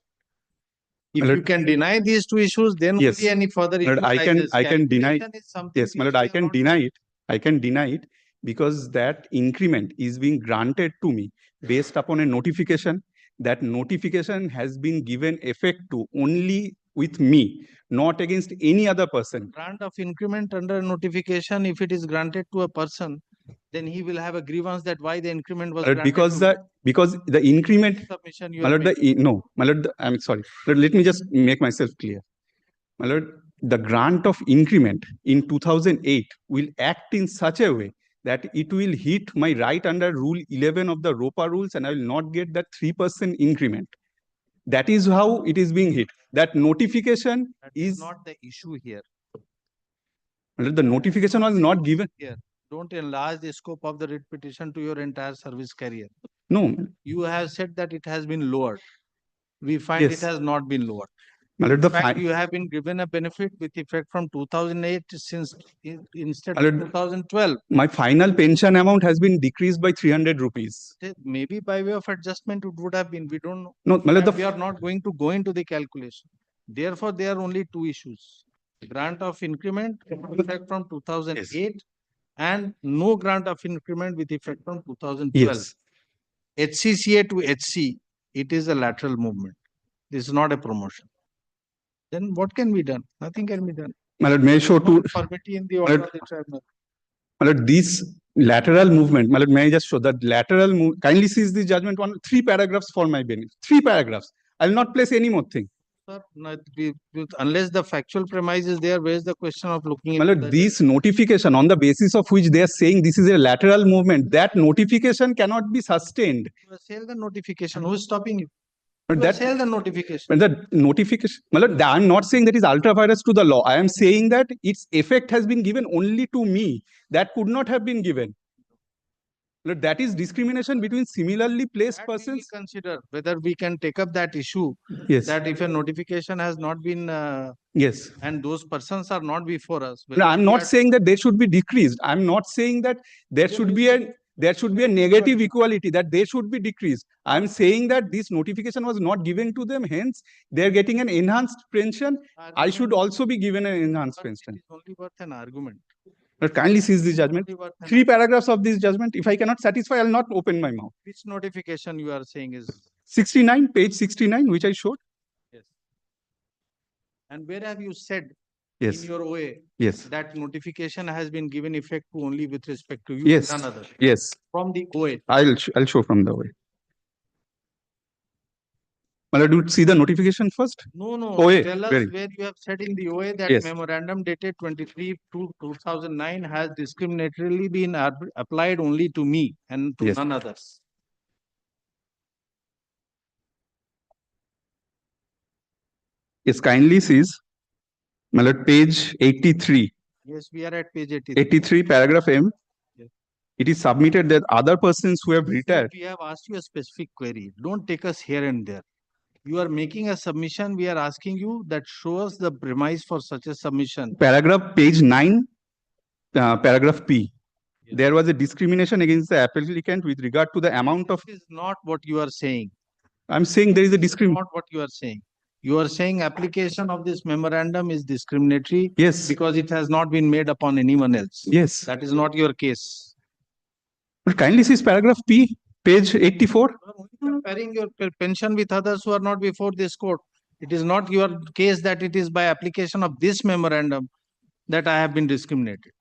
If My lord, you can deny these two issues, then yes. only any further My lord, issue I can deny. Calculation is something Yes, my which lord, I we are can not- deny it. I can deny it because that increment is being granted to me based upon a notification. That notification has been given effect to only with me, not against any other person. Grant of increment under notification, if it is granted to a person, then he will have a grievance that why the increment was My lord, granted because the increment. submission you My have lord, made. no, my lord, I'm sorry. Lord, let me just make myself clear. My lord, the grant of increment in 2008 will act in such a way that it will hit my right under Rule 11 of the ROPA rules and I will not get that 3% increment. That is how it is being hit. That notification That is not the issue here. my lord, the notification was not given. Here, don't enlarge the scope of the writ petition to your entire service career. No, You have said that it has been lowered. We find Yes. it has not been lowered. my lord, In the fact, fine. you have been given a benefit with effect from 2008 instead My of lord, 2012. My final pension amount has been decreased by 300 rupees. Maybe by way of adjustment, it would have been. We don't know. No, my lord, We are not going to go into the calculation. Therefore, there are only two issues. Grant of increment with effect from 2008 and no grant of increment with effect from 2012. Yes. HCCA to HC, it is a lateral movement. This is not a promotion. Then what can be done? Nothing can be done. My lord, may I show No two. infirmity in the order of the tribunal. My lord, this lateral movement, my lord, may I just show that lateral move, kindly seize the judgment on 3 paragraphs for my benefit. 3 paragraphs. I will not place any more thing. Sir, unless the factual premise is there, where is the question of looking My into lord, this notification on the basis of which they are saying this is a lateral movement, that notification cannot be sustained. Sell the notification. Who is stopping you? But You that, sell the notification. but the notification, I'm not saying that is ultra virus to the law. I am saying that its effect has been given only to me. That could not have been given. That is discrimination between similarly placed That we will persons. consider whether we can take up that issue. Yes. That if a notification has not been, Yes. and those persons are not before us. No, whether I'm we not are- saying that they should be decreased. I'm not saying that there should be a negative equality, that they should be decreased. I'm saying that this notification was not given to them, hence they're getting an enhanced pension. I should also be given an enhanced pension. It's only worth an argument. But kindly seize the judgment. Only worth an 3 paragraphs of this judgment. If I cannot satisfy, I'll not open my mouth. Which notification you are saying is? 69, page 69, which I showed. Yes. And where have you said Yes. in your OA Yes. that notification has been given effect to only with respect to you, Yes. none other? Yes. From the OA. I'll show from the way. Well, do see the notification first? No, no. OA, Tell us very. where you have said in the OA that Yes. memorandum dated 23/2/2009 has discriminatorily been applied only to me and to Yes. none others. Yes, kindly sees. Well, at page 83. Yes, we are at page 83. 83, paragraph M. Yes. It is submitted that other persons who have retired. We have asked you a specific query. Don't take us here and there. You are making a submission. We are asking you that show us the premise for such a submission. Paragraph page 9, paragraph P. There was a discrimination against the applicant with regard to the amount of. This is not what you are saying. I'm saying there is a discrimination. Not what you are saying. You are saying application of this memorandum is discriminatory. Yes. Because it has not been made upon anyone else. Yes. That is not your case. But kindly see paragraph P, page 84. Comparing your pension with others who are not before this court. It is not your case that it is by application of this memorandum that I have been discriminated.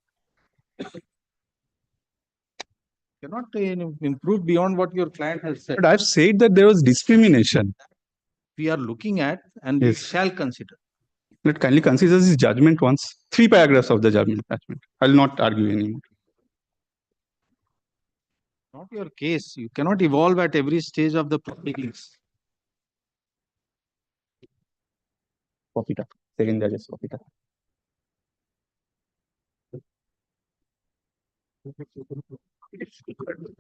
Cannot improve beyond what your client has said. But I've said that there was discrimination. We are looking at and we Yes. shall consider. Let kindly consider this judgment once. 3 paragraphs of the judgment. I'll not argue anymore. Not your case. You cannot evolve at every stage of the proceedings. Copy it up. Second judges, copy it up.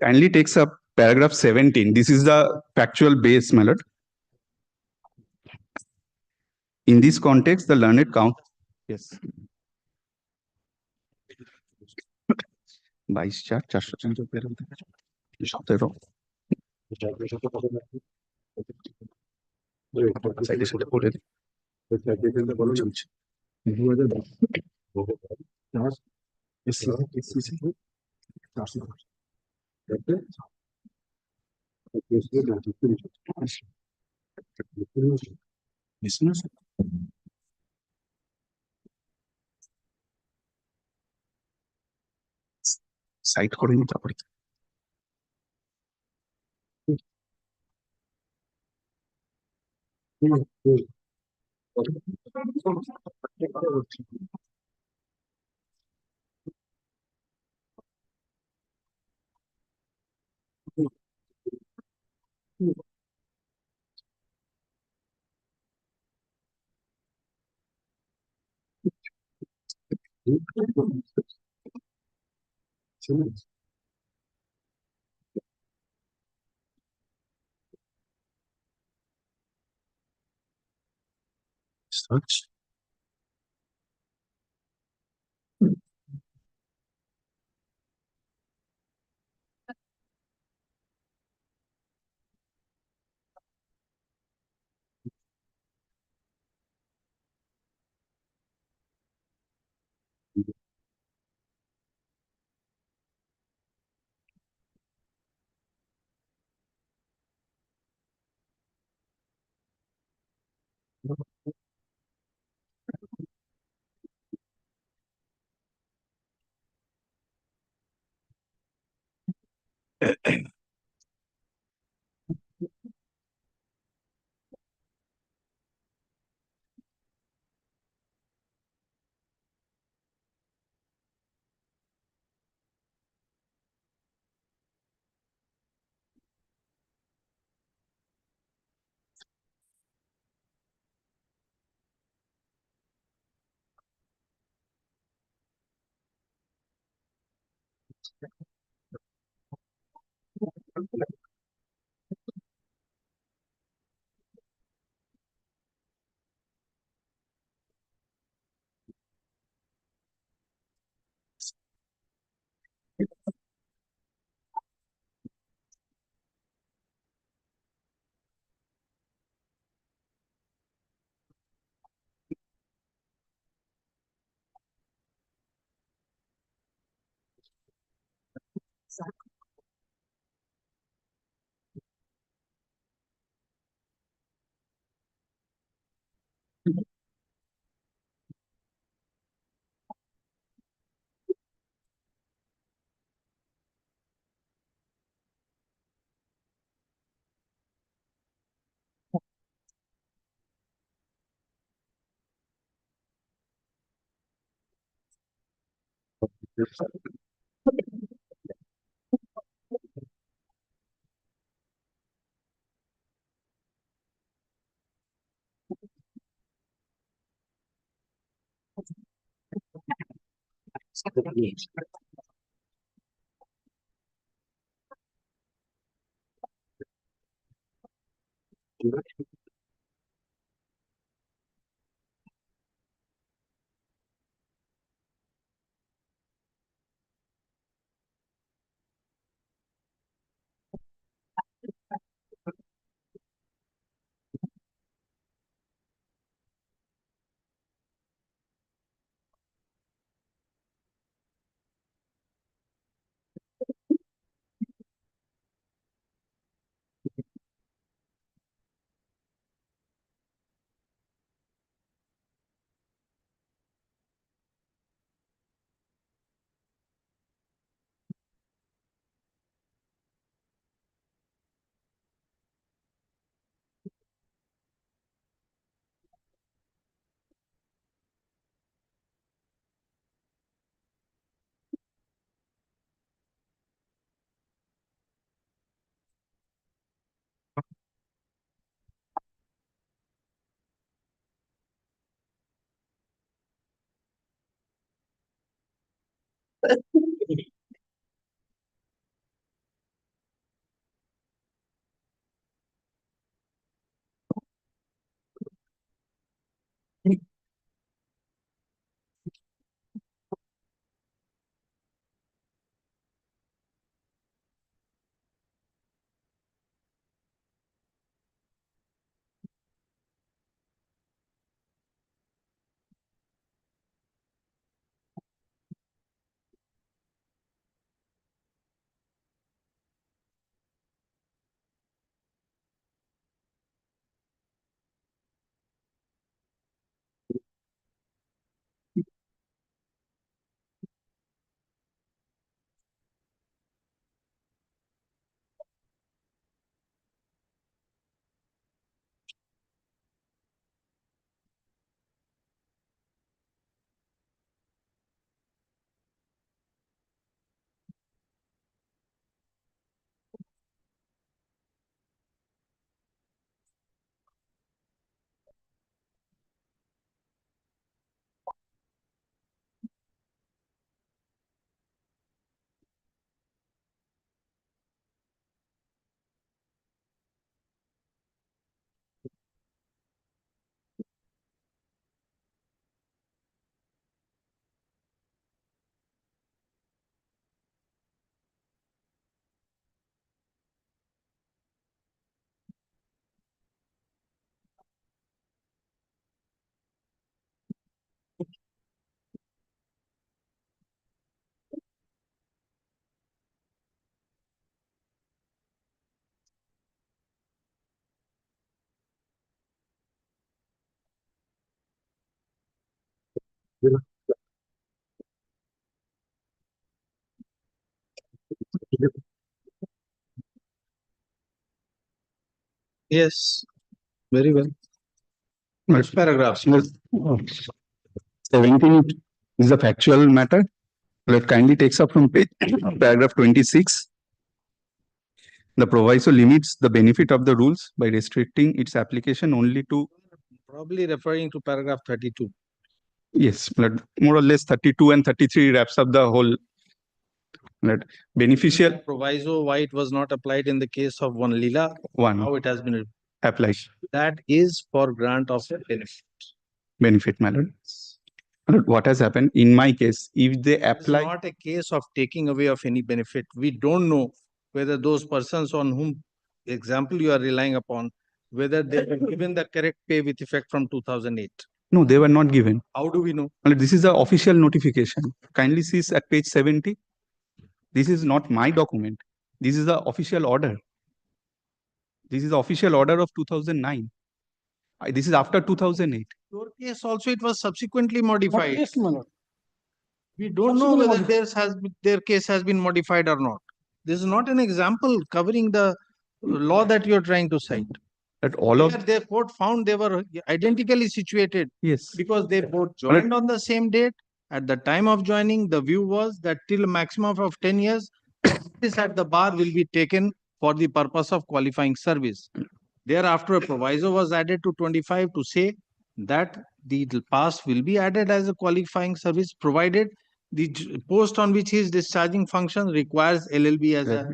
Kindly takes up paragraph 17. This is the factual base, my lord. In this context, the learned count. Yes. 22/4/417 site করে নিতে তারপরে Search. Yes, very well. Which paragraphs? 17 is a factual matter. Let kindly takes up from page paragraph 26. The proviso limits the benefit of the rules by restricting its application only to, Probably referring to paragraph 32. yes, but more or less 32 and 33 wraps up the whole That beneficial Proviso, why it was not applied in the case of one Leela, one how it has been, applied that is for grant of benefit. benefit, my lord. My lord, what has happened in my case, if they It's apply, not a case of taking away of any benefit. We don't know whether those persons on whom example you are relying upon, whether they were given the correct pay with effect from 2008. no, they were not given. How do we know? My lord, this is the official notification. Kindly see at page 70. This is not my document. This is the official order. This is the official order of 2009. This is after 2008. Your case also, it was subsequently modified. Yes, my lord. We don't know whether their case has been modified or not. This is not an example covering the law that you are trying to cite. That all of Here, their court found they were identically situated yes, because they both joined on the same date. At the time of joining, the view was that till a maximum of 10 years, this at the bar will be taken for the purpose of qualifying service. Thereafter, a proviso was added to 25 to say that the pass will be added as a qualifying service provided the post on which he is discharging functions requires LLB as a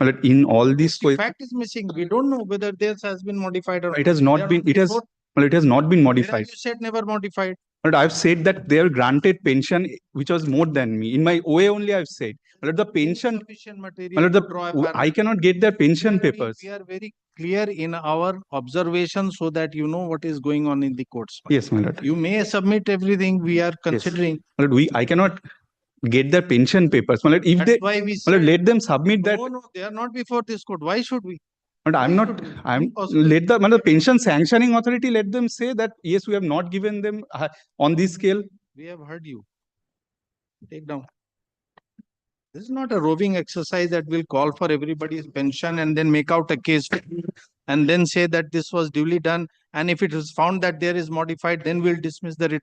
my lord, in all these the fact is missing. We don't know whether this has been modified or it has not been. It has. Well, it has not been modified. You said never modified. But I've said that they are granted pension, which was more than me. In my OA only, I've said. But the pension, Sufficient material well, to draw a I cannot get their pension We papers. are very clear in our observation so that you know what is going on in the courts. Yes, my lord. You may submit everything we are considering. My lord, I cannot get their pension papers. My lord, if That's they, why we my lord, said, let them submit that. no, no, they are not before this court. Why should we? But I'm not. I'm let the, my lord, pension sanctioning authority let them say that yes, we have not given them on this scale. We have heard you. Take down. This is not a roving exercise that will call for everybody's pension and then make out a case and then say that this was duly done. And if it is found that there is modified, then we'll dismiss the writ.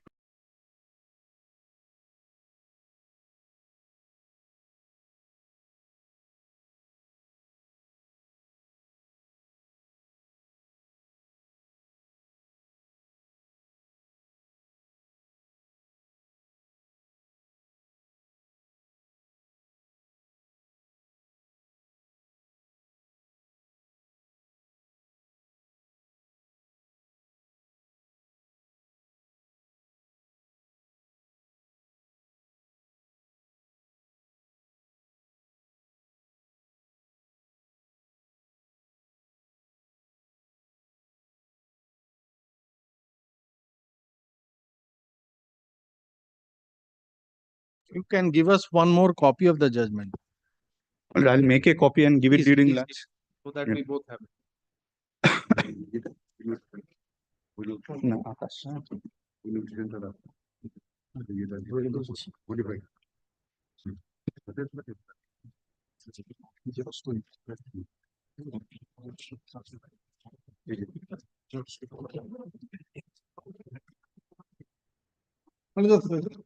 You can give us one more copy of the judgment. Well, I'll make a copy and give it Please, during please, lunch. so that Yeah. we both have it. No, Akash.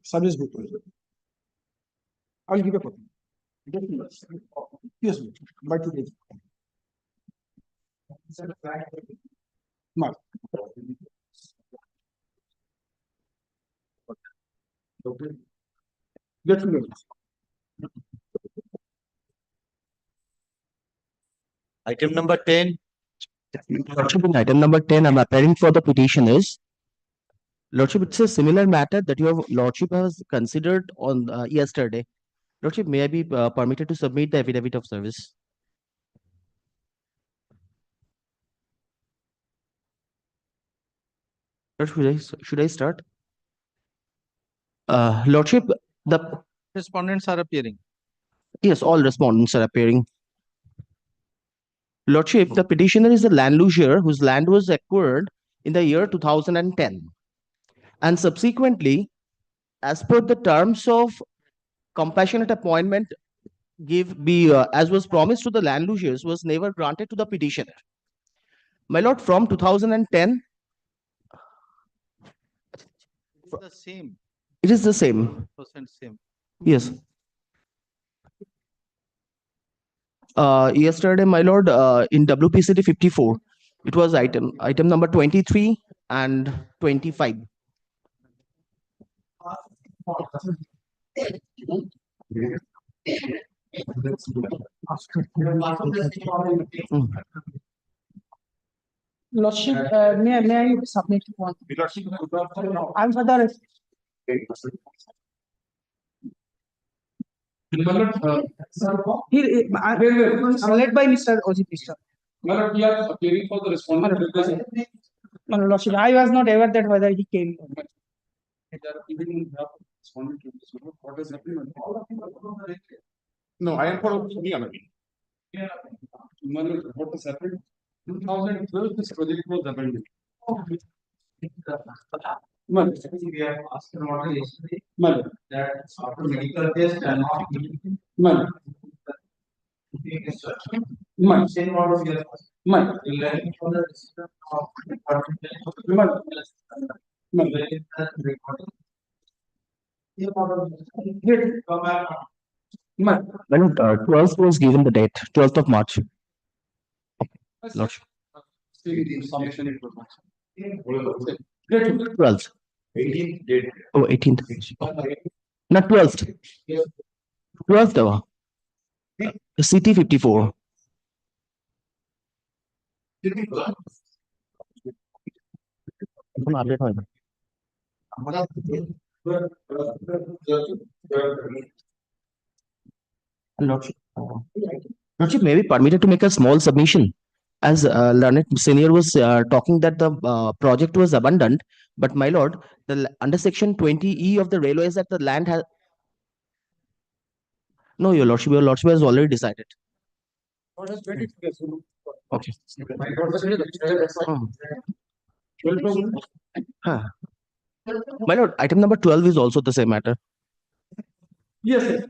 Service book. I'll give a copy. Yes, by today. Mark. Get to know. Item number 10. Lordship, in item number 10, I'm appearing for the petitioners. Lordship, it's a similar matter that your Lordship has considered on yesterday. Lordship, may I be permitted to submit the affidavit of service? Should I start? Lordship, the Respondents are appearing. yes, all respondents are appearing. Lordship, the petitioner is a landlord whose land was acquired in the year 2010. And subsequently, as per the terms of compassionate appointment as was promised to the landlords, was never granted to the petitioner. My lord, from 2010, It's the same. it is the same. Percent same. Yes. Yesterday, my lord, in WPCT 54, it was item number 23 and 25. Lordship, may I submit one? I'm for the. I'm led by Mr. Oji Krishna. We are appearing for the respondent. No, Lordship, I was not aware that whether he came. What is happening? No, I am for me. What has happened? 2012, this project was abandoned. We have asked an order yesterday that after medical test and not. Same order we have. Relying on the decision of department. When 12th was given the date, 12th of March. Lordship. 12th. 18th date. Oh, 18th. Not 12th. 12th hour. CT 54. Update হয় না। Lordship may be permitted to make a small submission. As Learned Senior was talking that the project was abandoned, but my lord, under section 20E of the railways that the land has. No, your lordship has already decided. Okay. Huh. My lord, item number 12 is also the same matter. Yes.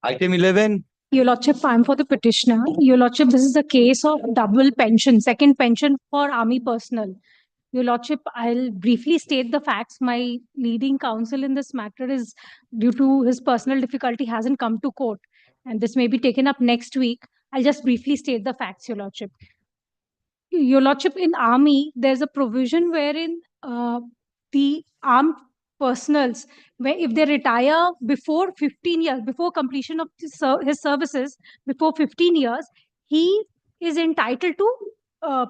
Item 11. Your Lordship, I'm for the petitioner. Your Lordship, this is a case of double pension, second pension for army personnel. Your Lordship, I'll briefly state the facts. My leading counsel in this matter is, due to his personal difficulty, hasn't come to court. And this may be taken up next week. I'll just briefly state the facts, Your Lordship. Your Lordship, in army, there's a provision wherein the armed personals, where if they retire before 15 years, before completion of his services, before 15 years, he is entitled to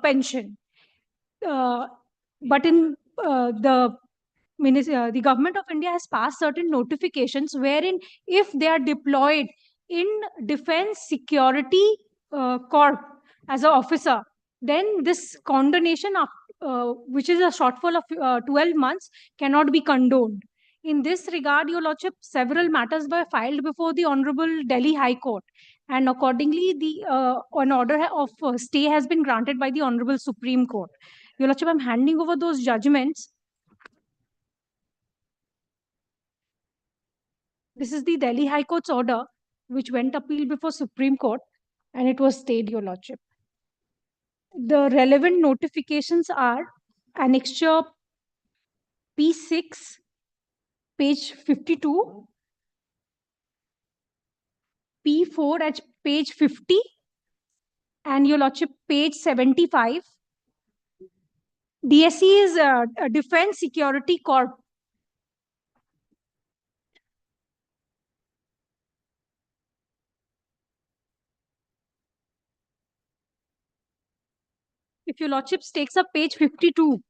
pension. But in the government of India has passed certain notifications wherein if they are deployed in Defense Security Corp as an officer, then this condonation of which is a shortfall of 12 months cannot be condoned. In this regard, Your Lordship, several matters were filed before the Honorable Delhi High Court, and accordingly, an order of stay has been granted by the Honorable Supreme Court. Your Lordship, I'm handing over those judgments. This is the Delhi High Court's order, which went appeal before Supreme Court, and it was stayed, Your Lordship. The relevant notifications are annexure P6, page 52, P4 at page 50, and Your Lordship, page 75. DSC is a Defense Security Corp. If Your Lordship takes up page 52.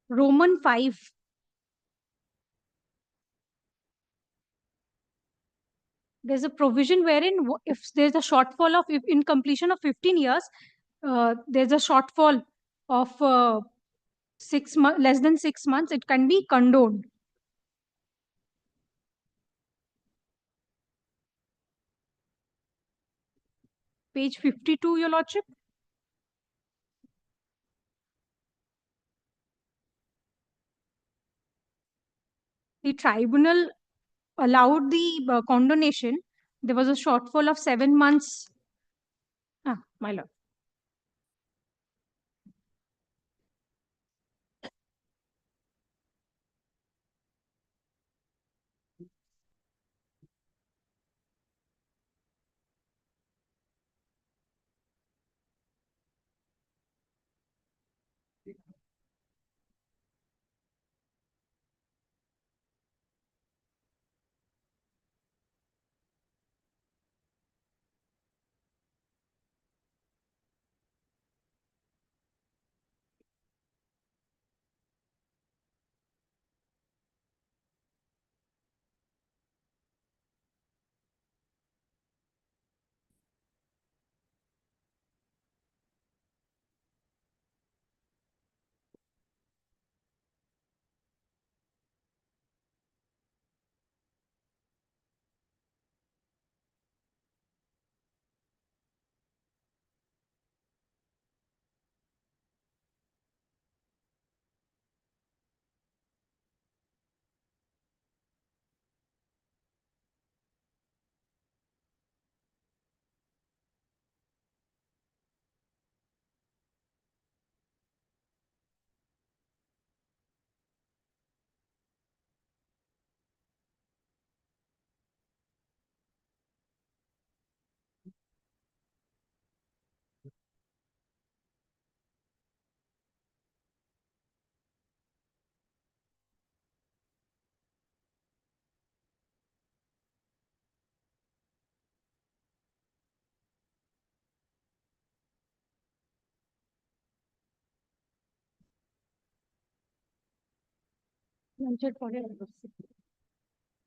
Roman 5. There's a provision wherein if there's a shortfall of, if in completion of 15 years, there's a shortfall of 6 months, less than 6 months, it can be condoned. page 52, your lordship. The tribunal allowed the condonation. There was a shortfall of 7 months. My lord. লাঞ্চের পরে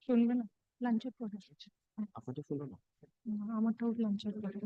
শুনবে না, লাঞ্চের পরে আপনারটা শুনলো না? আমারটাও লাঞ্চের পরে।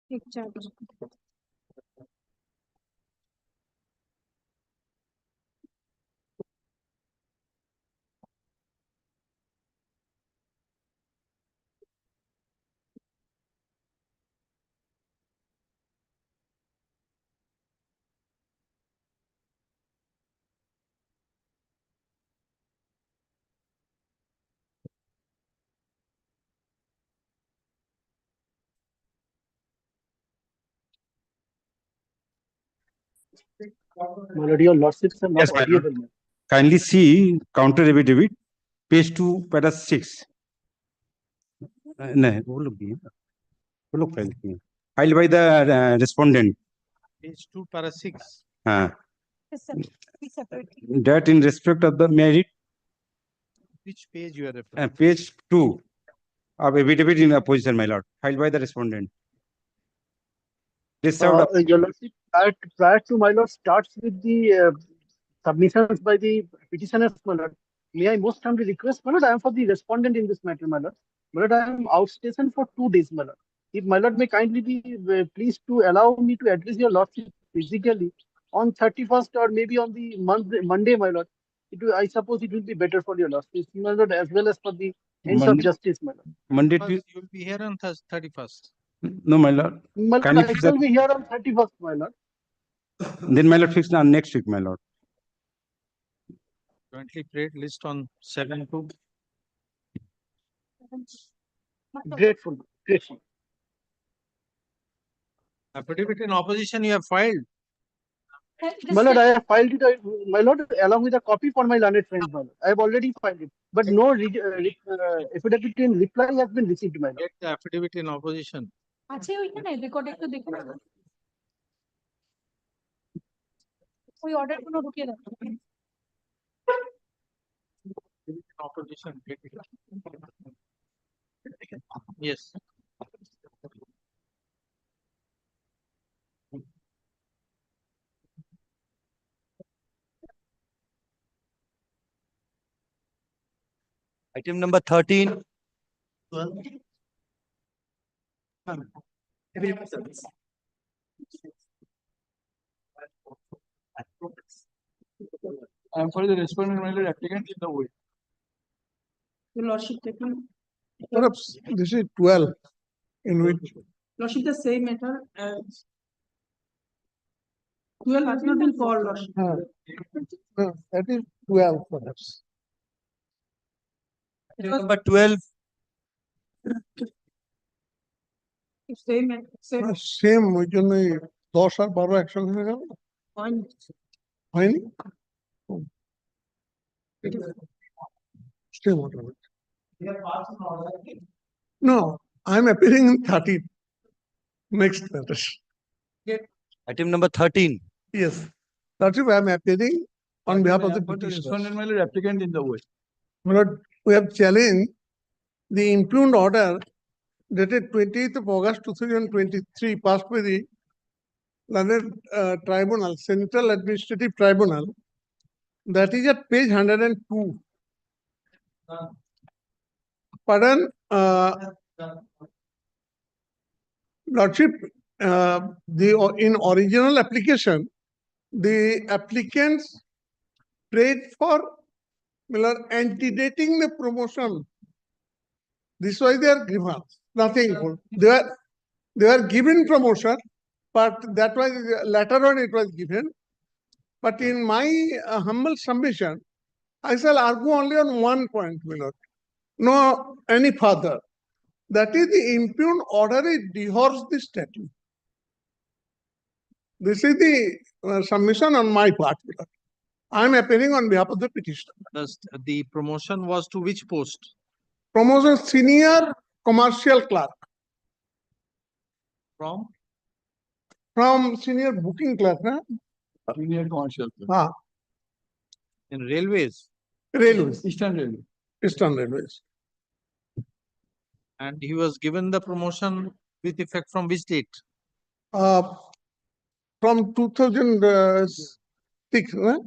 Take charge. My lord, your lordships are not Yes, my lord. audible. Kindly see counter affidavit, page 2, para 6. No, वो लोग भी हैं। वो लोग file किए हैं। Filed by the respondent. Page 2, para 6. हाँ. Be separate. That in respect of the, may I read? Which page you are referring? Page 2 of affidavit in opposition, my lord, filed by the respondent. This served up. Your lordship, prior to my lord starts with the submissions by the petitioners, my lord. May I most humbly request, my lord, I am for the respondent in this matter, my lord. My lord, I am outstation for 2 days, my lord. If my lord may kindly be pleased to allow me to address your lordship physically on 31st or maybe on the Monday, my lord. I suppose it will be better for your lordship, my lord, as well as for the ends of Monday- justice, my lord. Monday, You will be here on 31st. no, my lord. My lord, Kindly I fix shall that. be here on 31st, my lord. Then my lord fix on next week, my lord. Jointly prayed list on 7-2. Grateful, grateful. Affidavit in opposition you have filed. My lord, I have filed it, my lord, along with a copy for my learned friends, my lord. I have already filed it, but no affidavit in reply has been received, my lord. Get the affidavit in opposition. আছে ওইখানে record একটু দেখে নেবো ওই order গুলো ঢুকিয়ে দাও Opposition. Get it. Yes. Item number 13. I am for the respondent, my lord, applicant in the way. Your lordship taken, Perhaps this is 12 in which lordship the same matter as 12 has not been called, lordship. no, that is 12 perhaps. Item number 12. Same, same ওই জন্যই 10 আর 12 একসঙ্গে হয়ে গেল point. হয়নি Stay moderate. No, I'm appearing in 13. Next matter. Item number 13. Yes, that's why I'm appearing on behalf of the For the petitioner. respondent, my lord, applicant in the way. But we have challenged the impugned order dated 28th of August 2023 passed by the London Tribunal, Central Administrative Tribunal. That is at page 102. Pardon, Lordship, in original application, the applicants prayed for antedating the promotion. This was their grievance, nothing more. They were given promotion, but that was later on it was given. But in my humble submission, I shall argue only on one point, my lord. No any further. That is the impugned order, it dehors the statute. This is the submission on my part, my lord. I am appearing on behalf of the petitioner. The promotion was to which post? Promotion senior commercial clerk from senior booking clerk, na? Senior commercial. In railways. Railways, Eastern Railway. Eastern Railways. And he was given the promotion with effect from which date? From 2006, na?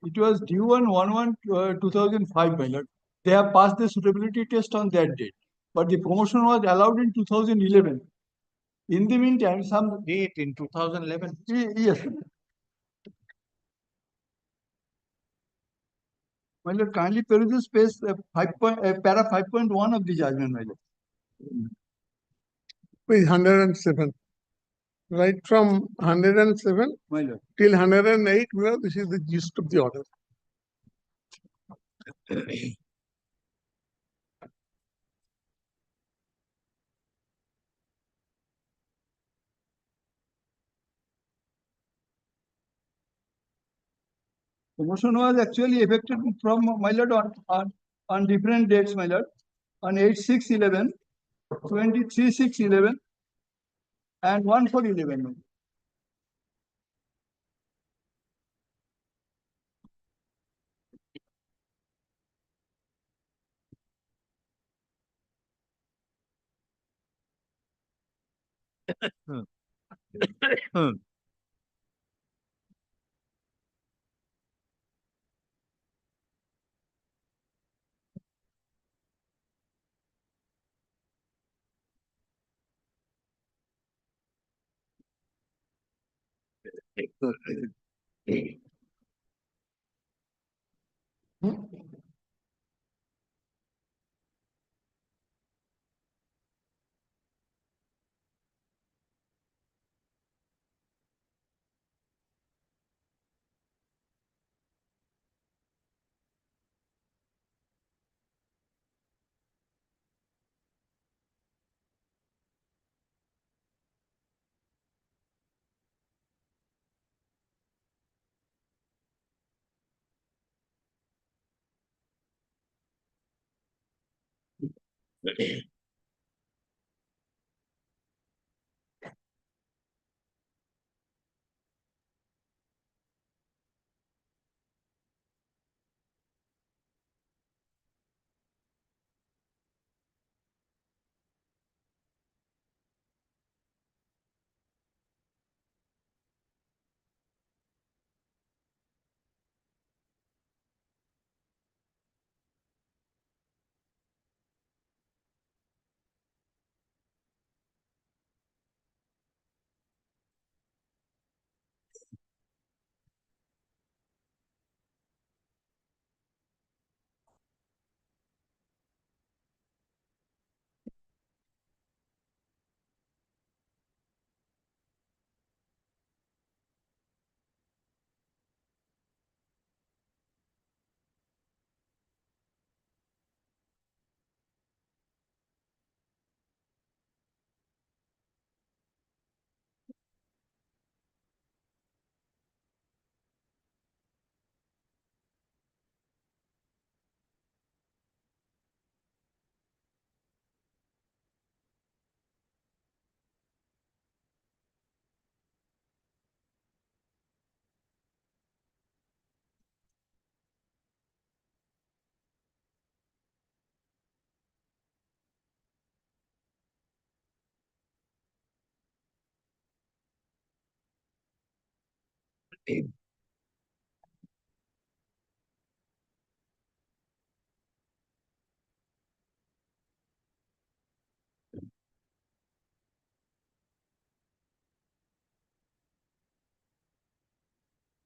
It was due on 1/1/2005, my lord. They have passed the suitability test on that date, but the promotion was allowed in 2011. In the meantime, some, Date in 2011. yes. My lord, kindly peruse the space, para 5.1 of the judgment, my lord. Page 107. Right from 107 My lord. till 108, well, this is the gist of the order. The motion was actually effected from, my lord, on different dates, my lord. On 8/6/11, 23/6/11, and 1/4/11. my lord.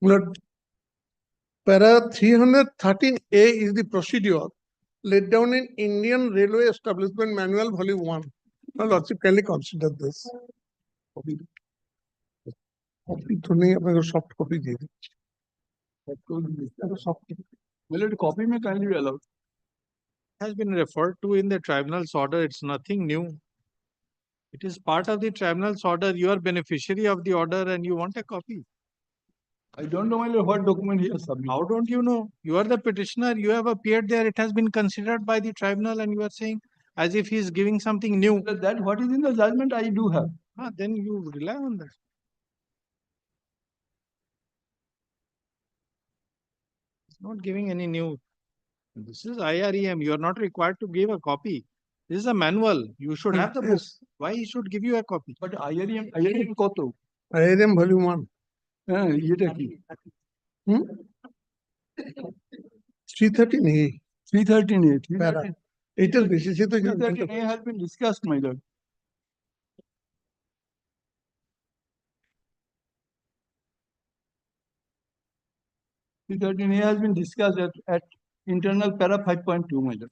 Lord, para 313A is the procedure laid down in Indian Railway Establishment Manual, Volume 1. Now, Lordship, kindly consider this. Copy तो नहीं, अपने soft copy दे दीजिए. Soft copy. My lord, copy may kindly be allowed. Has been referred to in the tribunal's order. It's nothing new. It is part of the tribunal's order. You are beneficiary of the order and you want a copy. I don't know, my lord, what document he has submitted. How don't you know? You are the petitioner. You have appeared there. It has been considered by the tribunal and you are saying as if he is giving something new. That what is in the judgment I do have. Then you rely on that. It's not giving any new. This is IREM. You are not required to give a copy. This is a manual. You should have the book. Why he should give you a copy? But IREM কত? IRM Volume 1. হ্যাঁ, এটা কি? 313A. 313A. Para. It is basis. 313A has been discussed, my lord. 313A has been discussed at internal para 5.2, my lord.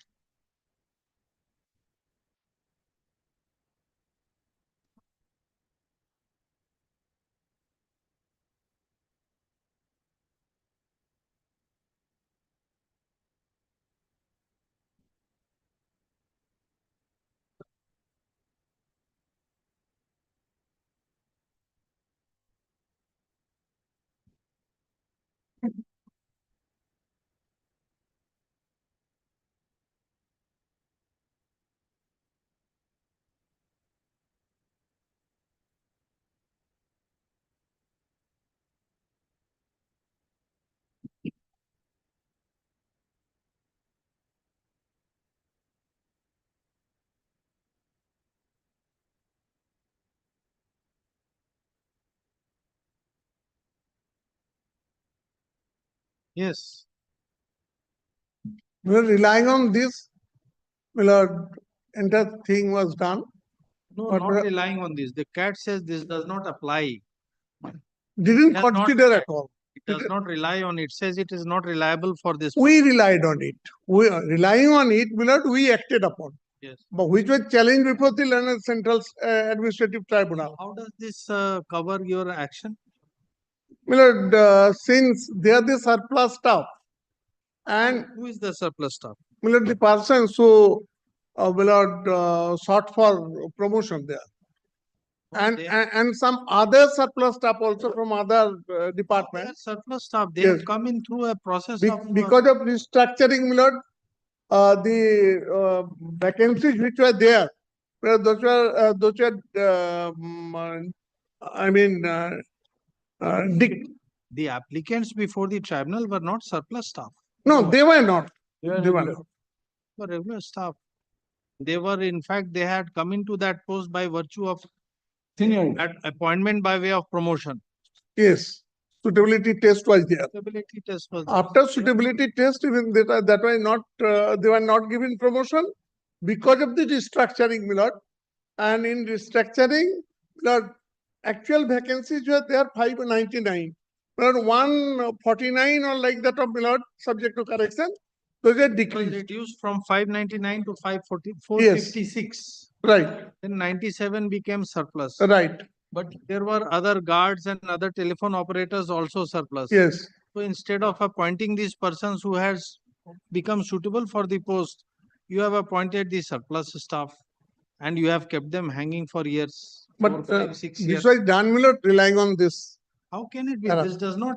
Yes. We were relying on this, my lord, entire thing was done. No, But not we relying on this. The CAT says this does not apply. didn't It has not consider at relied- all. It does not rely on, it says it is not reliable for this. We relied on it. We are relying on it, my lord, we acted upon. Yes. But which was challenged before the Learned Central Administrative Tribunal. How does this cover your action? My lord, since they are the surplus staff and Who is the surplus staff? my lord, the persons who my lord, sought for promotion there. And some other surplus staff also from other They are departments. surplus staff. They Yes. have come in through a process Be- of. because of restructuring, my lord, the vacancies which were there, well, those were, I mean, The applicants before the tribunal were not surplus staff. no, they were not. They were They were regular. not. Were regular staff. They were, in fact, they had come into that post by virtue of Senior. appointment by way of promotion. Yes, suitability test was there. Suitability test was. After suitability test, even that was not, they were not given promotion because of the restructuring, my lord. And in restructuring, the actual vacancies were there 599. But 149 or like that of, my lord, subject to correction, those are It was decreased. reduced from 599 to 540, Yes. 456. Right, Then 97 became surplus. right, But there were other guards and other telephone operators also surplus. yes. So instead of appointing these persons who has become suitable for the post, you have appointed the surplus staff and you have kept them hanging for years. But 4, 5, 6 this years. was done, my lord, relying on this. How can it be? Correct. This does not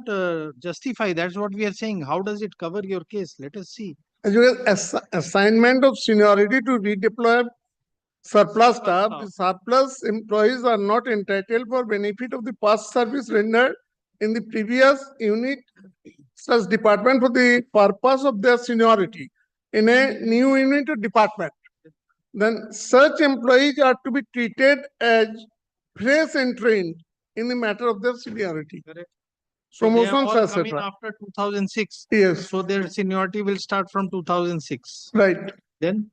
justify. That's what we are saying. How does it cover your case? Let us see. As well as assignment of seniority to redeploy surplus staff, the surplus employees are not entitled for benefit of the past service rendered in the previous unit such department for the purpose of their seniority in a new unit or department. Then such employees are to be treated as fresh and trained in the matter of their seniority. Correct. So they have Promotions, all come in etc. after 2006. Yes, So their seniority will start from 2006. right. Then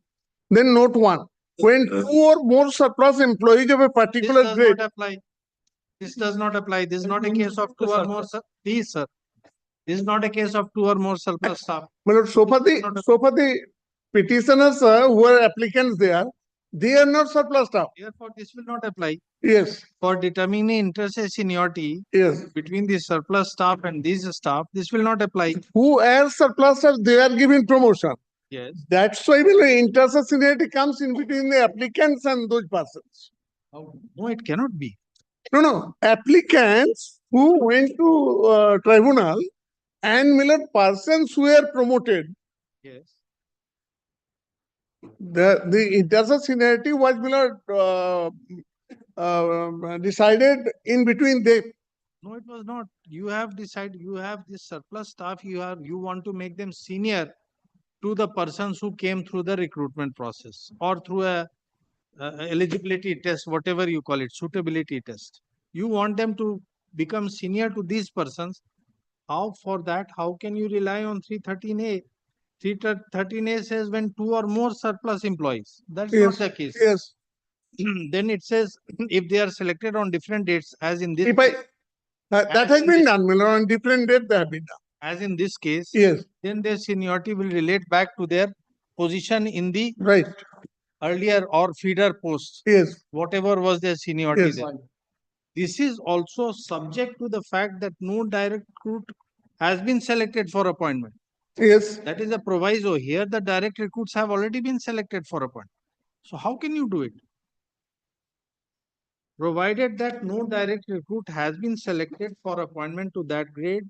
Then note 1. When 2 or more surplus employees of a this particular does grade. not apply. This does not apply. This is not a case of 2 or more. Please, sir. This is not a case of 2 or more surplus staff. My lord, so far the petitioners who are applicants there, they are not surplus staff. Therefore, this will not apply. Yes, For determining inter-se seniority yes. between the surplus staff and these staff, this will not apply. Who are surplus staff, they are given promotion. Yes. That's why the inter-se seniority comes in between the applicants and those persons. No, it cannot be. No. Applicants who went to tribunal and Miller persons who were promoted. Yes. The inter-se seniority was Miller decided in between them. No, it was not. You have decided, you have this surplus staff, you want to make them senior to the persons who came through the recruitment process or through a eligibility test, whatever you call it, suitability test. You want them to become senior to these persons. How for that? How can you rely on 313A? 313A says when 2 or more surplus employees. That's Yes, not the case. yes. Then it says if they are selected on different dates, as in this. If that has been done, Miller, on different date they have been done. as in this case, Yes, then their seniority will relate back to their position in the right, earlier or feeder post, yes, whatever was their seniority yes. there. This is also subject to the fact that no direct recruit has been selected for appointment. Yes, That is a proviso. Here, the direct recruits have already been selected for appointment. So how can you do it? Provided that no direct recruit has been selected for appointment to that grade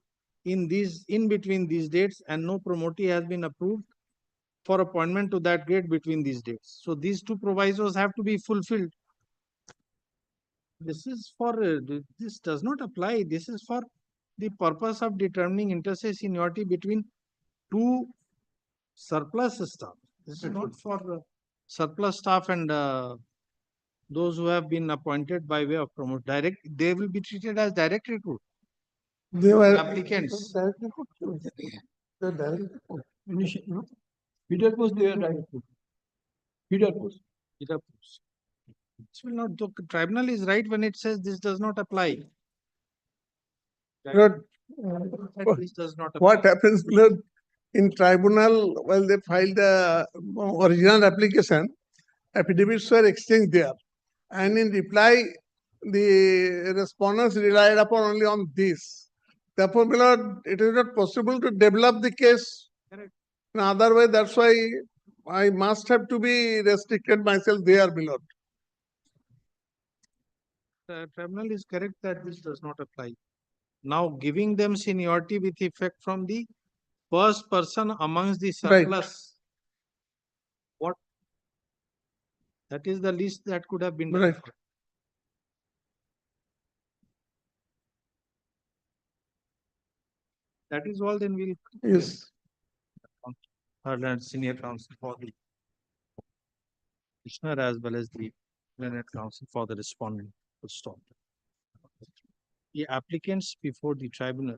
in between these dates, and no promotee has been approved for appointment to that grade between these dates. So these two provisos have to be fulfilled. This is for this does not apply. This is for the purpose of determining interstate seniority between two surplus staff. This is not for surplus staff and those who have been appointed by way of promote. Direct, they will be treated as direct recruit. They were. Applicants. Direct recruit. The direct recruit. Initial, no? Feeder post, they are direct recruit. Feeder post. Feeder post. This will not. The tribunal is right when it says this does not apply. Lord, This does not apply. what happens, Lord, in tribunal, while they file the original application, affidavits were exchanged there. And in reply, the respondents relied upon only on this. Therefore, my lord, it is not possible to develop the case. Correct. In other way, that's why I must have to be restricted myself there, my lord. The tribunal is correct that this does not apply. Now giving them seniority with effect from the first person amongst the Right. surplus. What? That is the least that could have been done. Right. That is all, then we'll. Yes. Learned senior counsel for the petitioner as well as the learned counsel for the respondent to stop. The applicants before the tribunal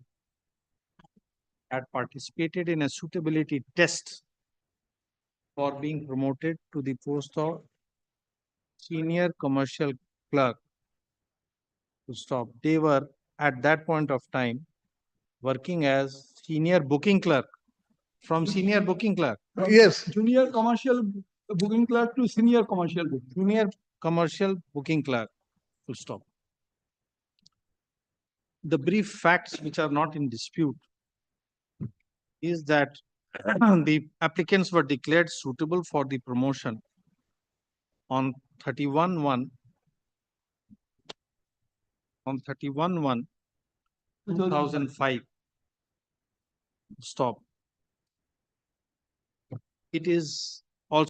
had participated in a suitability test for being promoted to the post of senior commercial clerk. To stop. They were at that point of time working as senior booking clerk. From senior booking clerk. Yes. Junior commercial booking clerk to senior commercial booking. Junior commercial booking clerk. To stop. The brief facts which are not in dispute is that the applicants were declared suitable for the promotion on 31/1 2005. Stop. It is also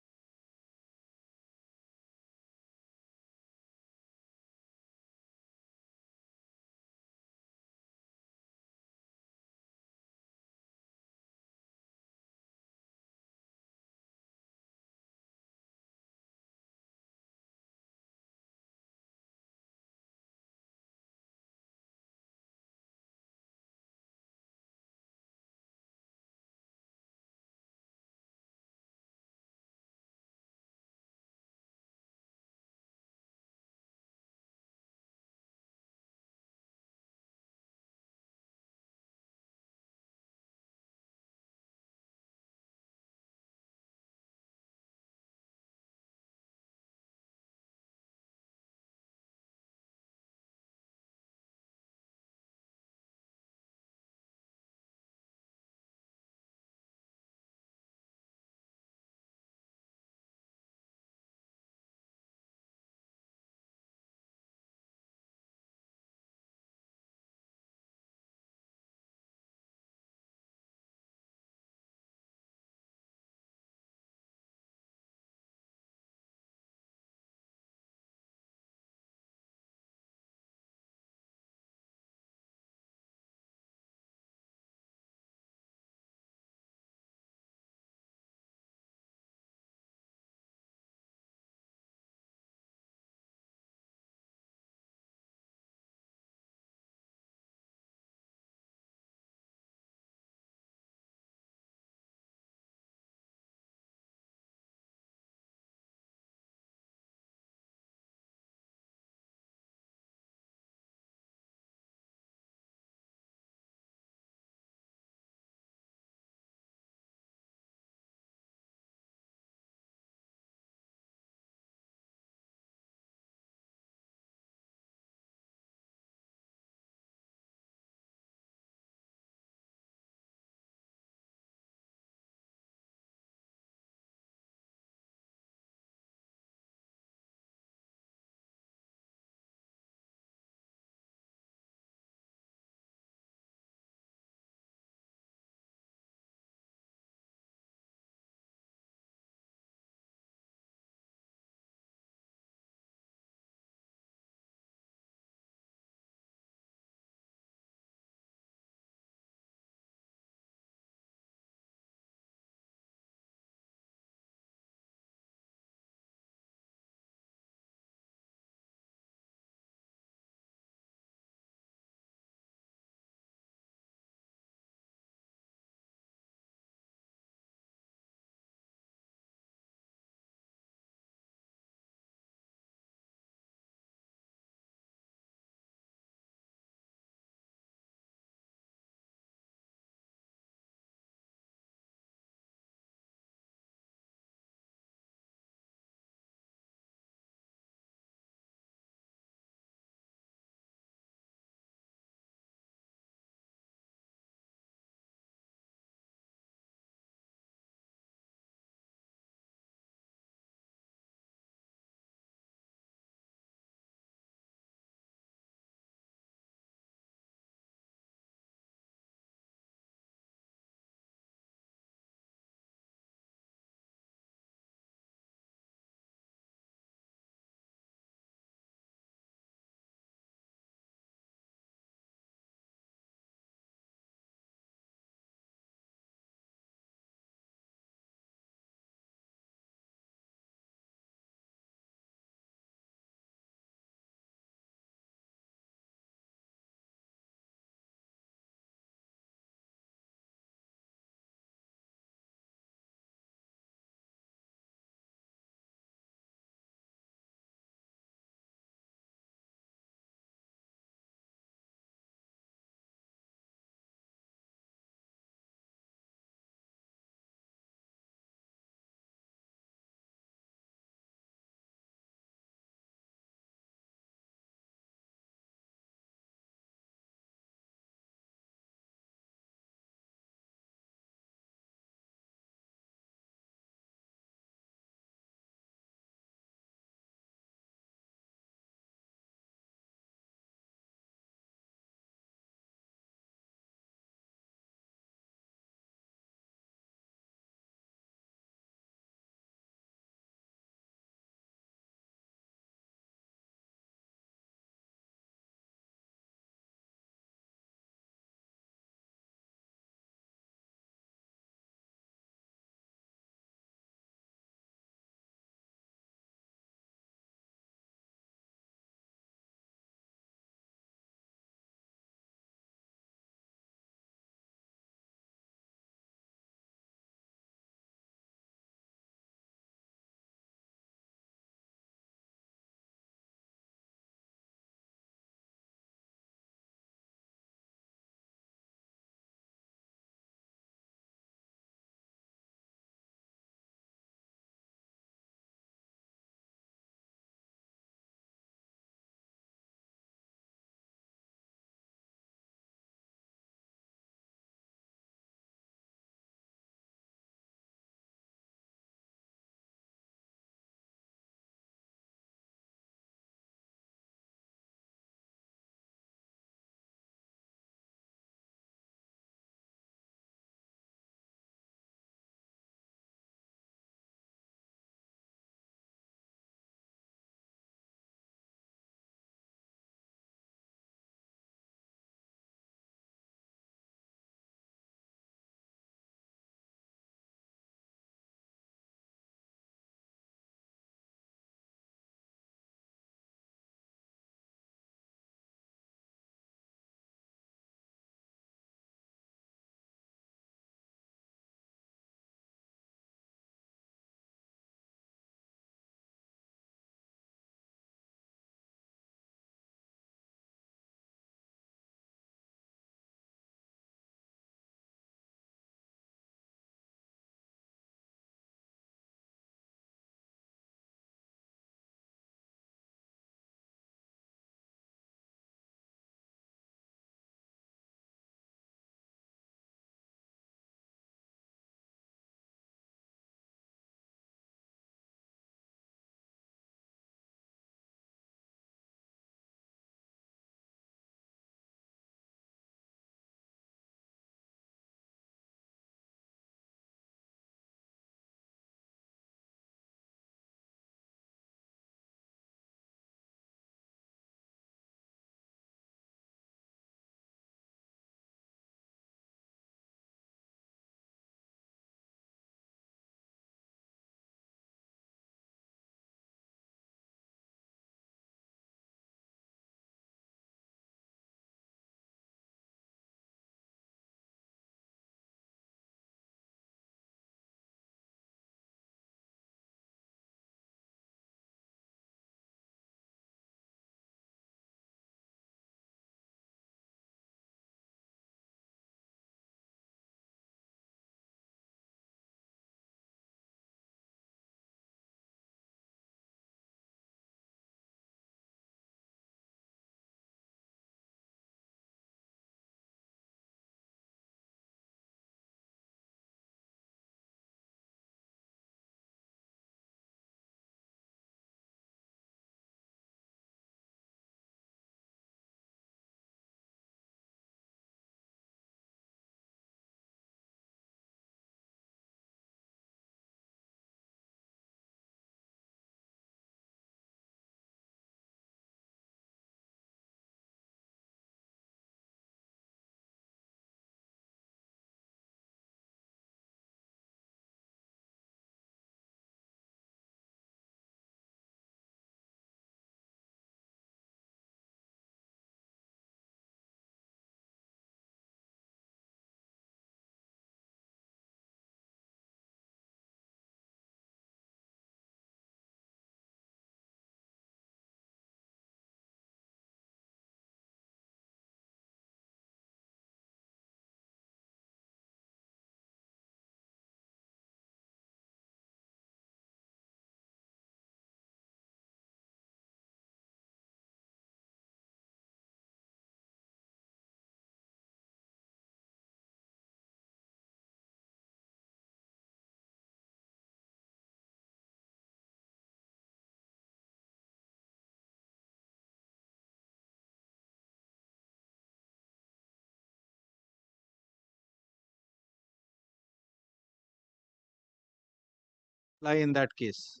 Lie in that case.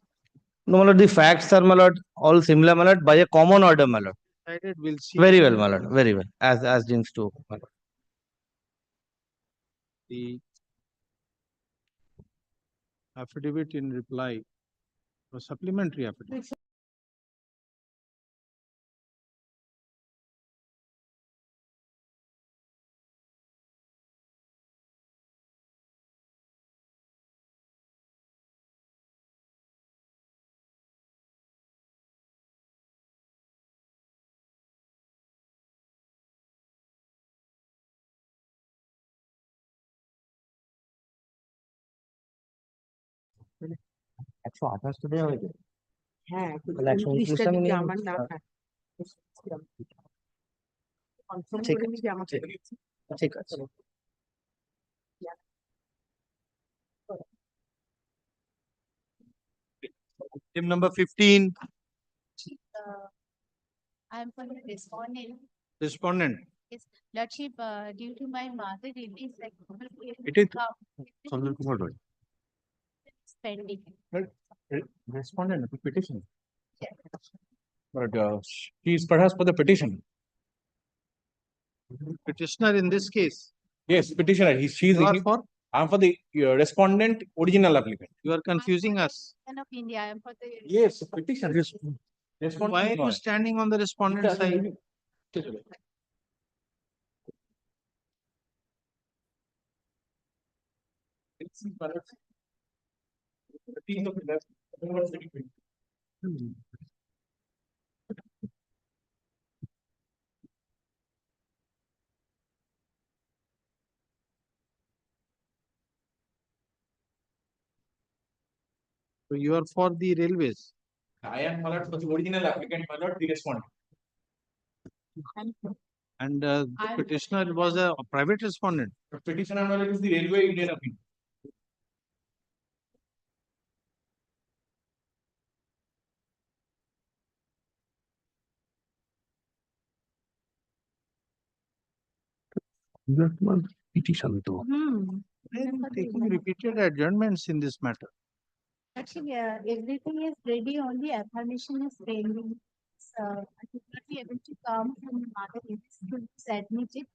No, my lord, the facts are, my lord, all similar, my lord, by a common order, my lord. Decided, we'll see. Very well, my lord, very well, as James too, my lord. The affidavit in reply, or supplementary affidavit. একশো আঠাশটা দেওয়া হয়েছে হ্যাঁ তাহলে একশো 29টা উনত্রিশটা দিকে মিলিয়ে আমার নাম কনফার্ম ঠিক করে আছে নিবি আমাকে ঠিক আছে Item number 15. I am for the respondent. Respondent, Yes, Lordship, due to my mother release, like. It is- Sanjay Kumar Roy. Pending. Respondent of the petition. Yes. But she is perhaps for the petition. petitioner in this case, Yes, petitioner. She is. you are for, I'm for the respondent, original applicant. you are confusing us. Son of India, I am for the. Yes, petition. Why are you standing on the respondent side? So you are for the railways. I am for the original applicant, not the respondent. And the petitioner was a private respondent. Petitioner is the railway Indian applicant. Petition to. Why are you taking repeated adjournments in this matter? Actually, everything is ready, only affirmation is pending. So I could not be able to come from the mother, it is admitted.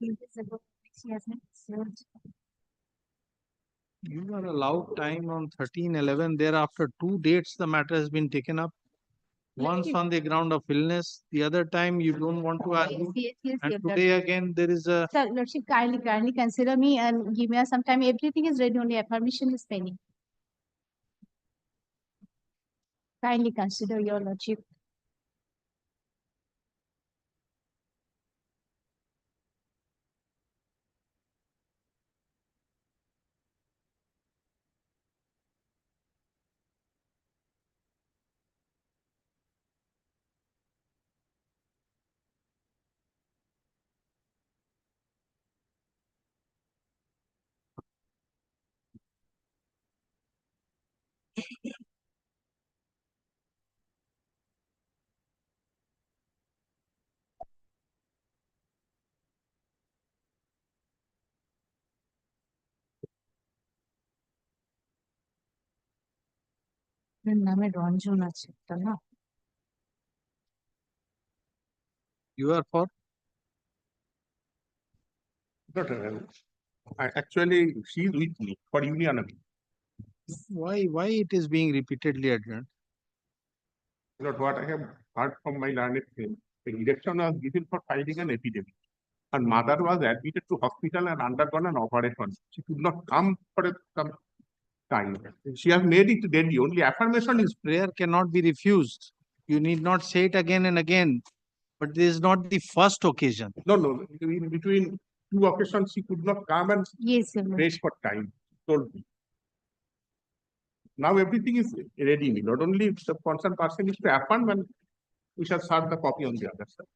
She has been served. You are allowed time on 13/11. Thereafter, 2 dates the matter has been taken up. Once on the ground of illness, the other time you don't want to argue. Yes, And your today Lordship. again, there is a, Sir, Lordship, kindly consider me and give me some time. Everything is ready, only affirmation is pending. Kindly consider, your Lordship. নামে রঞ্জন আছে একটা না you are for, Actually, she is with me for union. why it is being repeatedly adjourned? Not what I have heard from my learned friend. The direction was given for filing an epidemic. And mother was admitted to hospital and undergone an operation. She could not come for some time. She has made it ready. Only affirmation is. Prayer cannot be refused. You need not say it again and again. But this is not the first occasion. No, in between 2 occasions, she could not come and Yes, your Lordship. raise for time. Told me. Now everything is ready. Not only the concerned person is to affirm, and we shall serve the copy on the other side.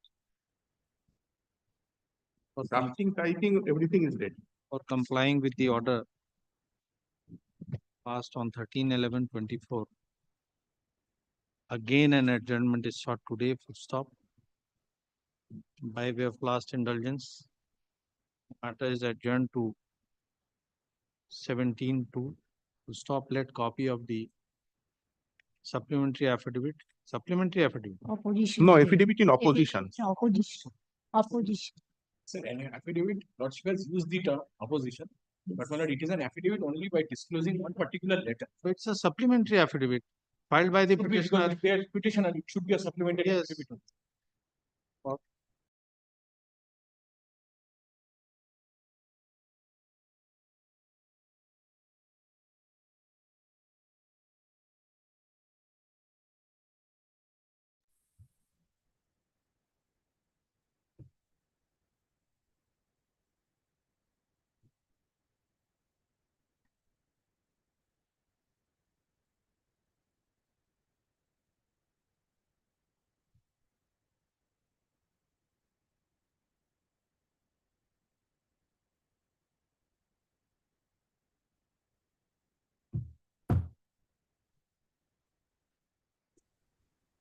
For something typing, everything is ready. For complying with the order passed on 13/11/24. Again, an adjournment is sought today, full stop. By way of last indulgence, matter is adjourned to 17/2. Full stop, let copy of the supplementary affidavit, Opposition. No, affidavit in opposition. Opposition. Opposition. Sir, an affidavit, Lordship has used the term opposition, but my lord, it is an affidavit only by disclosing one particular letter. So it's a supplementary affidavit filed by the Should be, because petitioner. if they are petitioner, it should be a supplementary Yes. affidavit. only.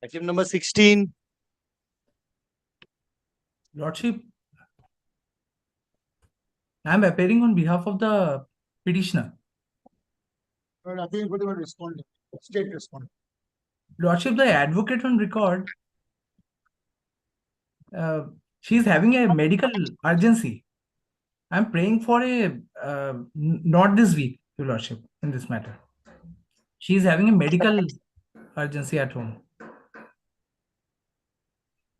Item number 16. Lordship, I am appearing on behalf of the petitioner. Appealing for the respondent, state respondent. Lordship, the advocate on record, she is having a medical urgency. I am praying for not this week, Your Lordship, in this matter. She is having a medical urgency at home.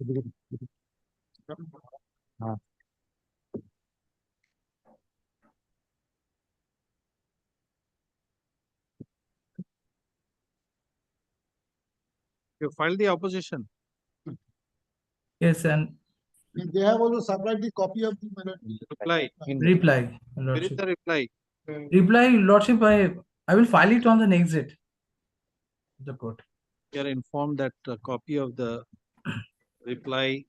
You filed the opposition. Yes, and They have also supplied the copy of the Reply. reply, Where is Lordship. the reply? Reply, Lordship, I will file it on the next date. The court. You are informed that a copy of the reply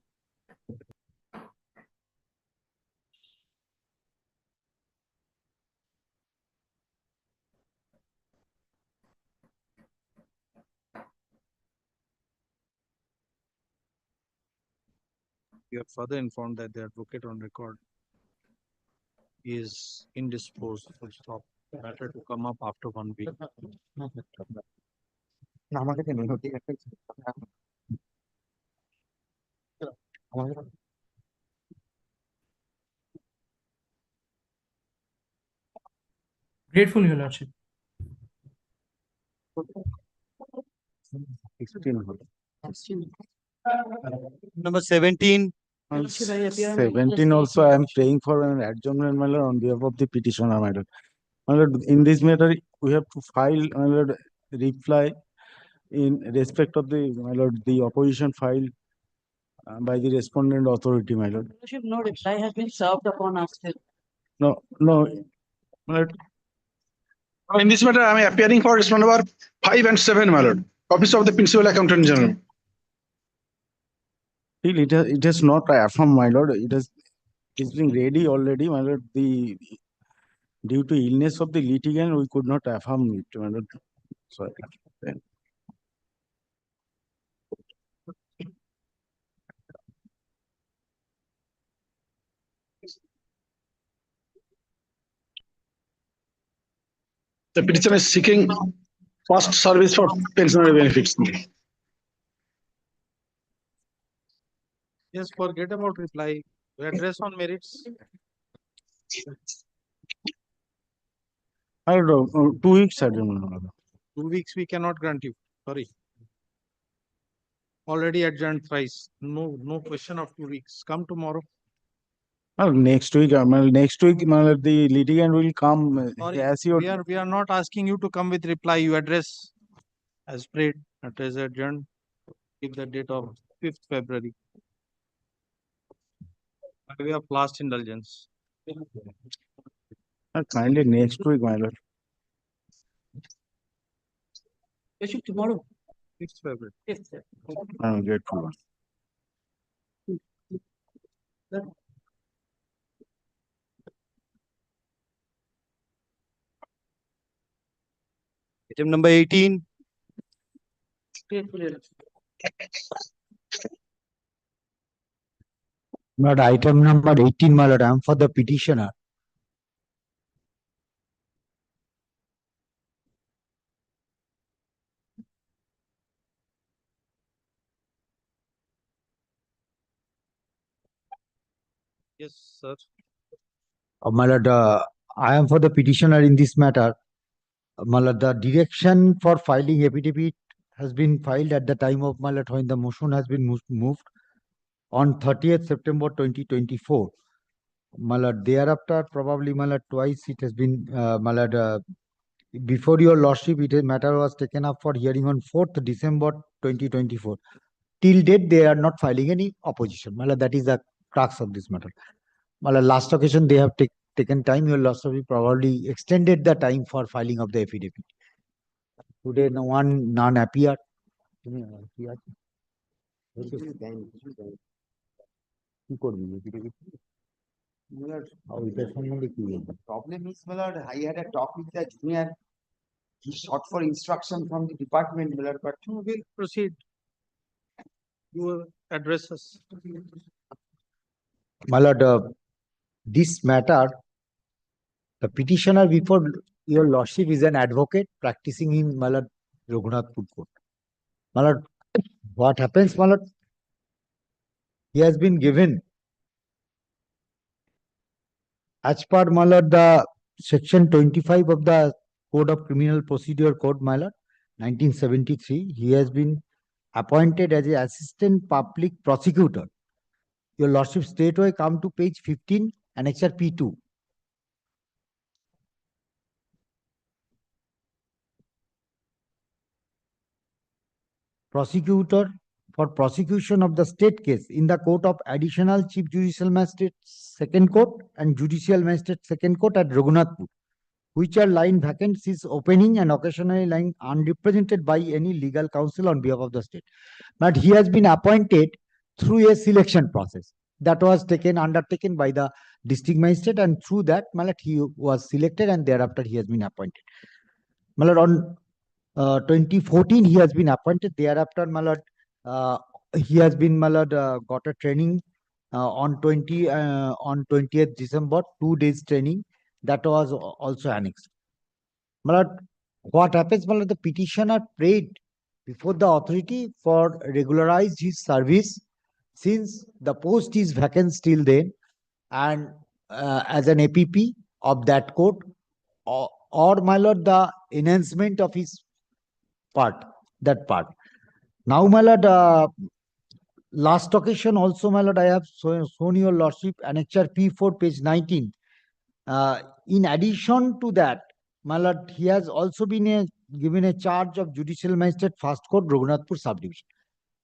you are further informed that the advocate on record is indisposed, full stop. Matter to come up after 1 week. Grateful, Your Lordship. Number 17. On Should I appear on 17 also, I am praying for an adjournment, my lord, on behalf of the petitioner, my lord. My lord, in this matter, we have to file, my lord, reply in respect of the, my lord, the opposition file by the respondent authority, my lord. Lordship, no reply has been served upon us still. No, my lord, In this matter, I am appearing for respondent number 5 and 7, my lord. Office of the Principal Accountant General. still it has not affirmed, my lord. It's been ready already, my lord. Due to illness of the litigant, we could not affirm it, my lord. Sorry. The petitioner is seeking first service for pensionary benefits. Yes, forget about reply. We address on merits. I don't know, 2 weeks, I don't know, my lord. 2 weeks we cannot grant you. Sorry. Already adjourned thrice. No question of 2 weeks. Come tomorrow. Well, next week, my lord, the litigant will come Sorry, as your. we are not asking you to come with reply. You address as prayed. It is adjourned. Give the date of 5th February. By way of last indulgence. Kindly next week, my lord. Lordship, tomorrow. 5th February. Yes, sir. I'm grateful. Item number 18. Grateful, Your Lordship. Not item number 18, my lord, I am for the petitioner. Yes, sir. My lord, I am for the petitioner in this matter. My lord, the direction for filing affidavit has been filed at the time of, my lord, when the motion has been moved on 30th September 2024. My lord, thereafter, probably, my lord, twice it has been, my lord, before your lordship, matter was taken up for hearing on 4th December 2024. Till date, they are not filing any opposition. My lord, that is the crux of this matter. My lord, last occasion, they have taken time. Your lordship probably extended the time for filing of the affidavit. Today, no one appeared. কি করবি affidavit? ওইটার সম্বন্ধে কি বলবো? Problem is, my lord, I had a talk with the junior. He sought for instruction from the department, my lord, but We'll proceed. You will address us. My lord, this matter, the petitioner before your lordship is an advocate practicing in, my lord, Raghunathpur court. My lord, what happens, my lord? He has been given, as per, my lord, the section 25 of the Code of Criminal Procedure Code, my lord, 1973, he has been appointed as an assistant public prosecutor. Your lordship straightway come to page 15, annexure P2. Prosecutor for prosecution of the state case in the court of additional chief judicial magistrate second court and judicial magistrate second court at Raghunathpur, which are lying vacancies opening and occasionally lying unrepresented by any legal counsel on behalf of the state. But he has been appointed through a selection process that was undertaken by the district magistrate, and through that, my lord, he was selected and thereafter he has been appointed. My lord, on 2014, he has been appointed. Thereafter, my lord, he has been, my lord, got a training on 20th December, 2 days training that was also annexed. My lord, what happens, my lord, the petitioner prayed before the authority for regularize his service since the post is vacant still then, and as an APP of that court, or my lord, the enhancement of his that part. Now, my lord, last occasion also, my lord, I have shown your lordship annexure P4, page 19. In addition to that, my lord, he has also been given a charge of judicial magistrate first court, Raghunathpur subdivision.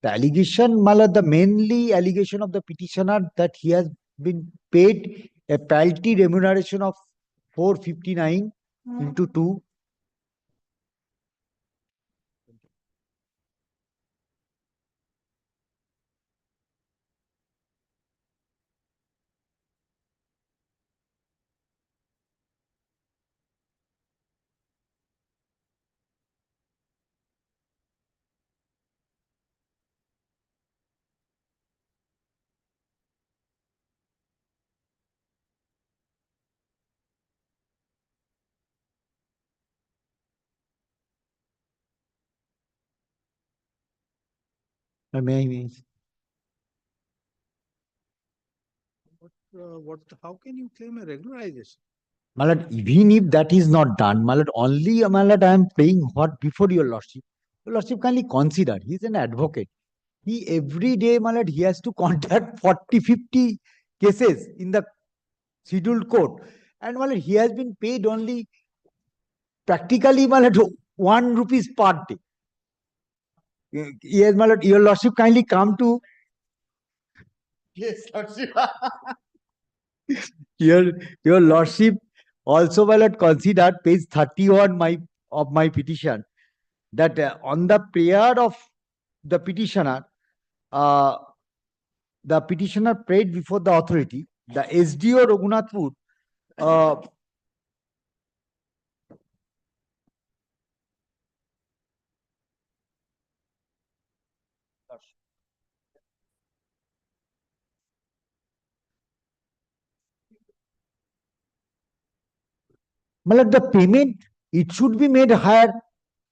The allegation, my lord, the mainly allegation of the petitioner that he has been paid a penalty remuneration of 459 into 2. How can you claim a regularization? My lord, even if that is not done, my lord, only, my lord, I am paying what before your lordship. Your lordship kindly consider, he is an advocate. He every day, my lord, he has to contact 40, 50 cases in the scheduled court. And my lord, he has been paid only practically, my lord, 1 rupees per day. Yes, my lord, your lordship kindly come to. Yes, lordship. Your lordship also, my lord, consider page 31 of my petition that on the prayer of the petitioner, the petitioner prayed before the authority, the SDO Raghunathpur, Malad, the payment, it should be made higher.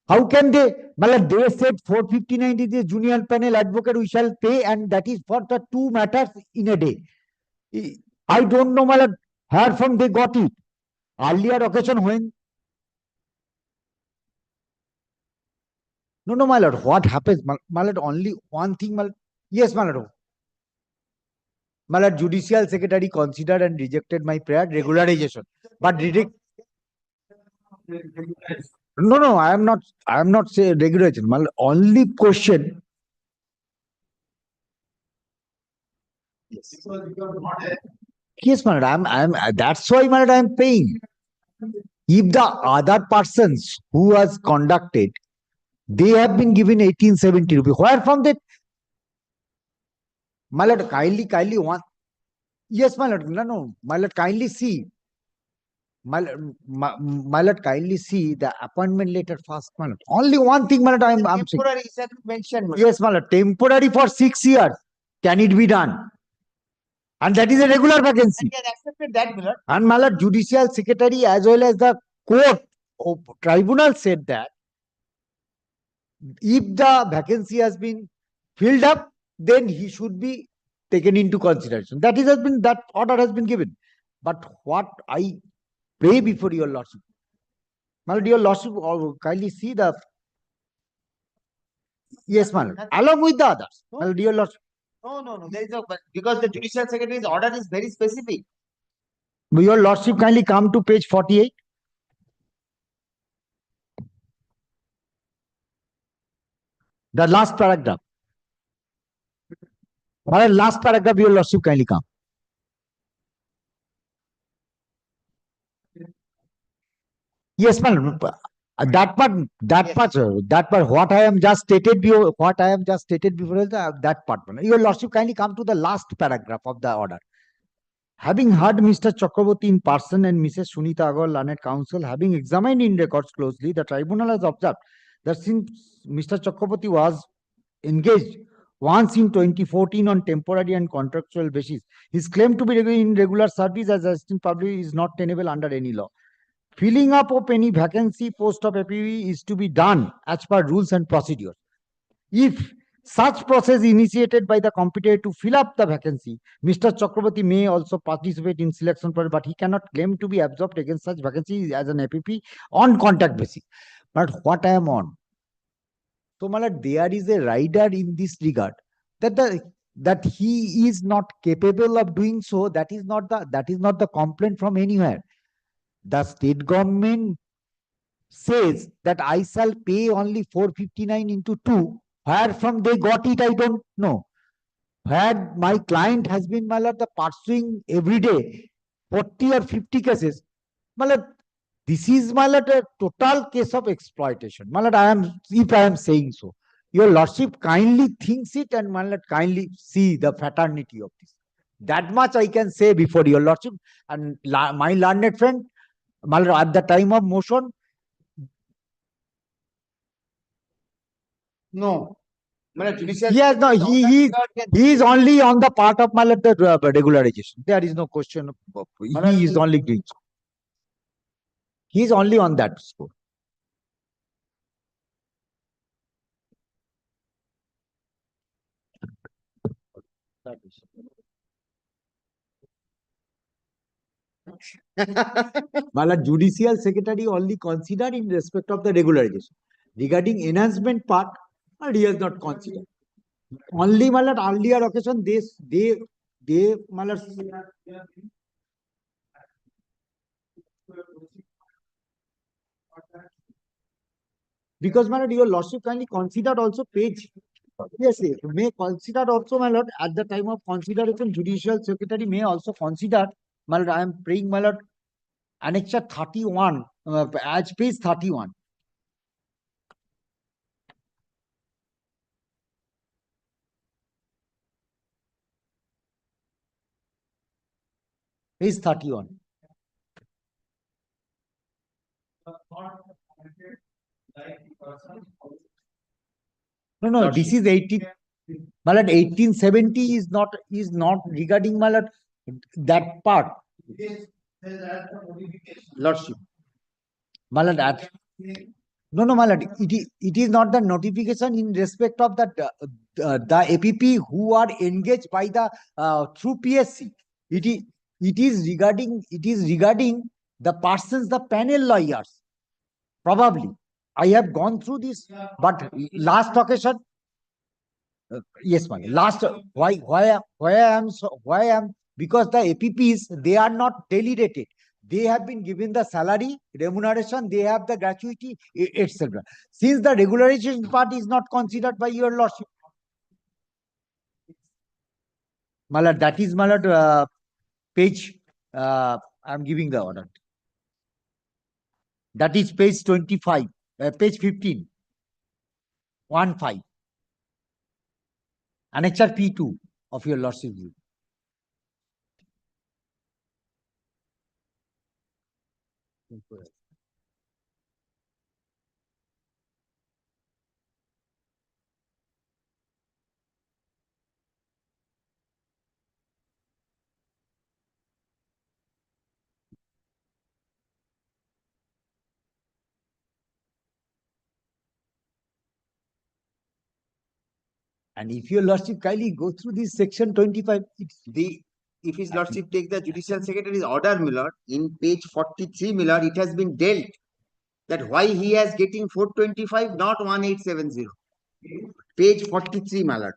How can they? Malad, they said 459 is a junior panel advocate, we shall pay, and that is for the 2 matters in a day. I don't know, my lord, where from they got it. Earlier occasion when. No, my lord, what happens, my lord, only one thing, my lord. Yes, my lord. My lord, judicial secretary considered and rejected my prayer regularization, but reject. No, I am not saying regulation. My lord, only question. Yes, my lord, that's why, my lord, I am paying. If the other persons who was conducted, they have been given 1870 rupees. Where from that? My lord, kindly one. Yes, my lord. No. My lord, kindly see. My lord, kindly see the appointment letter first, my lord. Only one thing, my lord, I'm saying. Temporary is that mentioned. my Yes, my lord. Temporary for 6 years. Can it be done? And that is a regular vacancy. And he has accepted that, my lord. And my lord, judicial secretary as well as the court of tribunal said that if the vacancy has been filled up, then he should be taken into consideration. That order has been given. But what I pray before your lordship, my lord, your lordship, kindly see the. Yes, my lord, along with the others. My lord, your lordship. No. There is no, but because the judicial secretary's order is very specific. Your lordship, kindly come to page 48. The last paragraph. My last paragraph, your lordship, kindly come. Yes, ma'am. That part, what I am just stated before, that part. Your lordship, kindly come to the last paragraph of the order. Having heard Mr. Chakraborty in person and Mrs. Sunita Agarwal, learned counsel, having examined in records closely, the tribunal has observed that since Mr. Chakraborty was engaged once in 2014 on temporary and contractual basis, his claim to be in regular service as assistant public is not tenable under any law. Filling up of any vacancy post of APV is to be done as per rules and procedures. If such process initiated by the competitor to fill up the vacancy, Mr. Chakraborty may also participate in selection process, but he cannot claim to be absorbed against such vacancy as an APP on contract basis. But what I am on? So, my lord, there is a rider in this regard that he is not capable of doing so. That is not the complaint from anywhere. The state government says that I shall pay only 459 into 2. Where from they got it, I don't know. Where my client has been, my lord, pursuing every day 40 or 50 cases. My lord, this is, my lord, a total case of exploitation. My lord, if I am saying so. Your lordship kindly thinks it and, my lord, kindly see the fraternity of this. That much I can say before your lordship. And my learned friend, my lord, at the time of motion. No. My lord, judicial. Yes, no, he is only on the part of, my lord, the regularization. There is no question. He is only doing so. He is only on that score. My lord, judicial secretary only considered in respect of the regularization. Regarding enhancement part, he has not considered. Only, my lord, earlier occasion, they, my lord. Because, my lord, your lordship kindly considered also page. Yes, may consider also, my lord, at the time of consideration, judicial secretary may also consider, my lord, I am praying, my lord, annexure 31, as page 31. Page 31. No, this is 18. My lord, 1870 is not regarding, my lord, that part. Lordship. My lord, no, my lord, it is not the notification in respect of that the APP who are engaged by the through PSC. It it is regarding the persons, the panel lawyers. Probably. I have gone through this, but last occasion, yes, my last, why I am, because the APPs, they are not daily rated. They have been given the salary, remuneration, they have the gratuity, etc. Since the regularization part is not considered by your lordship. Malad, that is Malad, page, I'm giving the order. That is page 25, page 15. 1-5. Annexure P2 of your lordship view. And if your lordship kindly go through this section 25, it's If his lordship take the judicial secretary's order, my lord, in page 43, my lord, it has been dealt that why he is getting 425, not 1870. Page 43, my lord.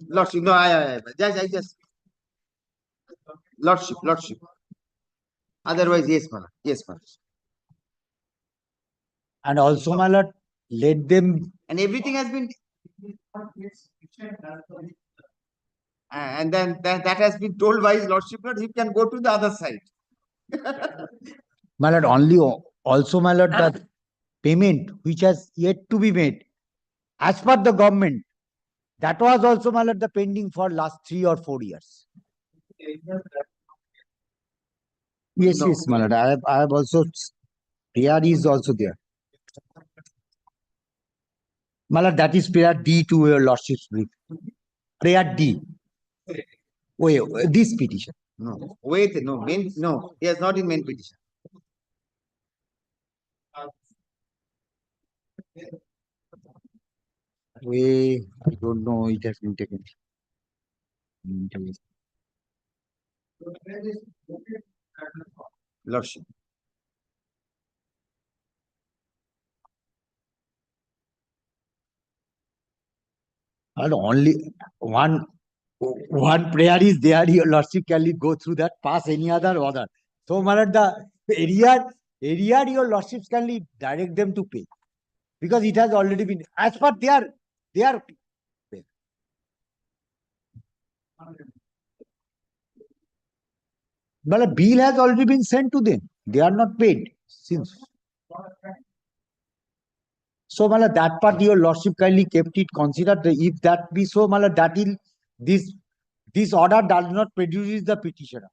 Lordship, no, I just, lordship. Otherwise, yes, my lord, yes, my lord. and also, my lord, let them. And everything has been. And then that has been told by his lordship, Lord, he can go to the other side. My lord, also, my lord, the payment which has yet to be made as per the government, that was also, my lord, the pending for last 3 or 4 years. Yes, No. yes, my lord. I have also, prayer is also there. My lord, that is prayer D to your lordship's brief. Prayer D. Wait, this petition. No, wait, no, he has not in main petition. Wait, I don't know, it has been taken. Lordship. And only one prayer is there, your lordship can go through that, pass any other order. So, my lord, the area, your lordships can direct them to pay. Because it has already been, as per their but a bill has already been sent to them. They are not paid since. So, Mala, that part your lordship kindly kept it considered. If that be so, Mala, that will this order does not prejudice the petitioner.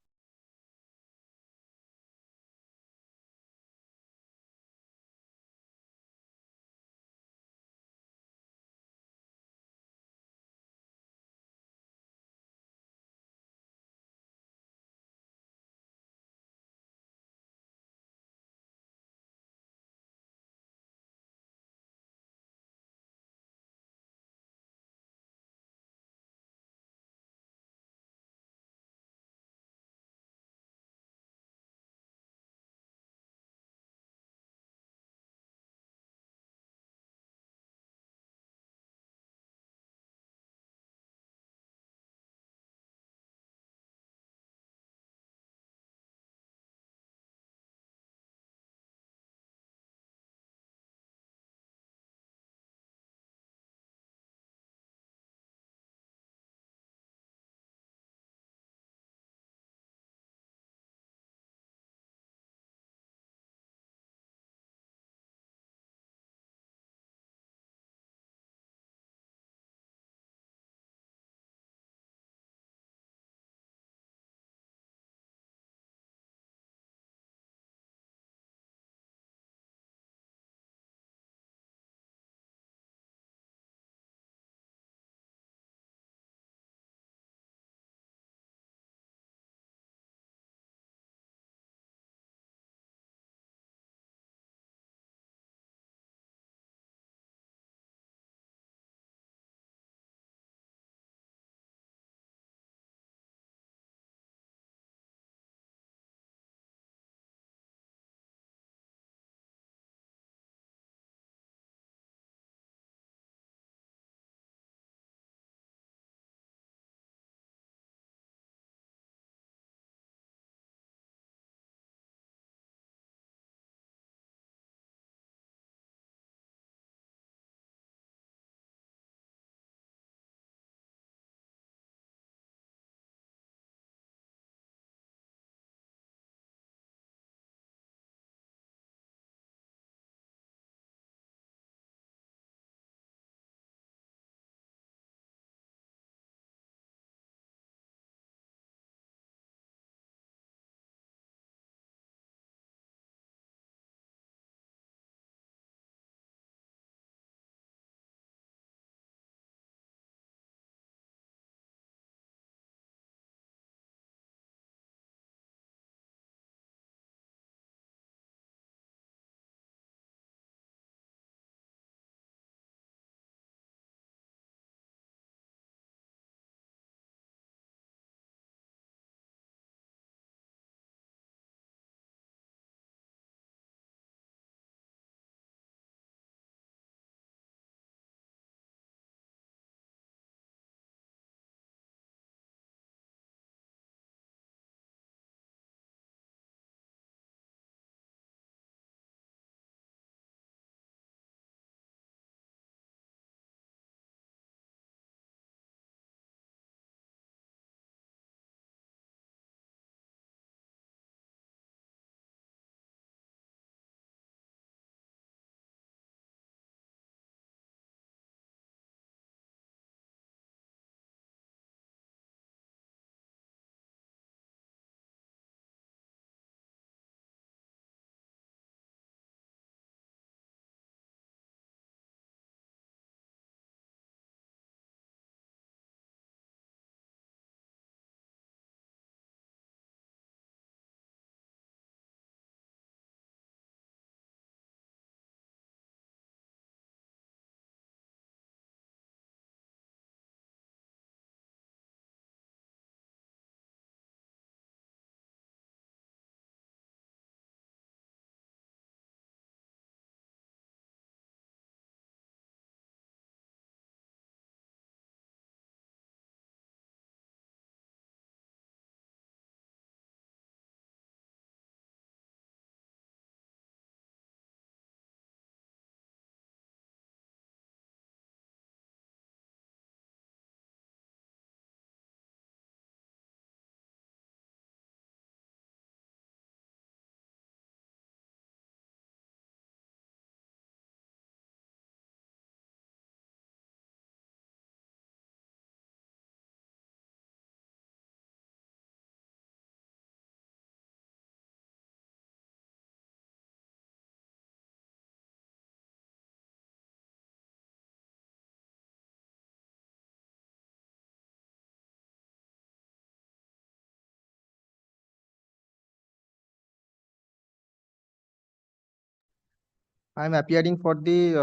I'm appearing for the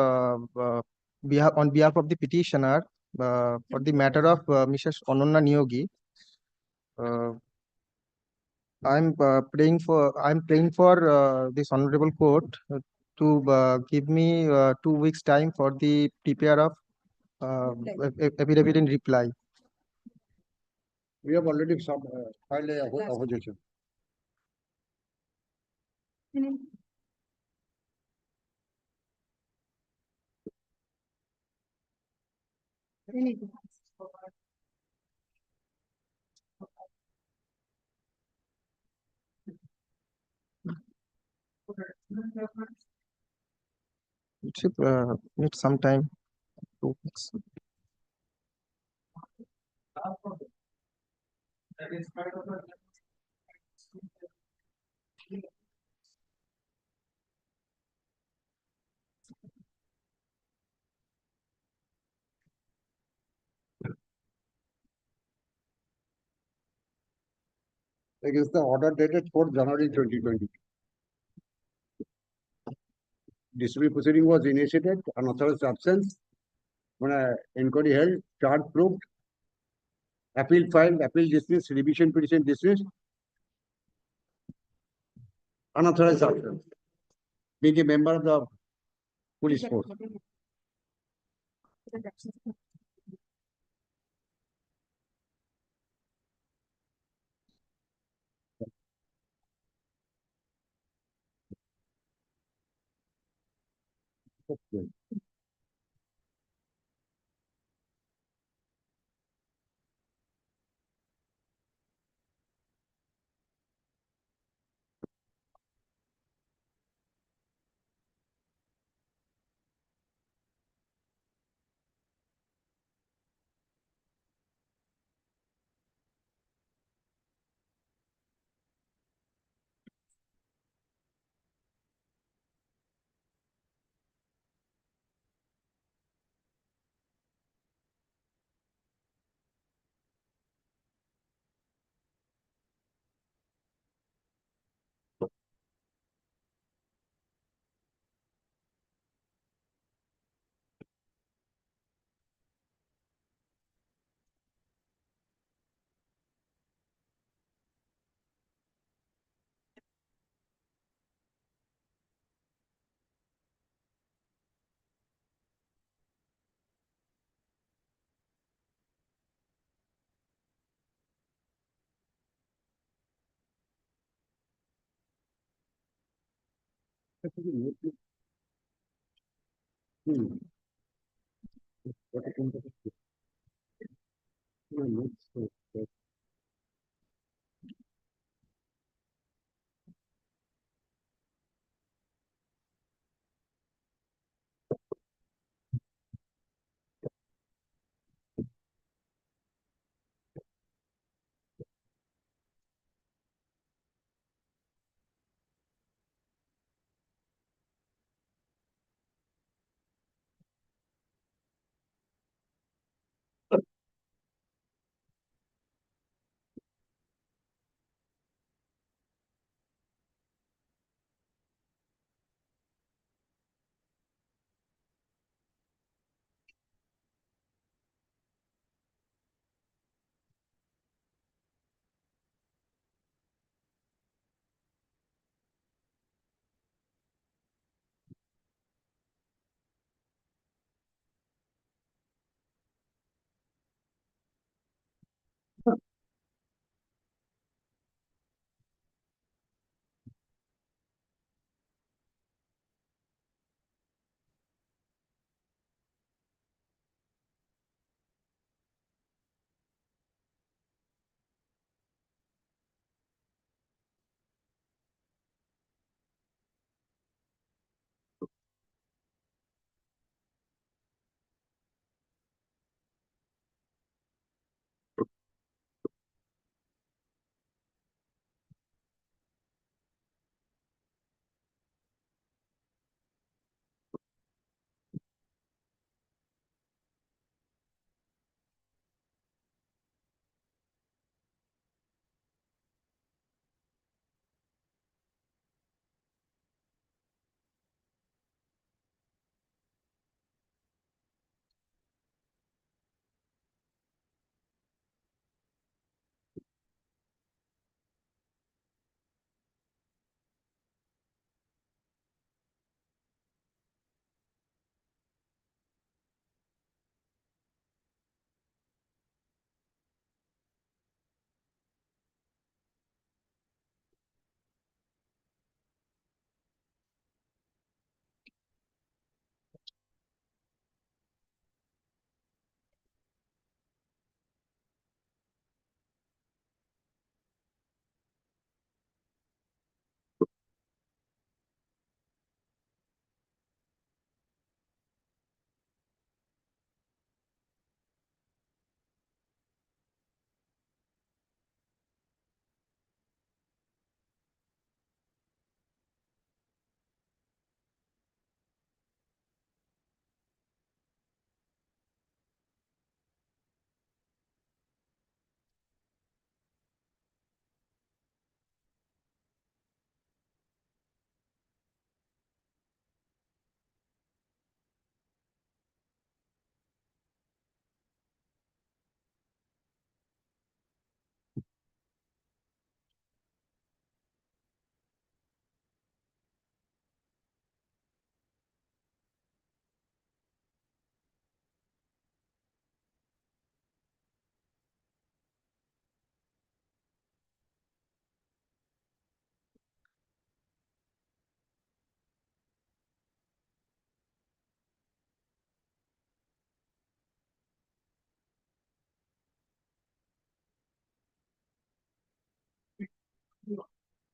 on behalf of the petitioner for the matter of Mrs. Ananya Niyogi. I'm praying for this honorable court to give me 2 weeks time for the prepare of affidavit in reply. We have already filed a opposition. It should need some time. 2 weeks. Against the order dated 4th January 2020. Disciplinary proceeding was initiated, unauthorized absence. When inquiry held, charge proved, appeal filed, appeal dismissed, revision petition dismissed. Unauthorized absence. Being a member of the police force. Okay.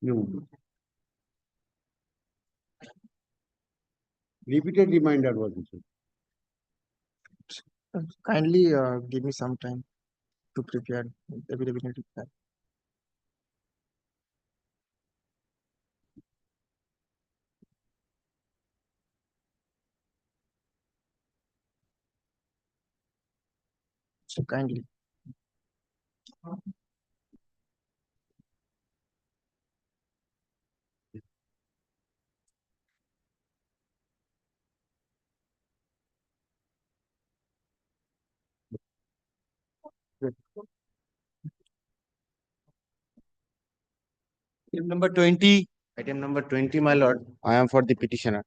No. Repeated reminder was issued. Kindly give me some time to prepare affidavit in reply. So kindly. Item number 20. Item number 20, my lord, I am for the petitioner.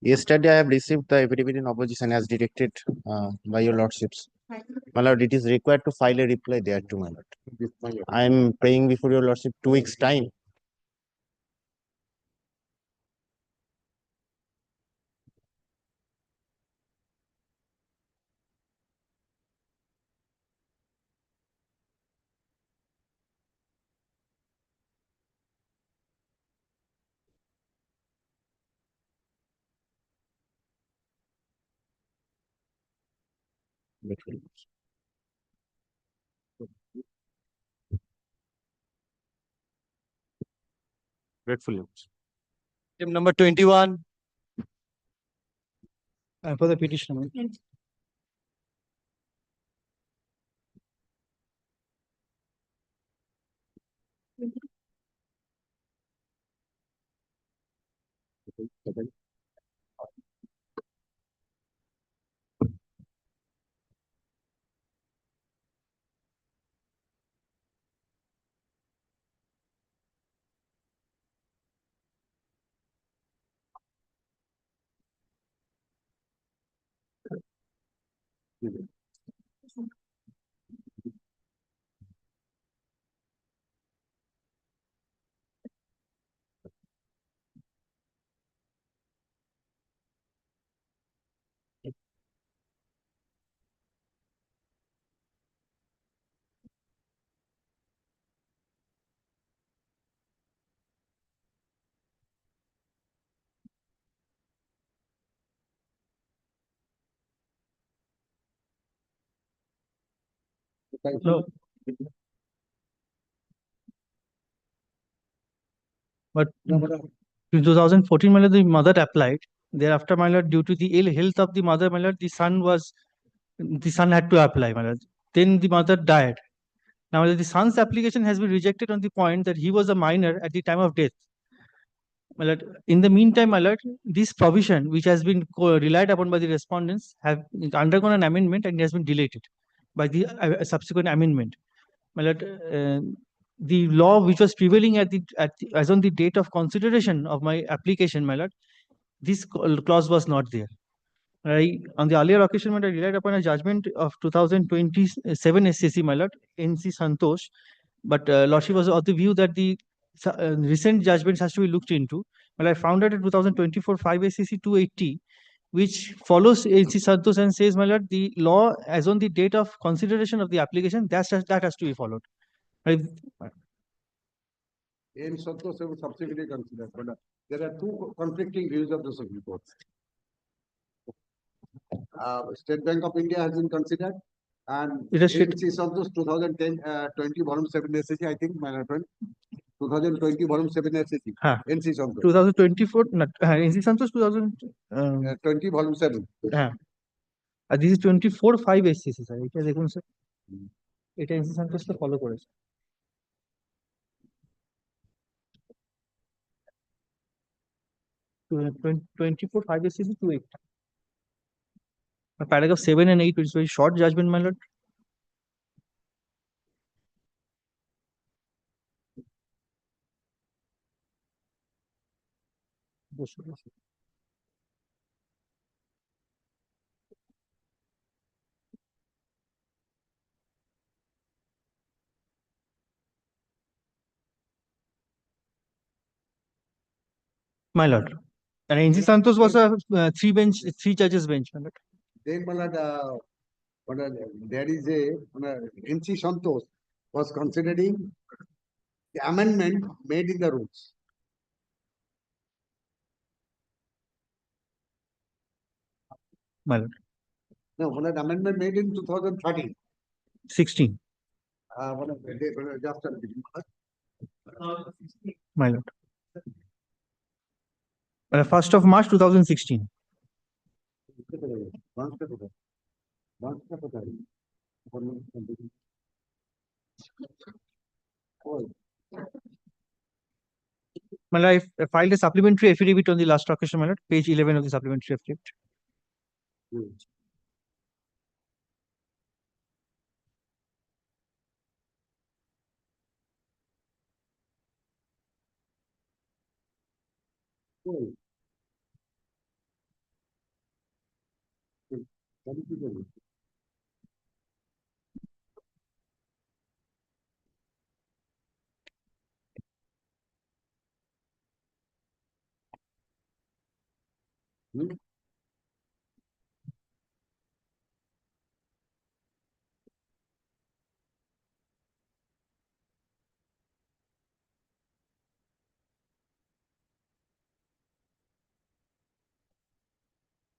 Yesterday, I have received the affidavit in opposition as directed by your lordships. My lord, it is required to file a reply there too, my lord. I am praying before your lordship 2 weeks' time. Grateful. Grateful. Item number 21. For the petitioner. No. But in 2014, my lord, the mother applied. Thereafter, my lord, due to the ill health of the mother, my lord, the son had to apply, my lord. Then the mother died. Now, my lord, the son's application has been rejected on the point that he was a minor at the time of death. My lord, in the meantime, my lord, this provision, which has been relied upon by the respondents, have undergone an amendment and has been deleted by the subsequent amendment. My lord, the law which was prevailing as on the date of consideration of my application, my lord, this clause was not there. On the earlier occasion, when I relied upon a judgment of 2027 SCC, my lord, NC Santosh, but lordship was of the view that the recent judgments has to be looked into. Well, I found out in 2024 5 SCC 280, which follows NC Santosh and says, my lord, the law as on the date of consideration of the application, that has to be followed. In Santosh, was subsequently considered, but there are two conflicting views of the Supreme Court. State Bank of India has been considered, and NC Santosh 2010 20 volume 7 SCC, I think, my friend. 2020 volume 7 SCC. NC Santosh. 2024, NC Santosh 20 volume 7. This is 24 5 SCC, sir. এটা দেখুন sir, এটা NC Santosh কে follow করেছে। 24 5 SCC 28. Paragraph 7 and 8 is very short judgment, my lord. My lord. And NC Santosh was a three judges bench, my lord. Then, my lord, there is a NC Santosh was considering the amendment made in the rules. My lord. No, one amendment made in 2013. 16. Just a minute. My lord. 1st of March 2016. My lord, I filed a supplementary affidavit on the last occasion, my lord, page 11 of the supplementary affidavit.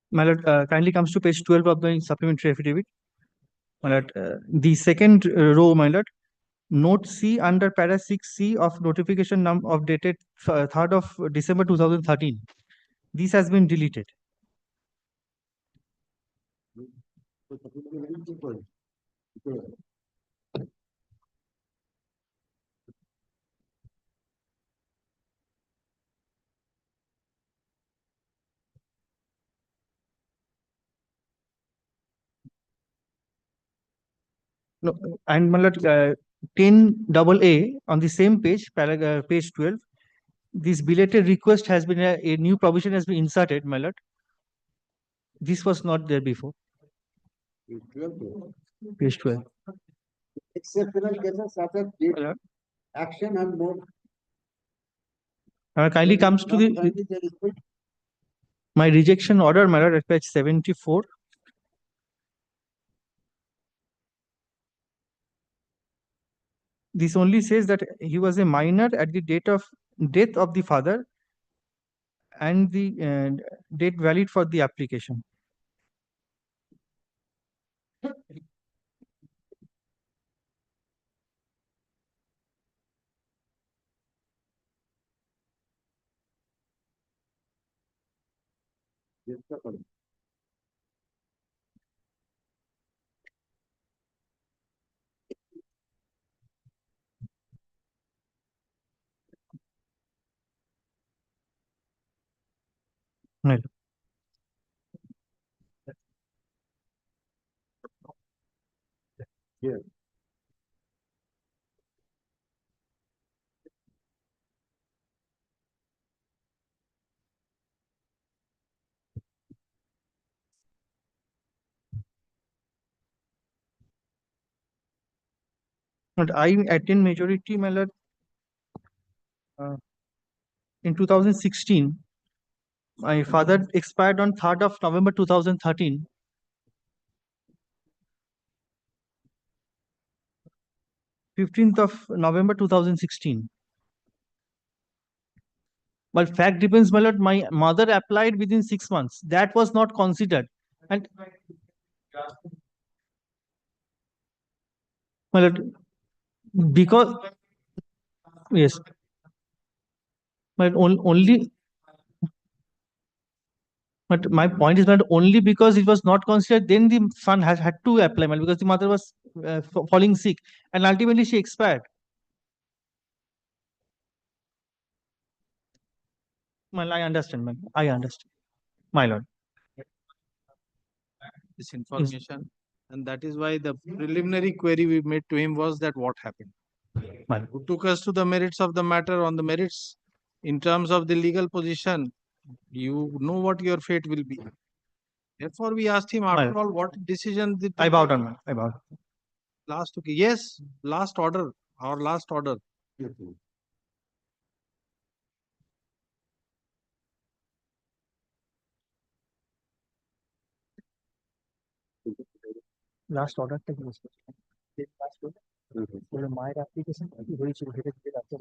My lord, kindly comes to page 12 of the supplementary affidavit. My lord, the second row, my lord, note C under para 6C of notification of dated 3rd of December 2013. This has been deleted. No, and my lord, 10AA on the same page, page 12. This belated request has been a new provision has been inserted, my lord. This was not there before. Page 12. Exceptional cases such as debt, action and more. Kindly comes to the my rejection order, my lord, at page 74. This only says that he was a minor at the date of death of the father and the date valid for the application. Right. Yeah. But I attain majority, my lord, in 2016. My father expired on 3rd of November 2013. 15th of November 2016. But fact depends, my lord, my mother applied within 6 months. That was not considered. And my lord, because yes, but only. But my point is that only because it was not considered, then the son has had to apply, my lord, because the mother was falling sick, and ultimately she expired. Well, I understand, ma'am. I understand, my lord. This information, and that is why the preliminary query we made to him was that what happened. Who took us to the merits of the matter. On the merits, in terms of the legal position, you know what your fate will be. Therefore, we asked him after all, what decision did I bowed down, ma'am. I bowed. last? Okay, yes, last order, our last order. Last order. Take this. Last order. বলে মায়ের application কি হয়েছিল সেটা কি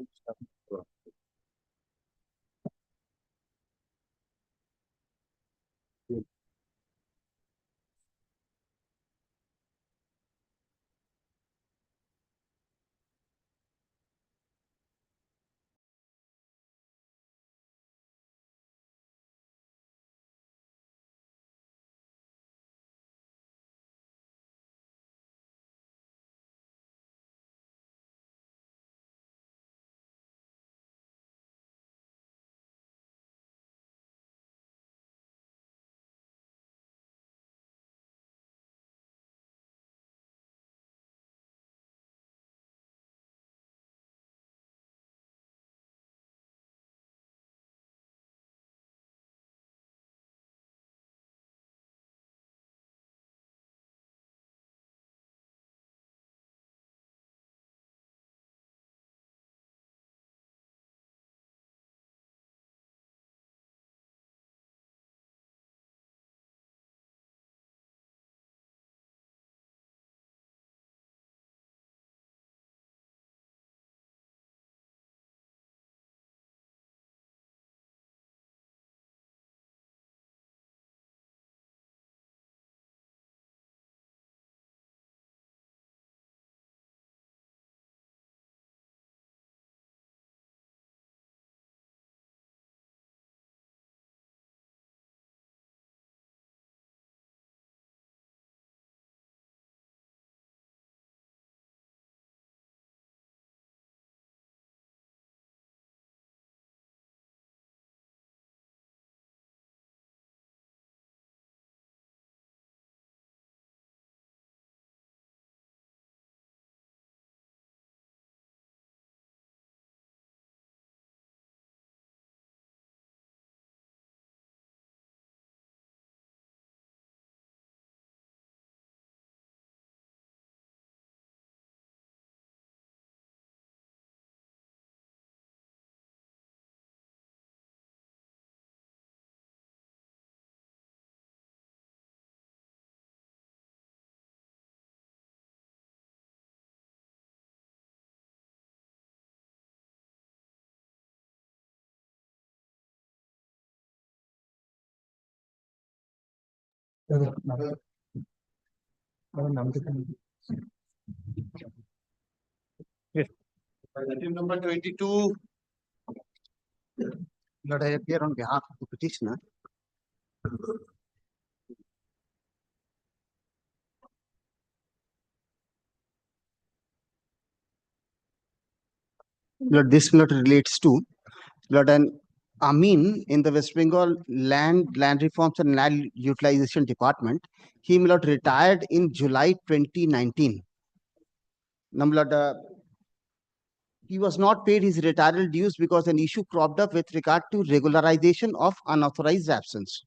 Item number 22. Lord, I appear on behalf of the petitioner. Lord, this lot relates to Lord an Amin in the West Bengal Land Reforms and Land Utilization Department. He Lord retired in July 2019. Now, Lord, he was not paid his retirement dues because an issue cropped up with regard to regularization of unauthorized absence.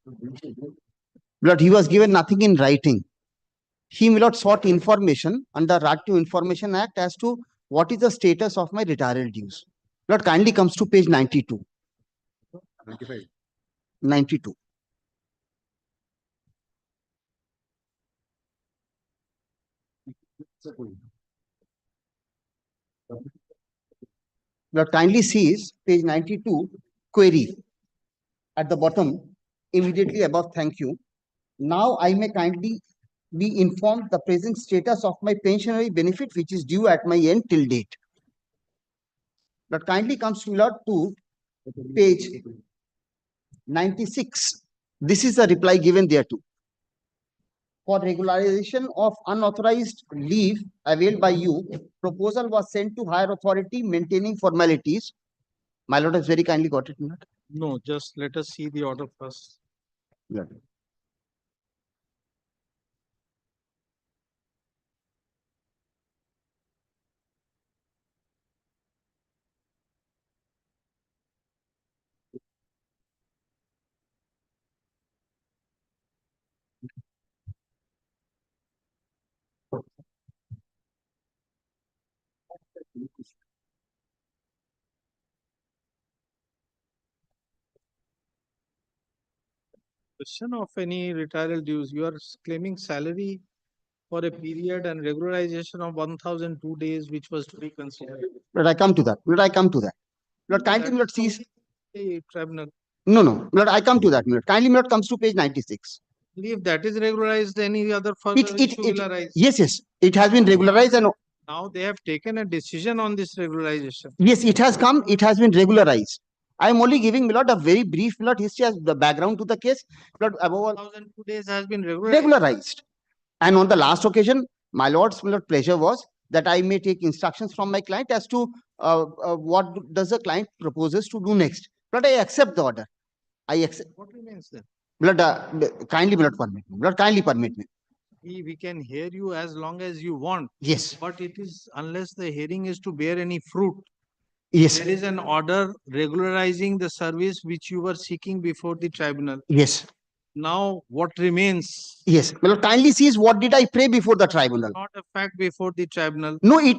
But he was given nothing in writing. He sought information under Right to Information Act as to what is the status of my retirement dues. Lord, kindly comes to page 92. 95. 92. Lord, kindly sees page 92, query at the bottom, immediately above, thank you. Now I may kindly be informed the present status of my pensionary benefit, which is due at my end till date. But kindly comes to Lord to page 96. This is the reply given thereto. For regularization of unauthorized leave availed by you, proposal was sent to higher authority maintaining formalities. My Lord has very kindly got it. No, just let us see the order first. Yeah. Question of any retirement dues, you are claiming salary for a period and regularization of 1,002 days, which was to be considered. But I come to that. But I come to that. Lord, kindly, That Lord, is sees. the tribunal. No. Lord, I come to that. Lord, kindly, Lord, comes to page 96. If that is regularized, any other further issue will arise. Yes. It has been regularized and Now they have taken a decision on this regularization. yes, it has come. It has been regularized. I am only giving, my lord, a very brief, my lord, history as the background to the case. Lord, above all, 1,002 days has been regularized. regularized. And on the last occasion, my lord's, my lord, pleasure was that I may take instructions from my client as to what does the client proposes to do next. But I accept the order. I accept. What remains then? Lord, kindly, my lord, permit me. Lord, kindly permit me. We can hear you as long as you want. Yes. But it is unless the hearing is to bear any fruit. Yes. There is an order regularizing the service which you were seeking before the tribunal. Yes. Now what remains? Yes. My lord, kindly sees what did I pray before the tribunal. Not a fact before the tribunal. No, my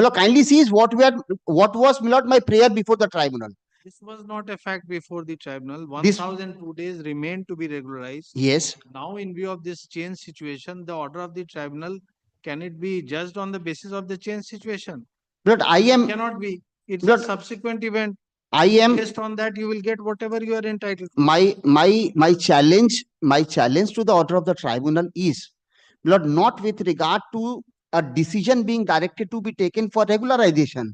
lord, kindly sees what was, my lord, my prayer before the tribunal. This was not a fact before the tribunal. This- 1,002 days remain to be regularized. Yes. Now, in view of this change situation, the order of the tribunal, can it be judged on the basis of the change situation? Lord, I am. Cannot be. It's Lord, a subsequent event. I am. Based on that, you will get whatever you are entitled to. My challenge to the order of the tribunal is, Lord, not with regard to a decision being directed to be taken for regularization.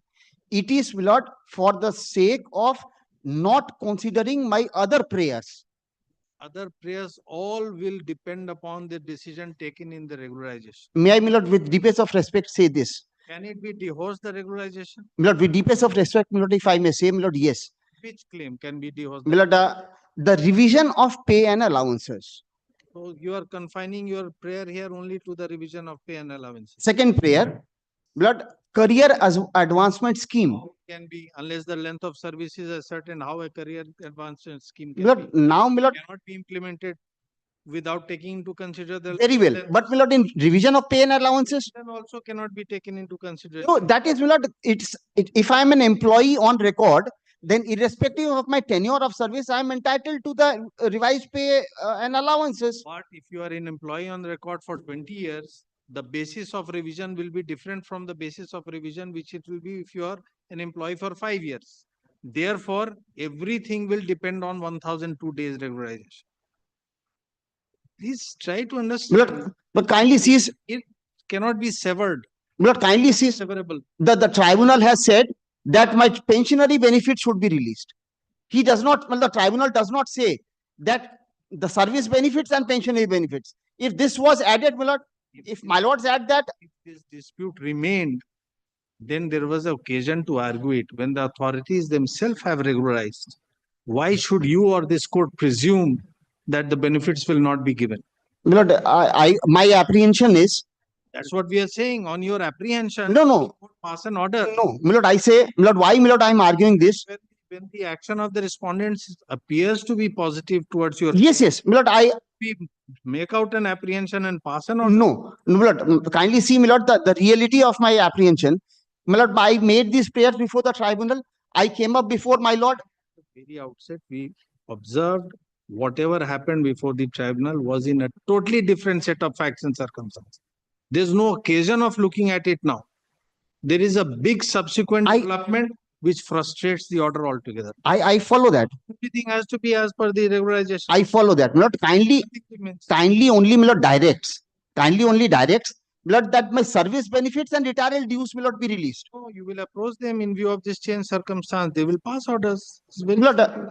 It is, Lord, for the sake of not considering my other prayers. Other prayers all will depend upon the decision taken in the regularization. May I, my lord, with deepest of respect say this? Can it be dehorsed the regularization? My lord, with deepest of respect, my lord, if I may say, my lord, yes. Which claim can be dehorsed? My lord, the revision of pay and allowances. So you are confining your prayer here only to the revision of pay and allowances. Second prayer, blood career as advancement scheme. How can be, unless the length of service is a certain, how a career advancement scheme can Blood be, now, my lord, cannot be implemented without taking into consider the very well. But my lord, in revision of pay and allowances, then also cannot be taken into consideration. no, that is, my lord, if I am an employee on record, then irrespective of my tenure of service, I am entitled to the revised pay and allowances. But if you are an employee on record for 20 years, the basis of revision will be different from the basis of revision which it will be if you are an employee for 5 years. Therefore, everything will depend on 1,002 days regularization. Please try to understand. But kindly sees, It cannot be severed. Lord, kindly sees Severable. the tribunal has said that my pensionary benefit should be released. He does not, well, the tribunal does not say that the service benefits and pensionary benefits. If this was added, my lord, if my lords add that, If this dispute remained, then there was occasion to argue it when the authorities themselves have regularized. Why should you or this court presume that the benefits will not be given? my lord, my apprehension is, That's what we are saying. On your apprehension, no, pass an order. no, my lord, I say, my lord, why, my lord, I am arguing this? When the action of the respondents appears to be positive towards your Yes, my lord, we make out an apprehension and pass an order. no, my lord, kindly see, my lord, the reality of my apprehension. My lord, I made these prayers before the tribunal. I came up before my lord. At the very outset, we observed whatever happened before the tribunal was in a totally different set of facts and circumstances. There's no occasion of looking at it now. There is a big subsequent development which frustrates the order altogether. I follow that. Everything has to be as per the regularization. I follow that. My lord, kindly only, my lord, directs. Kindly only directs, my lord, that my service benefits and retirement dues will not be released. Oh, you will approach them in view of this change circumstance. They will pass orders. It's very My lord,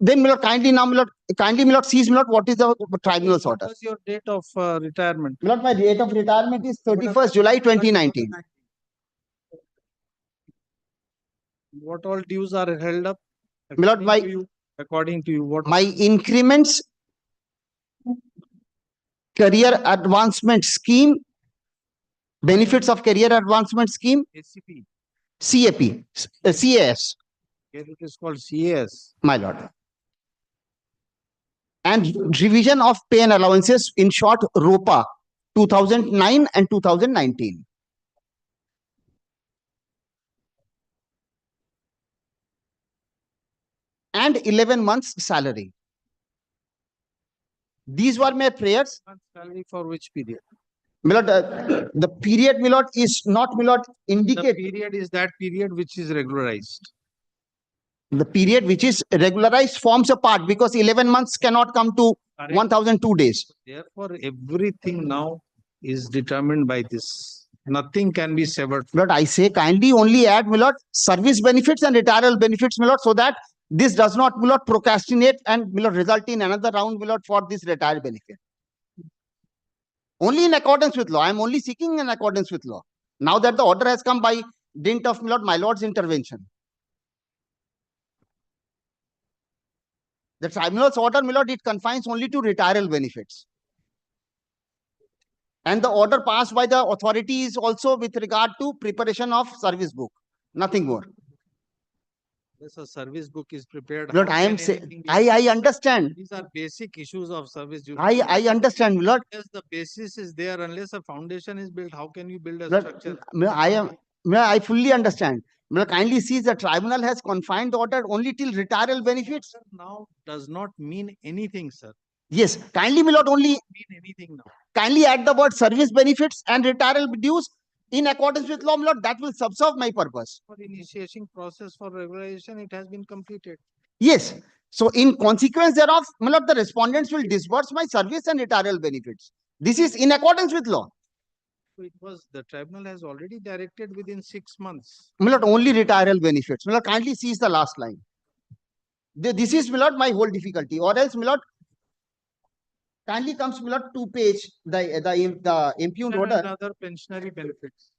then, my lord, kindly now, my lord, sees, my lord, what is the tribunal's order? What's your date of retirement? My lord, my date of retirement is 31st July 2019. What all dues are held up? My lord, According to you, what? my increments, career advancement scheme, benefits of career advancement scheme, ACP. CAP, CAS, Here it is called CAS. my lord. And revision of pay and allowances, in short, ROPA, 2009 and 2019. And 11 months salary. These were my prayers. Salary for which period? My lord, the period, my lord, is not, my lord, The indicate. period is that period which is regularized. The period which is regularized forms a part because 11 months cannot come to Correct. 1002 days. Therefore, everything now is determined by this. Nothing can be severed. But I say kindly only add, my lord, service benefits and retirement benefits, my lord, so that this does not, my lord, procrastinate and, my lord, result in another round, my lord, for this retired benefit. Only in accordance with law. I am only seeking in accordance with law. Now that the order has come by dint of, my lord's intervention. The tribunal's order, my lord, it confines only to retirement benefits. And the order passed by the authority is also with regard to preparation of service book. Nothing more. Yes, a service book is prepared. Lord, How I am can saying, anything be I understand. These are basic issues of service. I understand, my lord. Unless the basis is there, unless a foundation is built, how can you build a Lord, structure? I fully understand. Lord, kindly see the tribunal has confined the order only till retirement benefits. Now does not mean anything, sir. Yes, kindly, my lord, only Mean anything now. kindly add the word service benefits and retirement dues in accordance with law, my lord. That will subserve my purpose. For initiating process for regularization, it has been completed. Yes. So in consequence thereof, my lord, the respondents will disburse my service and retirement benefits. This is in accordance with law. So it was, the tribunal has already directed within 6 months. My lord, only retirement benefits. My lord, kindly seize the last line. This is, my lord, my whole difficulty. Or else, my lord, kindly comes, my lord, 2 page, the impugned Pension order. and other pensionary benefits.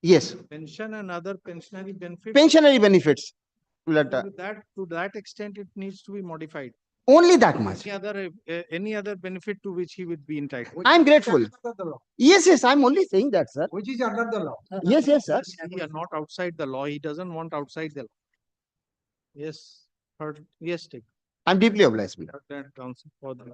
Yes. Pension and other pensionary benefits. Pensionary benefits. My lord, To that extent, it needs to be modified. only that much. Any other benefit to which he would be entitled. I am grateful. Yes, I'm only saying that, sir. Which is under the law. Yes, sir. He are not outside the law. He doesn't want outside the law. Yes, yes, take. I'm deeply obliged. my lord. That counsel for the.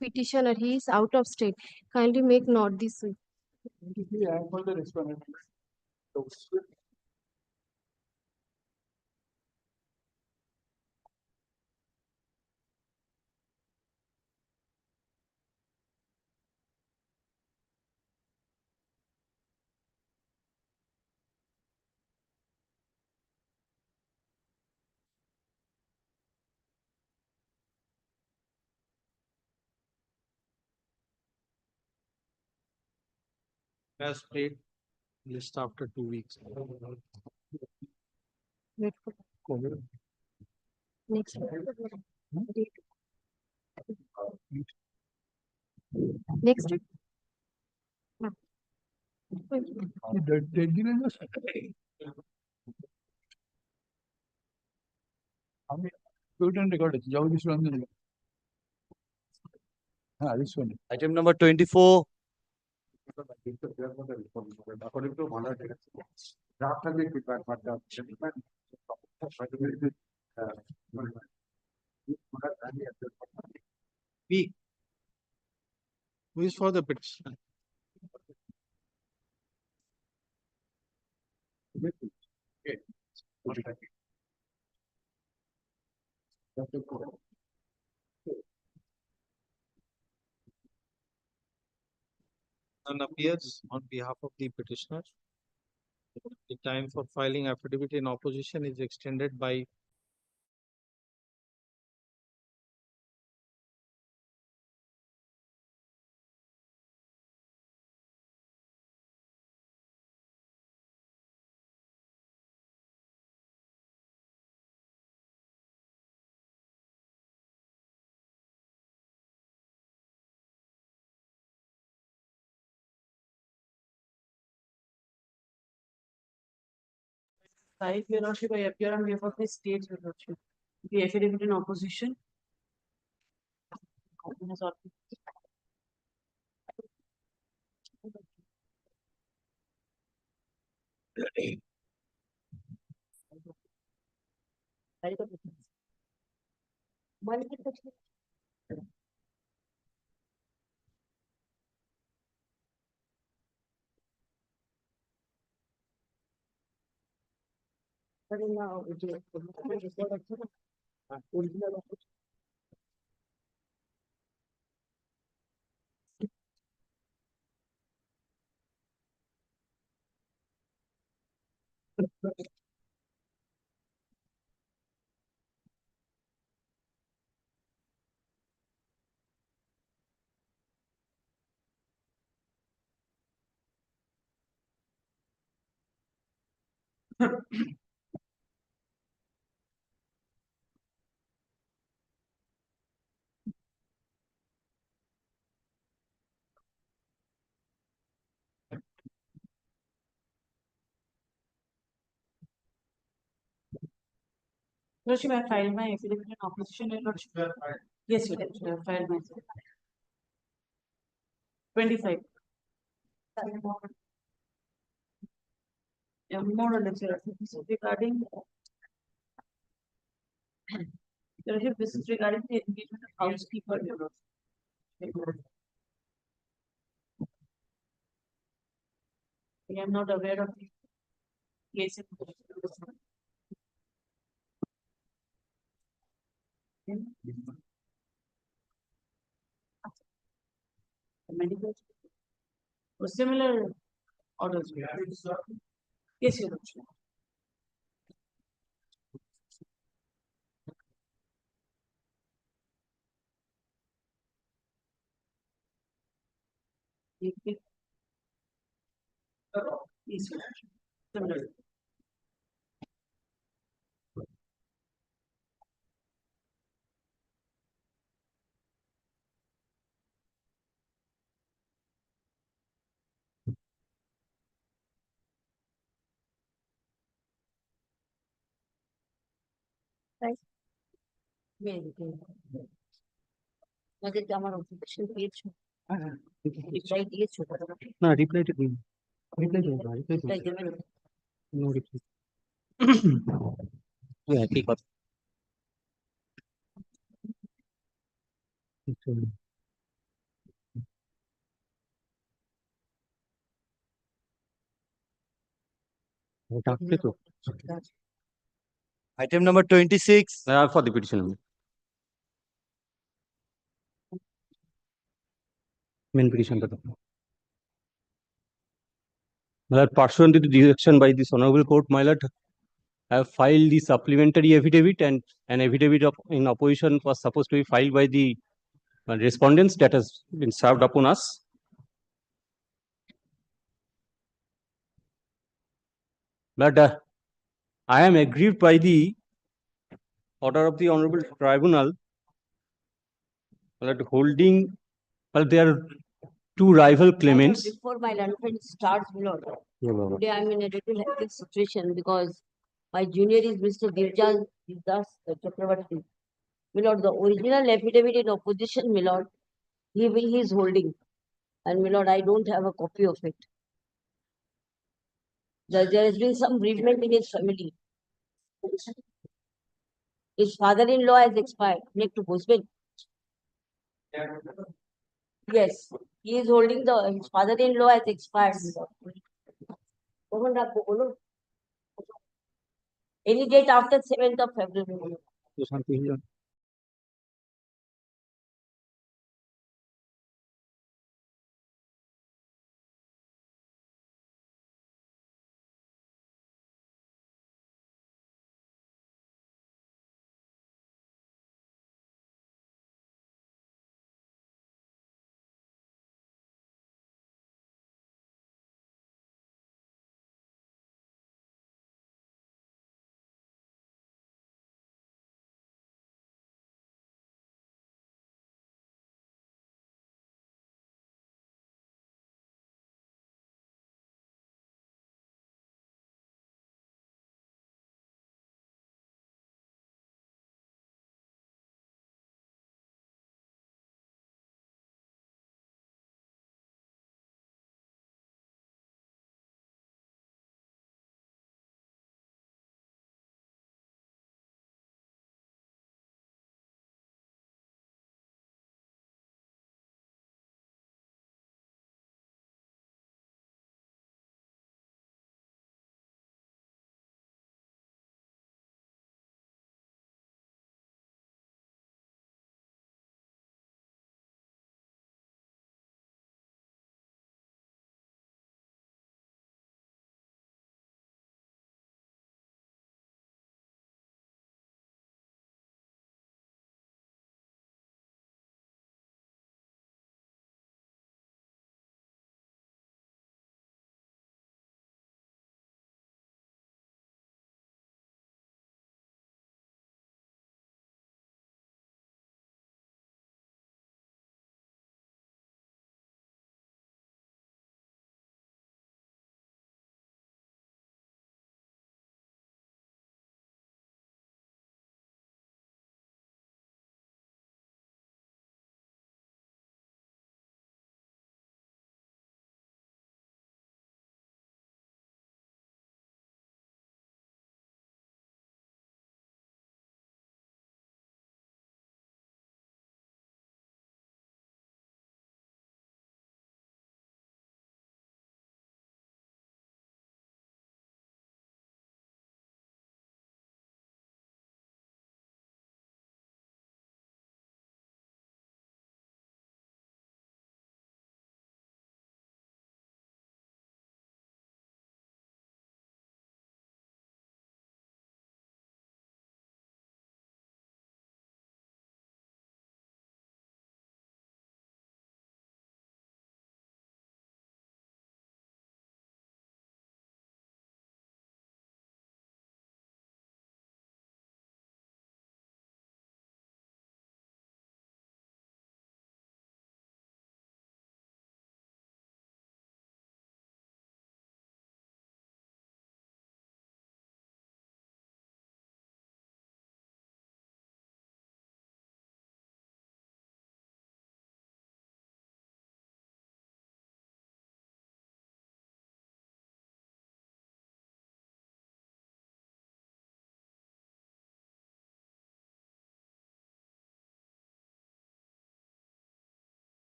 petitioner, he is out of state. Kindly make note this week. Yeah, for the respondent. As paid list after 2 weeks. Wait for next week. Next week. No. This one. Item number 24. According to Mala, draft has been prepared, but the gentleman. B. Who is for the petition? None appears on behalf of the petitioner. The time for filing affidavit in opposition is extended by Five, Your Lordship, I appear on behalf of the state, Your Lordship. The affidavit in opposition. Has already- Lordship, I filed my affidavit in opposition, Your Lordship. Yes, Your Lordship, I filed my. 25. Yeah, more or less, Your Lordship. This is regarding. Your Lordship, this is regarding the engagement of housekeeper, Your Lordship. I am not aware of the case. Medical. Or similar orders. Yes, Your Lordship. Yes, Your Lordship. Similar. Right. Very good. আমার official page reply দিয়েছো না রিপ্লাইটা দিন reply দেবো না reply reply দেবেন no reply একই কথা। Item number 26. For the petition. Main petition. My lord, pursuant to the direction by this honorable court, my lord, I have filed the supplementary affidavit, and an affidavit of in opposition was supposed to be filed by the respondents that has been served upon us. But I am aggrieved by the order of the honorable tribunal, that holding, well, there are two rival claimants. Before my learned friend starts, my lord, Yeah, Baba. today I'm in a little hectic situation because my junior is Mr. Devdas Chakravarti. My lord, the original affidavit in opposition, my lord, he is holding. And my lord, I don't have a copy of it. There has been some bereavement in his family. His father-in-law has expired. Next to husband. Yes, he is holding his father-in-law has expired. Any date after 7th of February.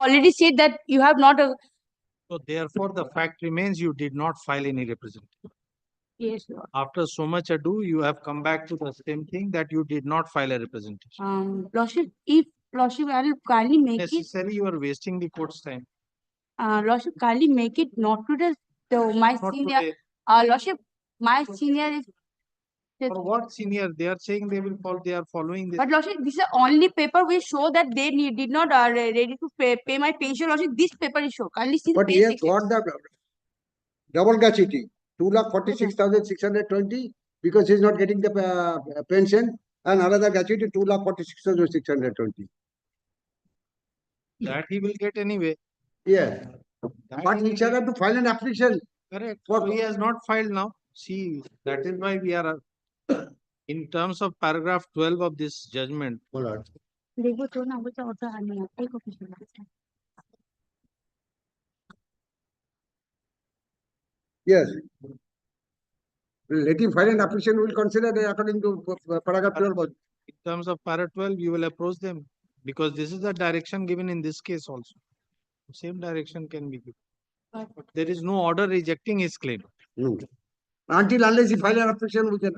already said that you have not, So therefore, the fact remains you did not file any representation. yes, Lord. After so much ado, you have come back to the same thing that you did not file a representation. Lordship, if Lordship, I will kindly make it, Necessary, you are wasting the court's time. Lordship, kindly make it not to my Not senior, today. Lordship, my senior is. For what senior? They are saying they will follow, they are following this. But Lordship, this is the only paper which show that they did not ready to pay my pension. Lordship, this paper is show. Kindly see the But he page has 16. got the double gratuity, 2,46,620, because he is not getting the pension, and another gratuity, 2,46,620. That he will get anyway. Yeah, That but he he shall have to file an application. Correct. For- So he has not filed now. See, that is why we are, in terms of paragraph 12 of this judgment, देखो तो ना वो तो आने एक official Yes. Let him file an application, we will consider it according to paragraph 12. in terms of para 12, you will approach them because this is the direction given in this case also. Same direction can be given. But there is no order rejecting his claim. No. Until unless he file an application, we can.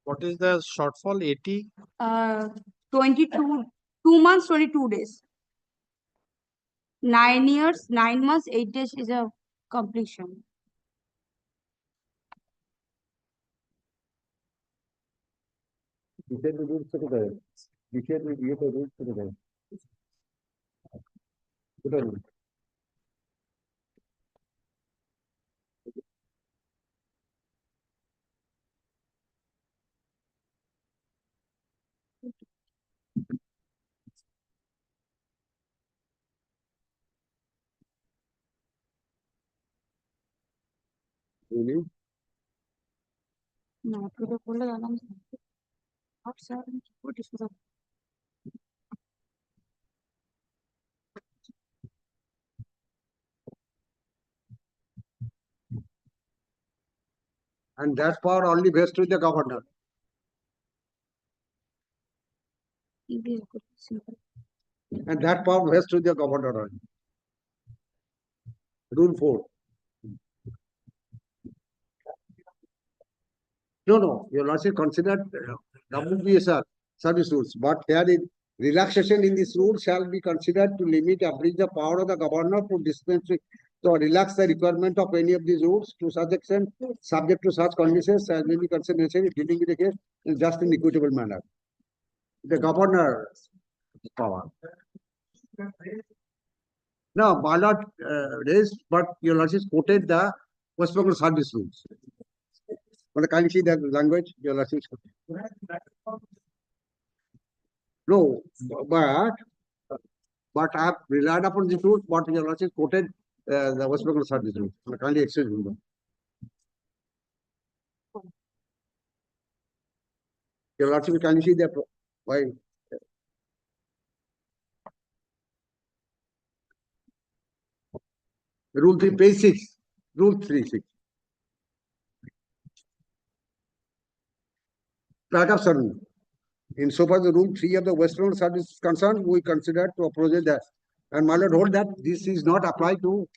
What is the shortfall? 80? 22, 2 months, 22 days. 9 years, 9 months, 8 days is a completion. Really? No, to the full alarm. What is the And that power only vests with the governor. And that power vests with the governor only. Rule 4. No, your lordship considered WBSR service rules, but here in relaxation in this rule shall be considered to limit, abridge the power of the governor to dispense with, to relax the requirement of any of these rules to such extent, subject to such conditions as may be considered necessary, dealing with the case in just in equitable manner. The governor's power. No, my lord raised, but your lordship quoted the West Bengal service rules. But can you see that language? Your lordship. No, but I have relied upon the rules, but your lordship quoted the West Bengal service rules. Kindly exchange them. Your lordship, can you see that? Why? Rule 3, page 6. Rule 3, 6. Paragraph 7. In so far the rule 3 of the West Bengal service is concerned, we consider to approach that. And my lord hold that this is not applied to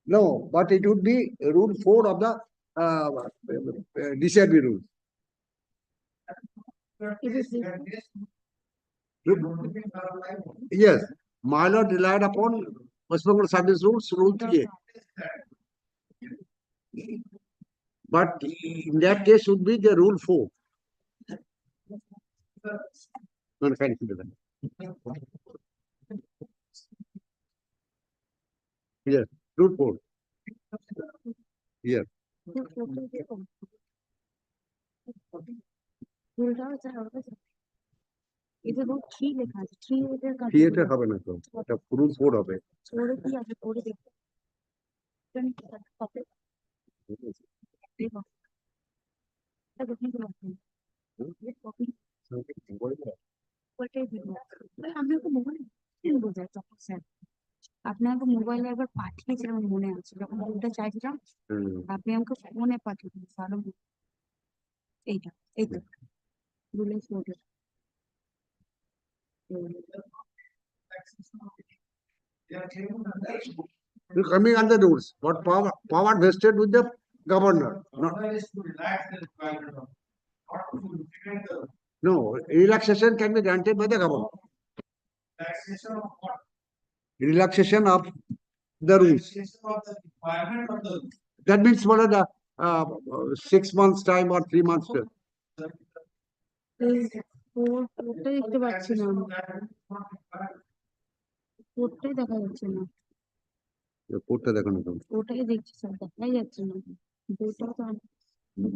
no, but it would be rule 4 of the DCRB rule. Yes, my lord relied upon West Bengal service rules, rule 3A. But in that case would be the rule 4. No, can you do that? Yes, rule 4. Yes. इधर वो 3 लिखा है 3 इधर का theatre হবে না তো এটা রুল 4 হবে छोड़े की आगे थोड़े देखो कॉपी देखो तब अपनी बात है ये कॉपी व्हाट इज इट हम लोग को मोबाइल বোঝায় তখন স্যার আপনি আমাকে মোবাইলে একবার পাঠিয়েছিলেন আমার মনে আছে যখন বইটা চাইছিলাম আপনি আমাকে ফোনে পাঠিয়েছিলেন ভালো এইটা এই তো রুলের photo You're coming under the rules, what power vested with the governor. No, relaxation can be granted by the governor. Relaxation of the rules. That means what are the 6 months time or 3 months time? কোডটা দেখতে পাচ্ছি না কোডটাই দেখা যাচ্ছে না কোডটা দেখানো তো ওটাই দেখছি স্যার দেখাই যাচ্ছে না বইটাও তো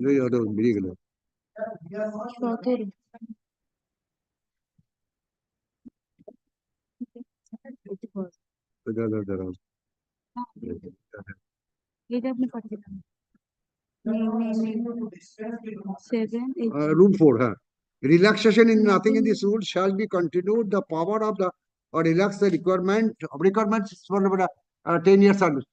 এই হয়তো বেরিয়ে গেল 17 দাঁড়াও এটা আপনি পাঠিয়েছেন seven Rule 4, huh? Relaxation in nothing in this rule shall be continued. The power of the or relax the requirements for 10 years service.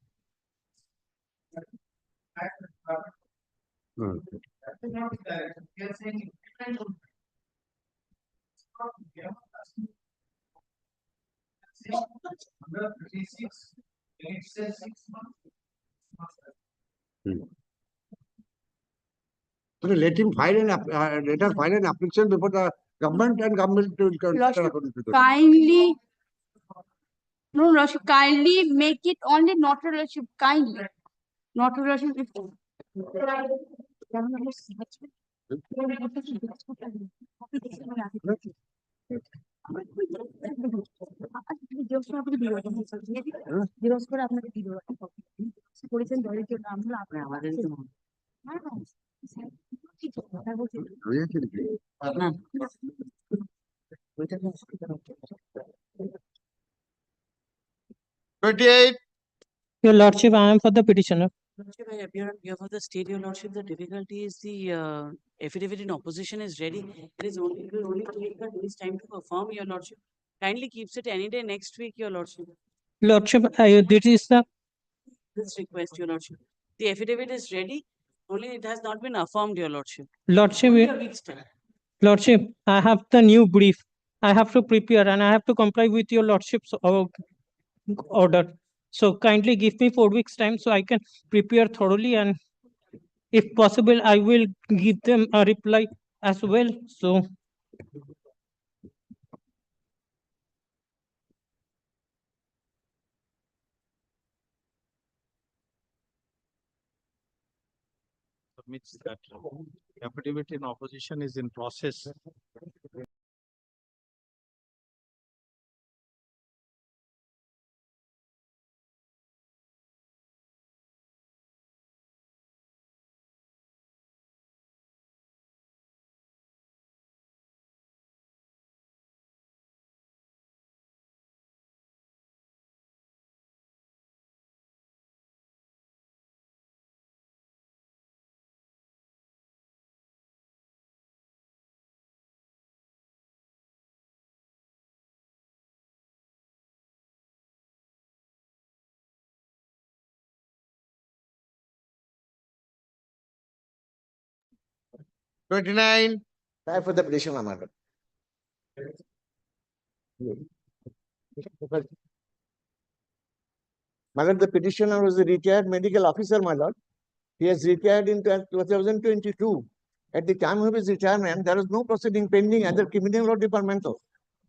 So let him file let her file an application before the government and government will consider according to the. kindly no Lordship, kindly make it only not a Lordship, kindly not a Lordship. জিজ্ঞেস করে আপনাকে video করেছেন দলের জন্য আমরা আমাদের Your Lordship, I am for the petitioner. Lordship, I appear on behalf of the state, Your Lordship. The difficulty is the affidavit in opposition is ready. It will only take a day's time to perform, Your Lordship. Kindly keeps it any day next week, Your Lordship. Lordship, this is the This request, Your Lordship. The affidavit is ready, only it has not been affirmed, Your Lordship. Lordship. Only a week's time. Lordship, I have the new brief. I have to prepare and I have to comply with your Lordship's order. So kindly give me 4 weeks time so I can prepare thoroughly, and if possible, I will give them a reply as well. So submits that affidavit in opposition is in process. Time for the petition, my lord. My lord, the petitioner was a retired medical officer, my lord. He has retired in 2022. At the time of his retirement, there was no proceeding pending under criminal law departmental.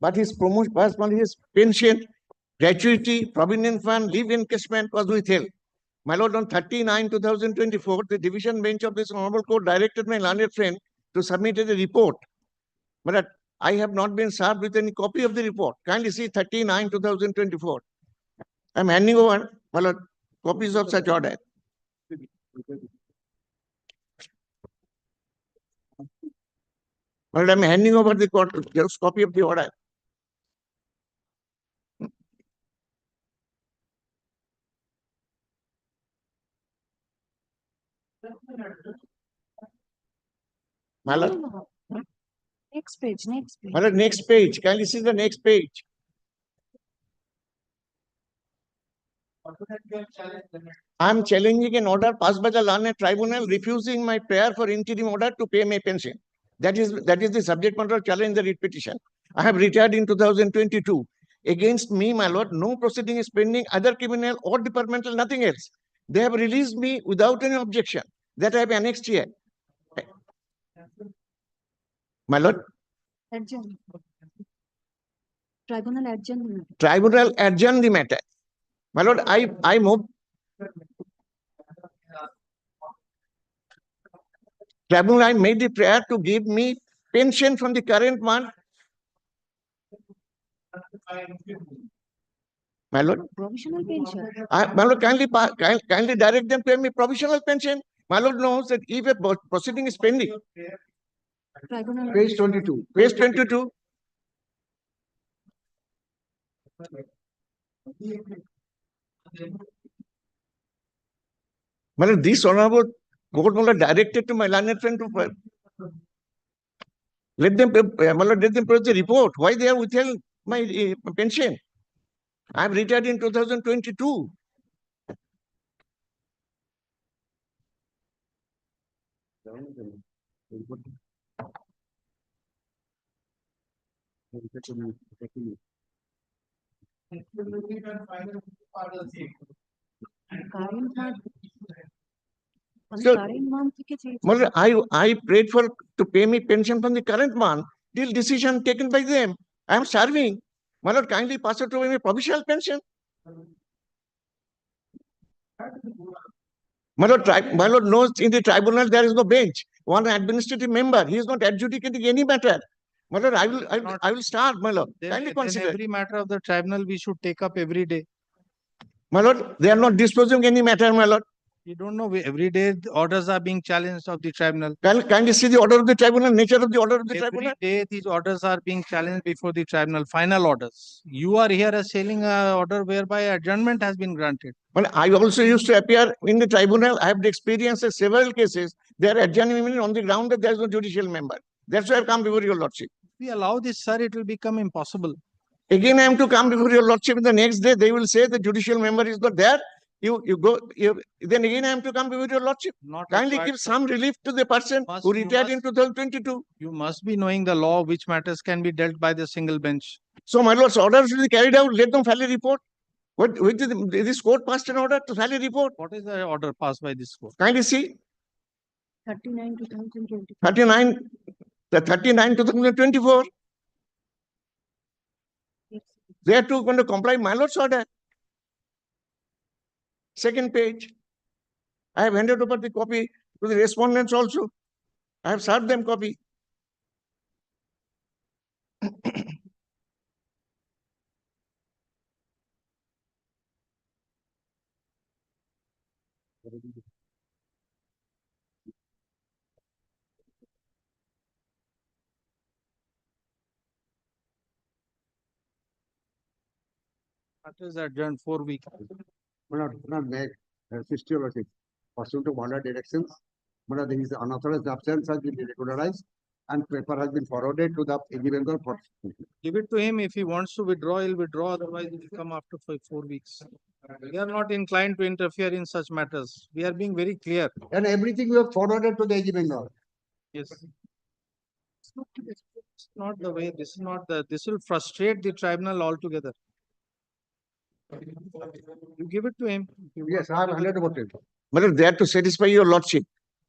But his promotion, his pension, gratuity, provident fund, leave encashment was withheld. My lord, on 30/9/2024, the division bench of this honorable court directed my learned friend to submit a report. But I have not been served with any copy of the report. Kindly see 30/9/2024. I'm handing over, my lord, copies of such order. Well, I'm handing over the court, just copy of the order. My lord, next page my lord, next page. Kindly see the next page. I'm challenging an order passed by the learned tribunal refusing my prayer for interim order to pay my pension. That is the subject matter challenge in the writ petition. I have retired in 2022. Against me, my lord, no proceeding is pending, either criminal or departmental, nothing else. They have released me without any objection. That I have annexed here. My lord, Adjourn. Tribunal adjourn. tribunal adjourn the matter. My lord, I move. Tribunal, I made the prayer to give me pension from the current month. My lord, Provisional pension. my lord, kindly direct them to pay me provisional pension. My lord knows that if a proceeding is pending. Tribunal. Page 22. Page 22. My lord, this honorable court my lord, directed to my learned friend to let them, my lord, let them produce the report. Why they have withheld my pension? I am retired in 2022. Current month. So, Current month থেকে চেয়েছে। my lord, I prayed for to pay me pension from the current month till decision taken by them. I am serving. My lord, kindly pass it to me provisional pension. My lord knows in the tribunal there is no bench. One administrative member, he is not adjudicating any matter. My lord, I will start, my lord. Kindly Then consider. every matter of the tribunal we should take up every day. My lord, they are not disposing any matter, my lord. You don't know, every day the orders are being challenged of the tribunal. Kindly see the order of the tribunal, nature of the order of the tribunal. Every day these orders are being challenged before the tribunal, final orders. You are here as selling a order whereby adjournment has been granted. Well, I also used to appear in the tribunal. I have experienced several cases. They are adjourning me on the ground that there is no judicial member. That's why I have come before your lordship. If we allow this, sir, it will become impossible. Again, I am to come before your lordship. The next day, they will say the judicial member is not there. Then again I am to come before your lordship. Not Kindly required, give sir. some relief to the person who retired in 2022. You must be knowing the law, which matters can be dealt by the single bench. So my lord's orders will be carried out. Let them file a report. Which this court passed an order to file a report. What is the order passed by this court? Kindly see 39 2020. 39, the 39 2024. They are going to comply my lord's order. Second page. I have handed over the copy to the respondents also. I have served them copy. Matters adjourned 4 weeks. Not make 60 or 6. Pursuant to order directions, there is unauthorized absence has been regularized and paper has been forwarded to the AG Bengal for. Give it to him. If he wants to withdraw, he'll withdraw. Otherwise, it will come after 4 weeks. We are not inclined to interfere in such matters. We are being very clear. And everything we have forwarded to the AG Bengal. Yes. It's not the way. This is not the. This will frustrate the tribunal altogether. You give it to him. Yes, I have handed over to him. But they have to satisfy your lordship.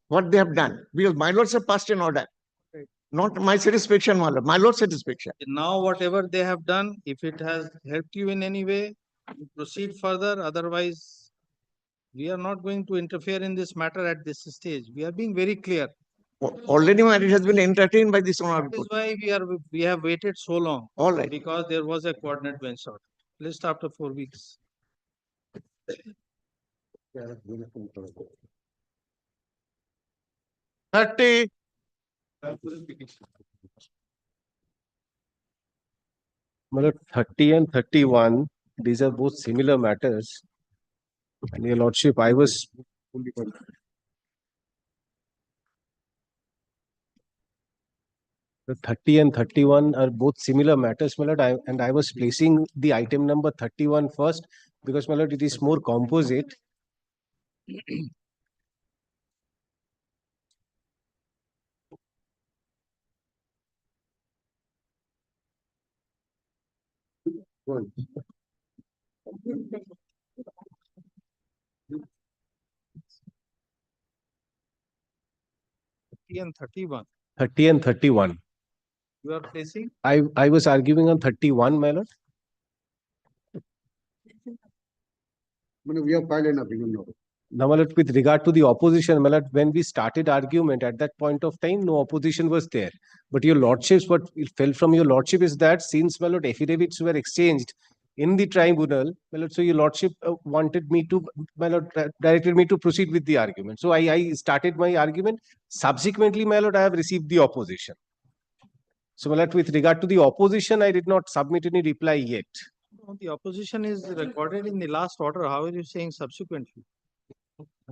What they have done. Because my lords have passed an order. Right. Not my satisfaction, my lord. My lord's satisfaction. Now, whatever they have done, if it has helped you in any way, you proceed further. Otherwise, we are not going to interfere in this matter at this stage. We are being very clear. Already it has been entertained by this honorable That is court. why we have waited so long. All right. Because there was a coordinate bench order. List after 4 weeks. Yeah, 30. Well, 30 and 31, these are both similar matters. And your lordship, I was the 30 and 31 are both similar matters, my lord. I was placing the item number 31 first because my lord, it is more composite. And 31. 30 and 31. You are placing? I was arguing on 31, my lord. We have filed an opinion now. Now, my lord, with regard to the opposition, my lord, when we started argument at that point of time, no opposition was there. But your lordships, what fell from your lordship is that since, my lord, affidavits were exchanged in the tribunal, my lord, so your lordship wanted me to, my lord, directed me to proceed with the argument. So I started my argument. Subsequently, my lord, I have received the opposition. So, my lord, with regard to the opposition, I did not submit any reply yet. No, the opposition is recorded in the last order. How are you saying subsequently?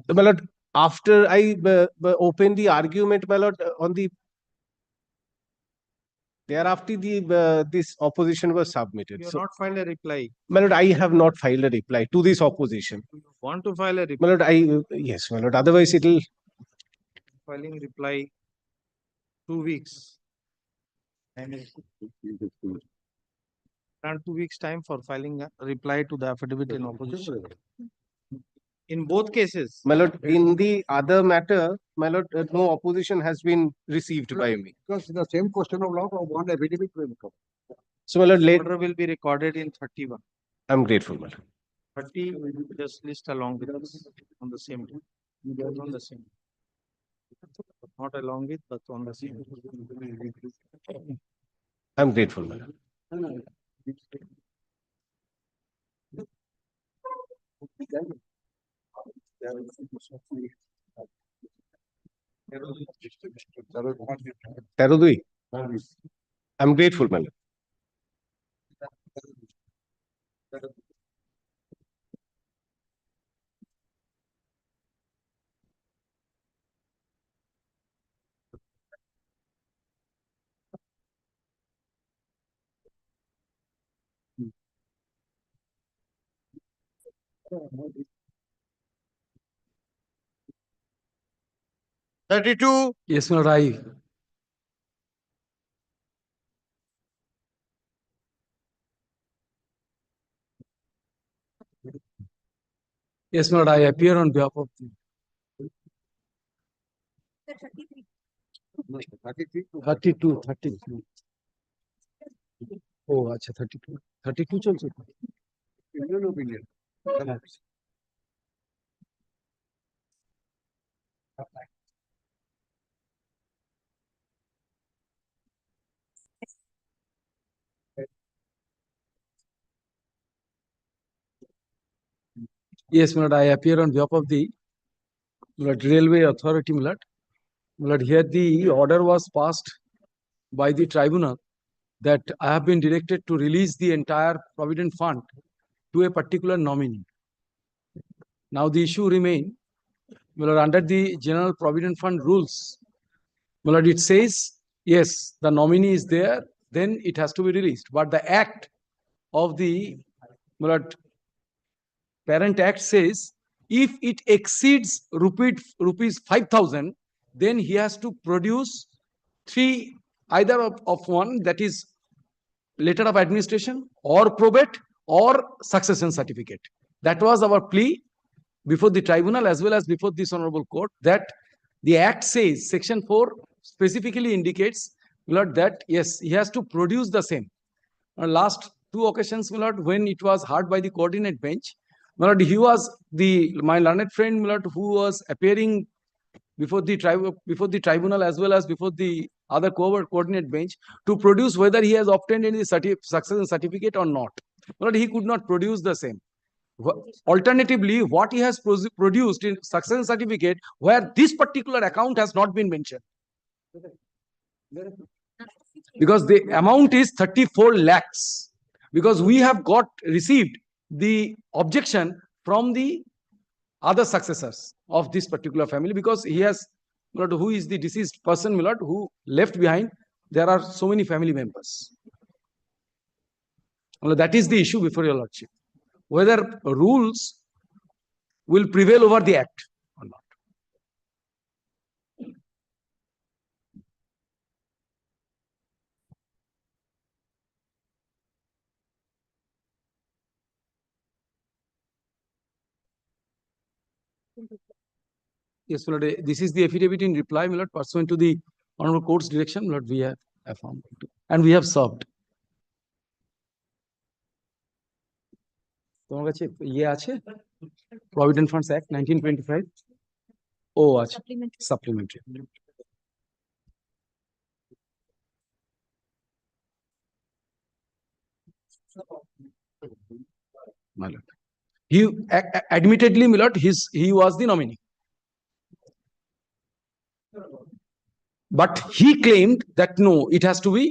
My lord, after I opened the argument, my lord, on the thereafter this opposition was submitted. You have So, not filed a reply. my lord, I have not filed a reply to this opposition. You want to file a My reply? lord, yes, my lord. Otherwise, it will. Filing reply 2 weeks. And 2 weeks time for filing a reply to the affidavit in opposition. In both cases. My lord, in the other matter, my lord, no opposition has been received by me. Because the same question of law of one affidavit will come. So, my lord, Order will be recorded in 31. I'm grateful, my lord. 30 will just list along with us on the same day. On the same. Not along with, but on the same. I'm grateful, my lord. Terodui. I'm grateful, my lord. Yes, my lord, I. Yes, my lord, I appear on behalf of the 32. Oh, acha 32. 32 চলছে তো? Indian opinion. Yes, my lord, I appear on behalf of the Railway Authority, my lord. My lord, here the order was passed by the tribunal that I have been directed to release the entire provident fund to a particular nominee. Now the issue remain, my lord, under the general provident fund rules, my lord, it says, yes, the nominee is there, then it has to be released. But the act of the, my lord, parent act says, if it exceeds rupees 5,000, then he has to produce three, either of one, that is letter of administration or probate or succession certificate. That was our plea before the tribunal as well as before this honorable court, that the act says, section 4 specifically indicates, my lord, that yes, he has to produce the same. Last two occasions, my lord, when it was heard by the coordinate bench, my lord, he was my learned friend, my lord, who was appearing before the tribunal as well as before the other coordinate bench to produce whether he has obtained any succession certificate or not. My lord, he could not produce the same. Alternatively, what he has produced in succession certificate where this particular account has not been mentioned. Because the amount is 34 lakhs. Because we have received the objection from the other successors of this particular family, because he has, my lord, who is the deceased person, my lord, who left behind, there are so many family members. Well, that is the issue before your lordship. whether rules will prevail over the act or not. Yes, my lord, this is the affidavit in reply, my lord, pursuant to the honorable court's direction, my lord, we have affirmed and we have served. তোমার কাছে ইয়ে আছে provident funds act 1925 ও আছে supplementary my lord. He admittedly, my lord, he was the nominee. But he claimed that no, it has to be.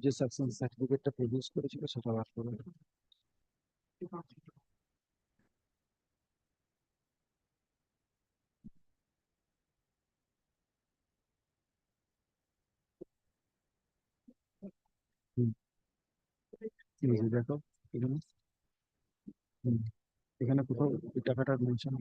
যে success সার্টিফিকেটটা produce করেছিল সেটা বার করে দেখো এখানে এখানে কোথাও এই টাকাটা mention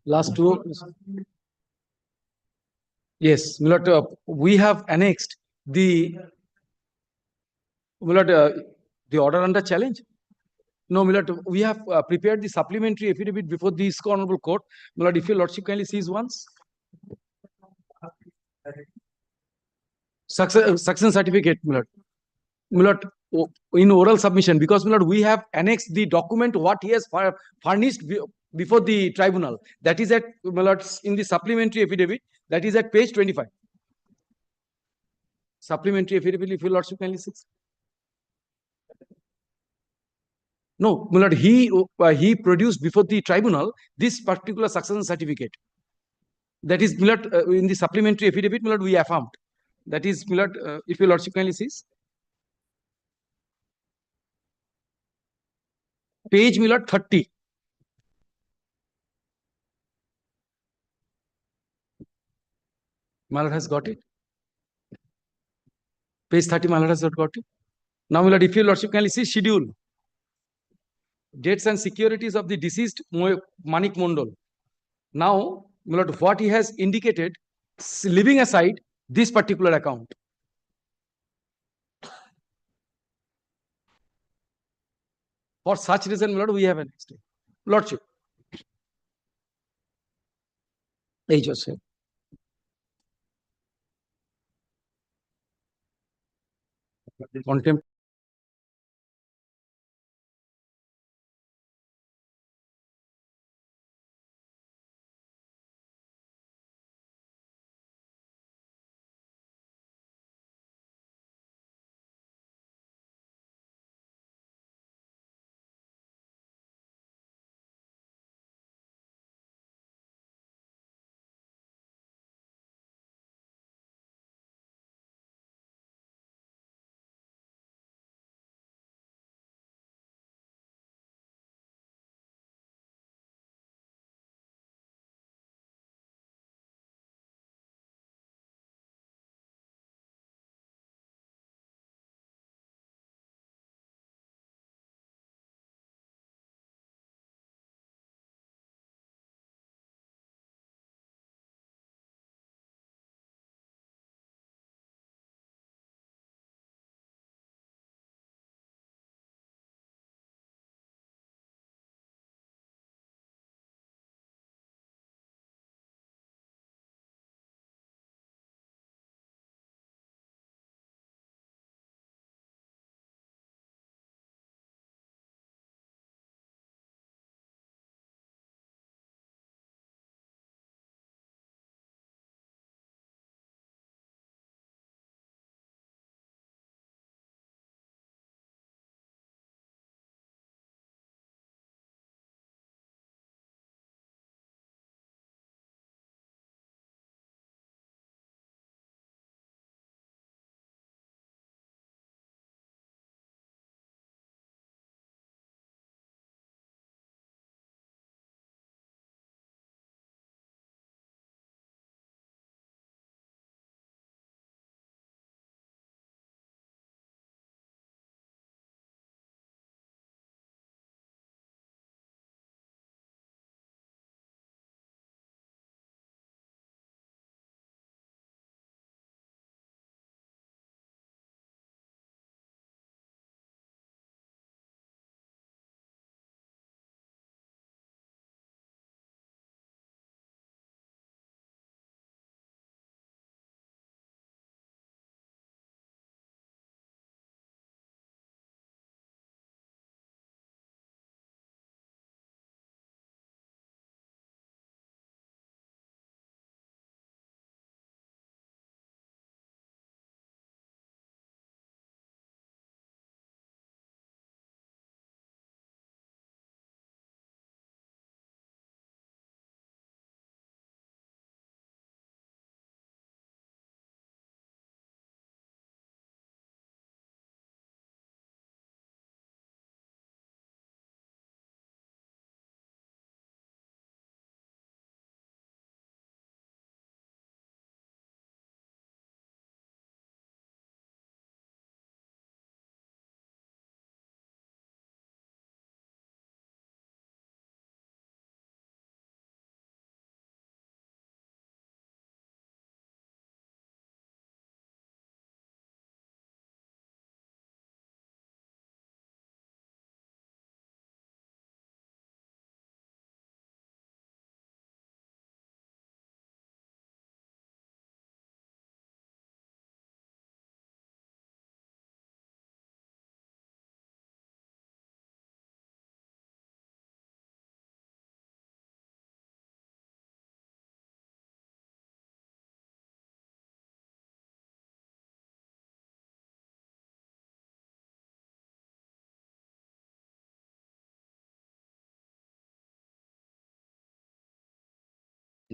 last two. Yes, my lord, we have annexed the my lord, the order under challenge. No, my lord, we have prepared the supplementary affidavit before this honorable court. My lord, if your lordship kindly sees once. Success certificate, my lord. My lord, in oral submission, because my lord, we have annexed the document what he has furnished before the tribunal. That is at, my lord, in the supplementary affidavit, that is at page 25. Supplementary affidavit, if your lordship kindly sees. No, my lord, he produced before the tribunal this particular succession certificate. That is, my lord, in the supplementary affidavit, my lord, we affirmed. That is, my lord, if your lordship kindly sees. Page, my lord, 30. My lord has got it. Page 30, my lord has got it. Now, my lord, if your lordship kindly see schedule. Dates and securities of the deceased Manik Mondal. Now, my lord, what he has indicated, leaving aside this particular account. For such reason, my lord, we have annexed it. Lordship. Joseph. Contempt.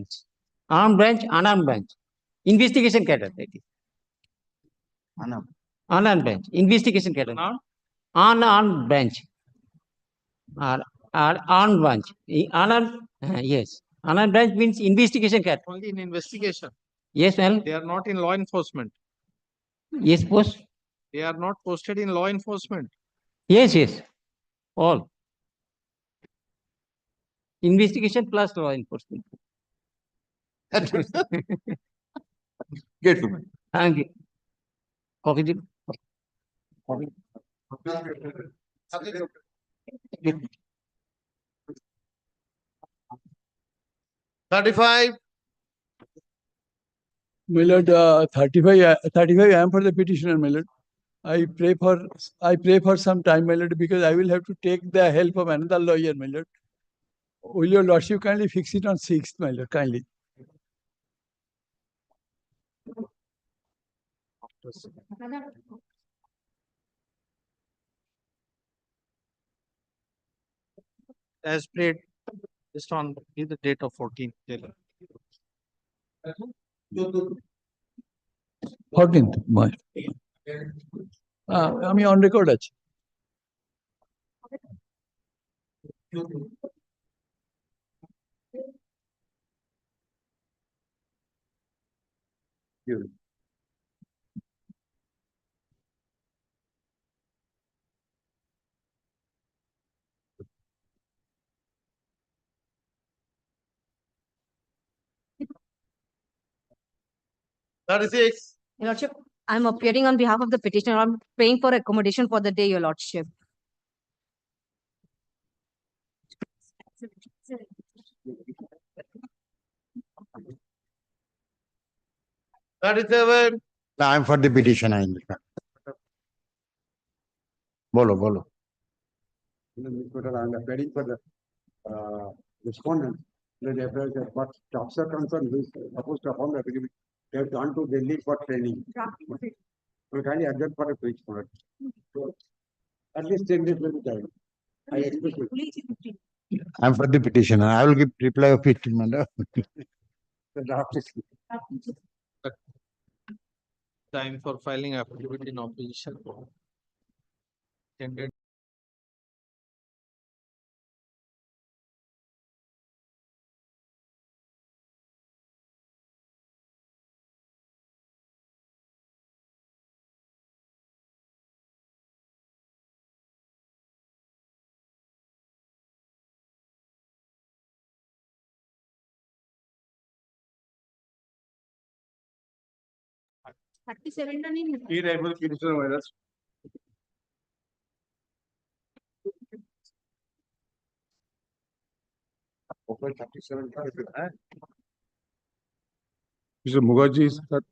branch. Armed branch, unarmed branch. Investigation cadre, that is. Unarmed branch, investigation cadre. Unarmed branch. Or armed branch. Unarmed, yes. Unarmed branch means investigation cadre. Only in investigation. Yes, well, They are not in law enforcement. yes, boss. They are not posted in law enforcement. Yes, yes. All. Investigation plus law enforcement. Get to me. Thank you. Copy it. Copy. 35. My lord, 35, I am for the petitioner, my lord. I pray for some time, my lord, because I will have to take the help of another lawyer, my lord. Will your lordship kindly fix it on 6th, my lord, kindly? As prayed, just on the date of 14th. 14th March. আমি on record আছি। Your Lordship, I'm appearing on behalf of the petitioner. I'm praying for accommodation for the day, Your Lordship. I'm for the petition. I understand. Bolo. I'm appearing for the respondent. But talks are concerned, who is supposed to form the agreement. They have gone to Delhi for training. We kindly adjourn for a page for it. So, at least 10 days will be time. I expect it. I'm for the petitioner. I will give reply of it, madam. The draft is. Time for filing affidavit in opposition. Tended. Irregular petitioner virus. Okay, 37. Mr. Mukherjee is that.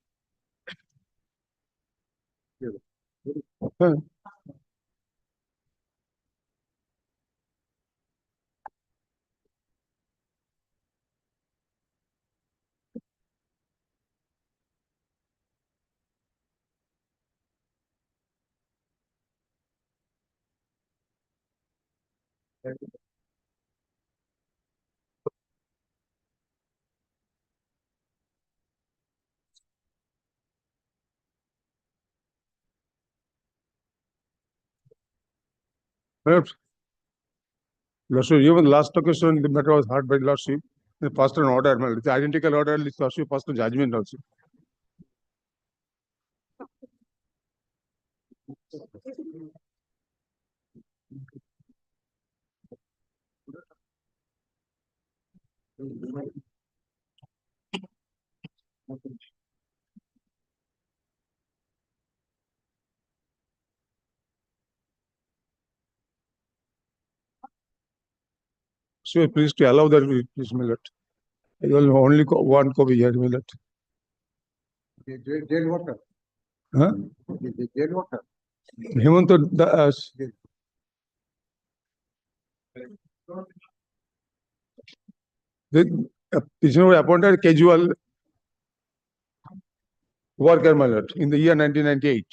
Perhaps. Lordship, even the last occasion, the matter was heard by Lordship. They passed an order, the identical order, Lordship passed a judgment also. So please to allow that, please, millet. I will only one copy here, millet. Jail water. Huh? Jail water. Hemant, the petitioner appointed casual worker, millet, in the year 1998.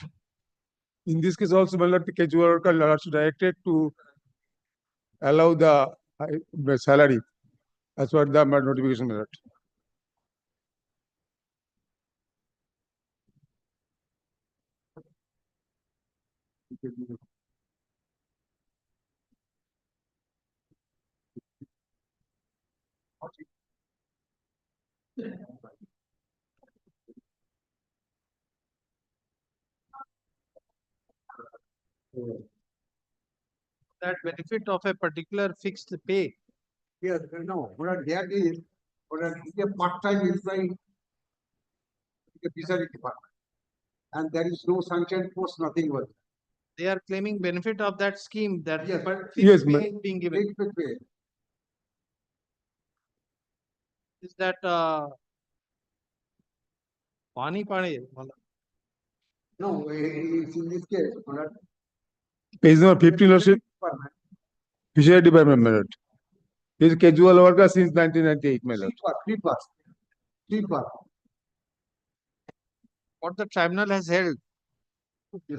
In this case also, millet, the casual worker also directed to allow the salary as per the notification, millet. That benefit of a particular fixed pay. Yes, no, what there is, what a part-time employee in the fishery department. And there is no sanctioned post, nothing was. They are claiming benefit of that scheme that Yes, fixed pay is being given. fixed pay. Is that Pani Pani? No, it's in this case, what Page number 15, Lordship, department, Fishery Department, my lord. He is casual worker since 1998, my lord. sleeper. What the tribunal has held.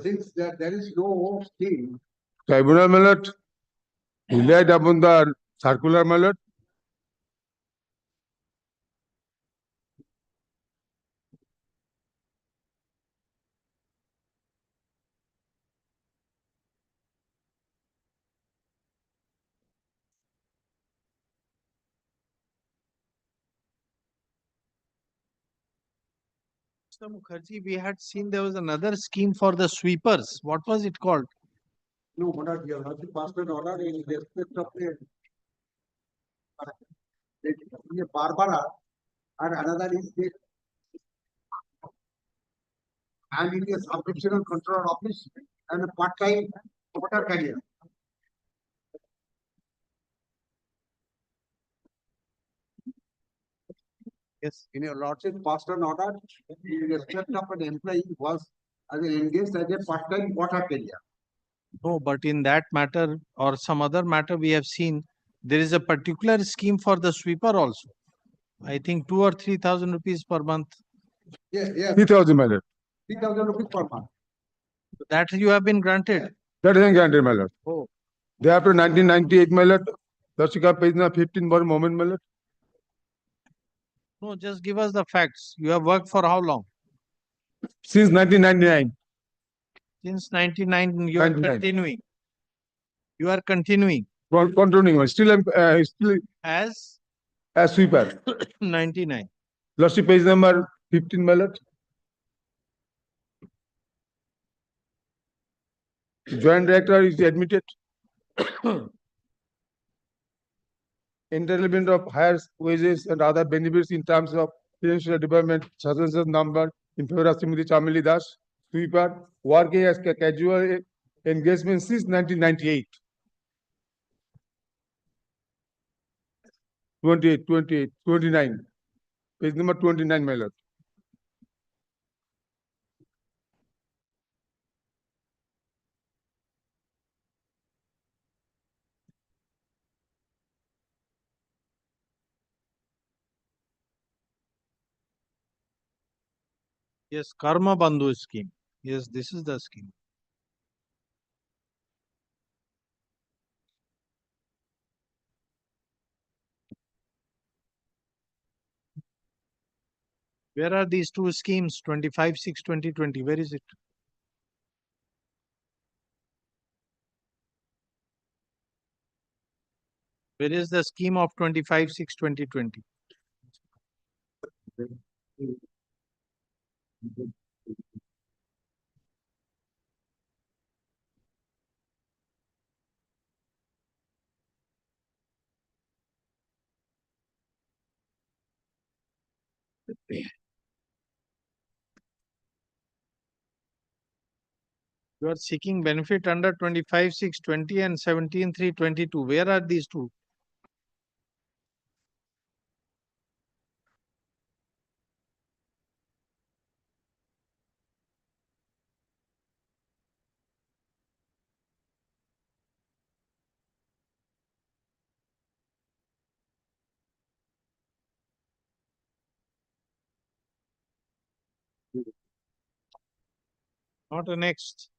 Since there is no scheme, Tribunal, my lord, relied upon the circular, my lord. Mr. Mukherjee, we had seen there was another scheme for the sweepers. What was it called? no, what are you have to pass an order in respect of a Barbara, and another is the and it is subdivisional control office and a part-time water carrier. Yes. In your lordship passed an order in respect of an employee who was engaged as a part-time water carrier. No, but in that matter or some other matter we have seen there is a particular scheme for the sweeper also. I think 2 or 3,000 rupees per month. Yes, yes, 3,000, my lord. 3,000 rupees per month. That you have been granted. That is granted, my lord. Oh. Day after 1998, my lord. Lordship, page number 15, one moment, my lord. No, just give us the facts. You have worked for how long? Since 1999. Since 99, you are 99. continuing. You are continuing. Continuing, still As sweeper. 99. Lordship, page number 15, my lord. Joint director is admitted. Entitlement of higher wages and other benefits in terms of financial development, such number in favor of Srimati Chamili Das, sweeper, working as casual engagement since 1998. 29. Page number 29, my lord. Yes, Karma Bandhu scheme. Yes, this is the scheme. Where are these two schemes? 25/6, 2020. Where is it? Where is the scheme of 25/6, 2020? You are seeking benefit under 25/6/20 and 17/3/22. Where are these two? Not annexed.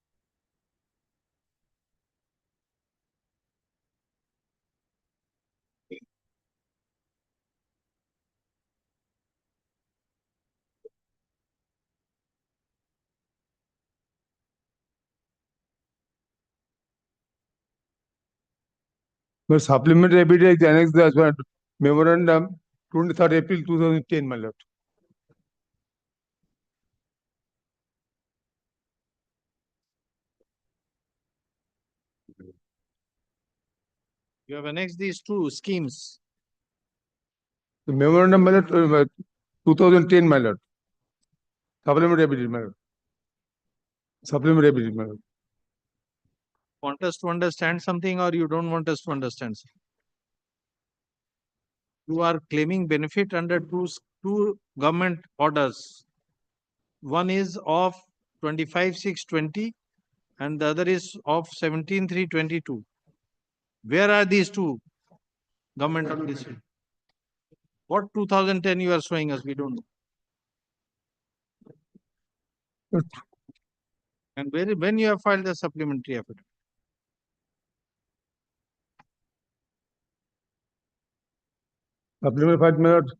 But supplementary evidence annexed as well memorandum 23rd April 2010, my lord. You have annexed these two schemes. The memorandum, my lord, 2010, my lord. Supplementary evidence, my lord. Supplementary evidence, my lord. Want us to understand something or you don't want us to understand something? You are claiming benefit under two government orders. One is of 25/6/20 and the other is of 17/3/22. Where are these two government orders? What 2010 you are showing us? We don't know. And when you have filed the supplementary affidavit? Supplementary fight, my lord.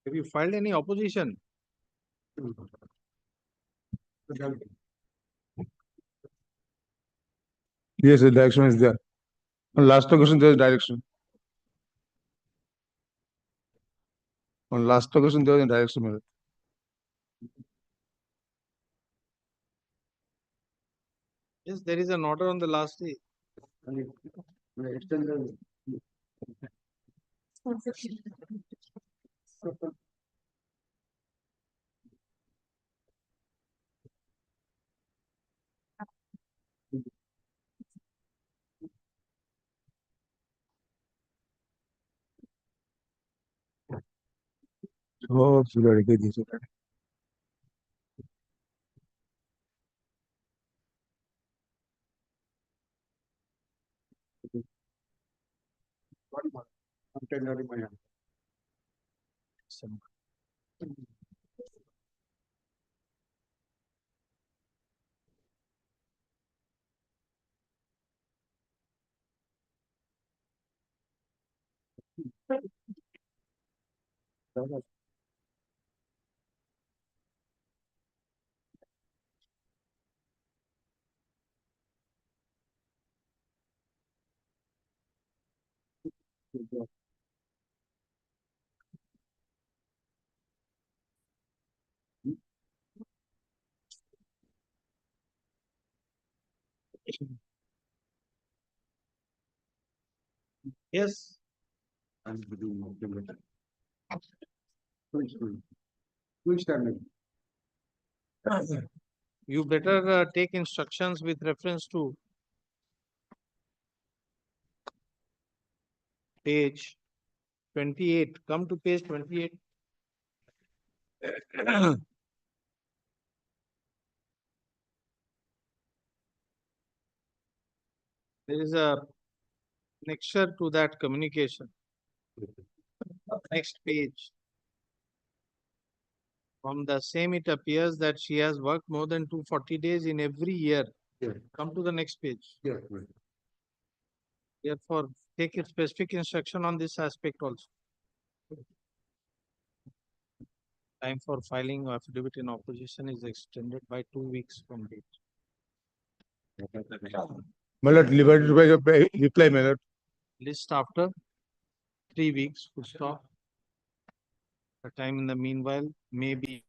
Have you filed any opposition? Yes, the direction is there. On last occasion, there is direction. On last occasion, there is a direction, my lord. Yes, there is an order on the last day. Oh, लड़के दिए थे। Yes. You better take instructions with reference to page 28. Come to page 28. There is a annexure to that communication. Next page. From the same, it appears that she has worked more than 240 days in every year. Come to the next page. Therefore, take a specific instruction on this aspect also. Time for filing affidavit in opposition is extended by 2 weeks from date. My lord, liberated by your reply, my lord. List after 3 weeks, full stop. The time in the meanwhile may be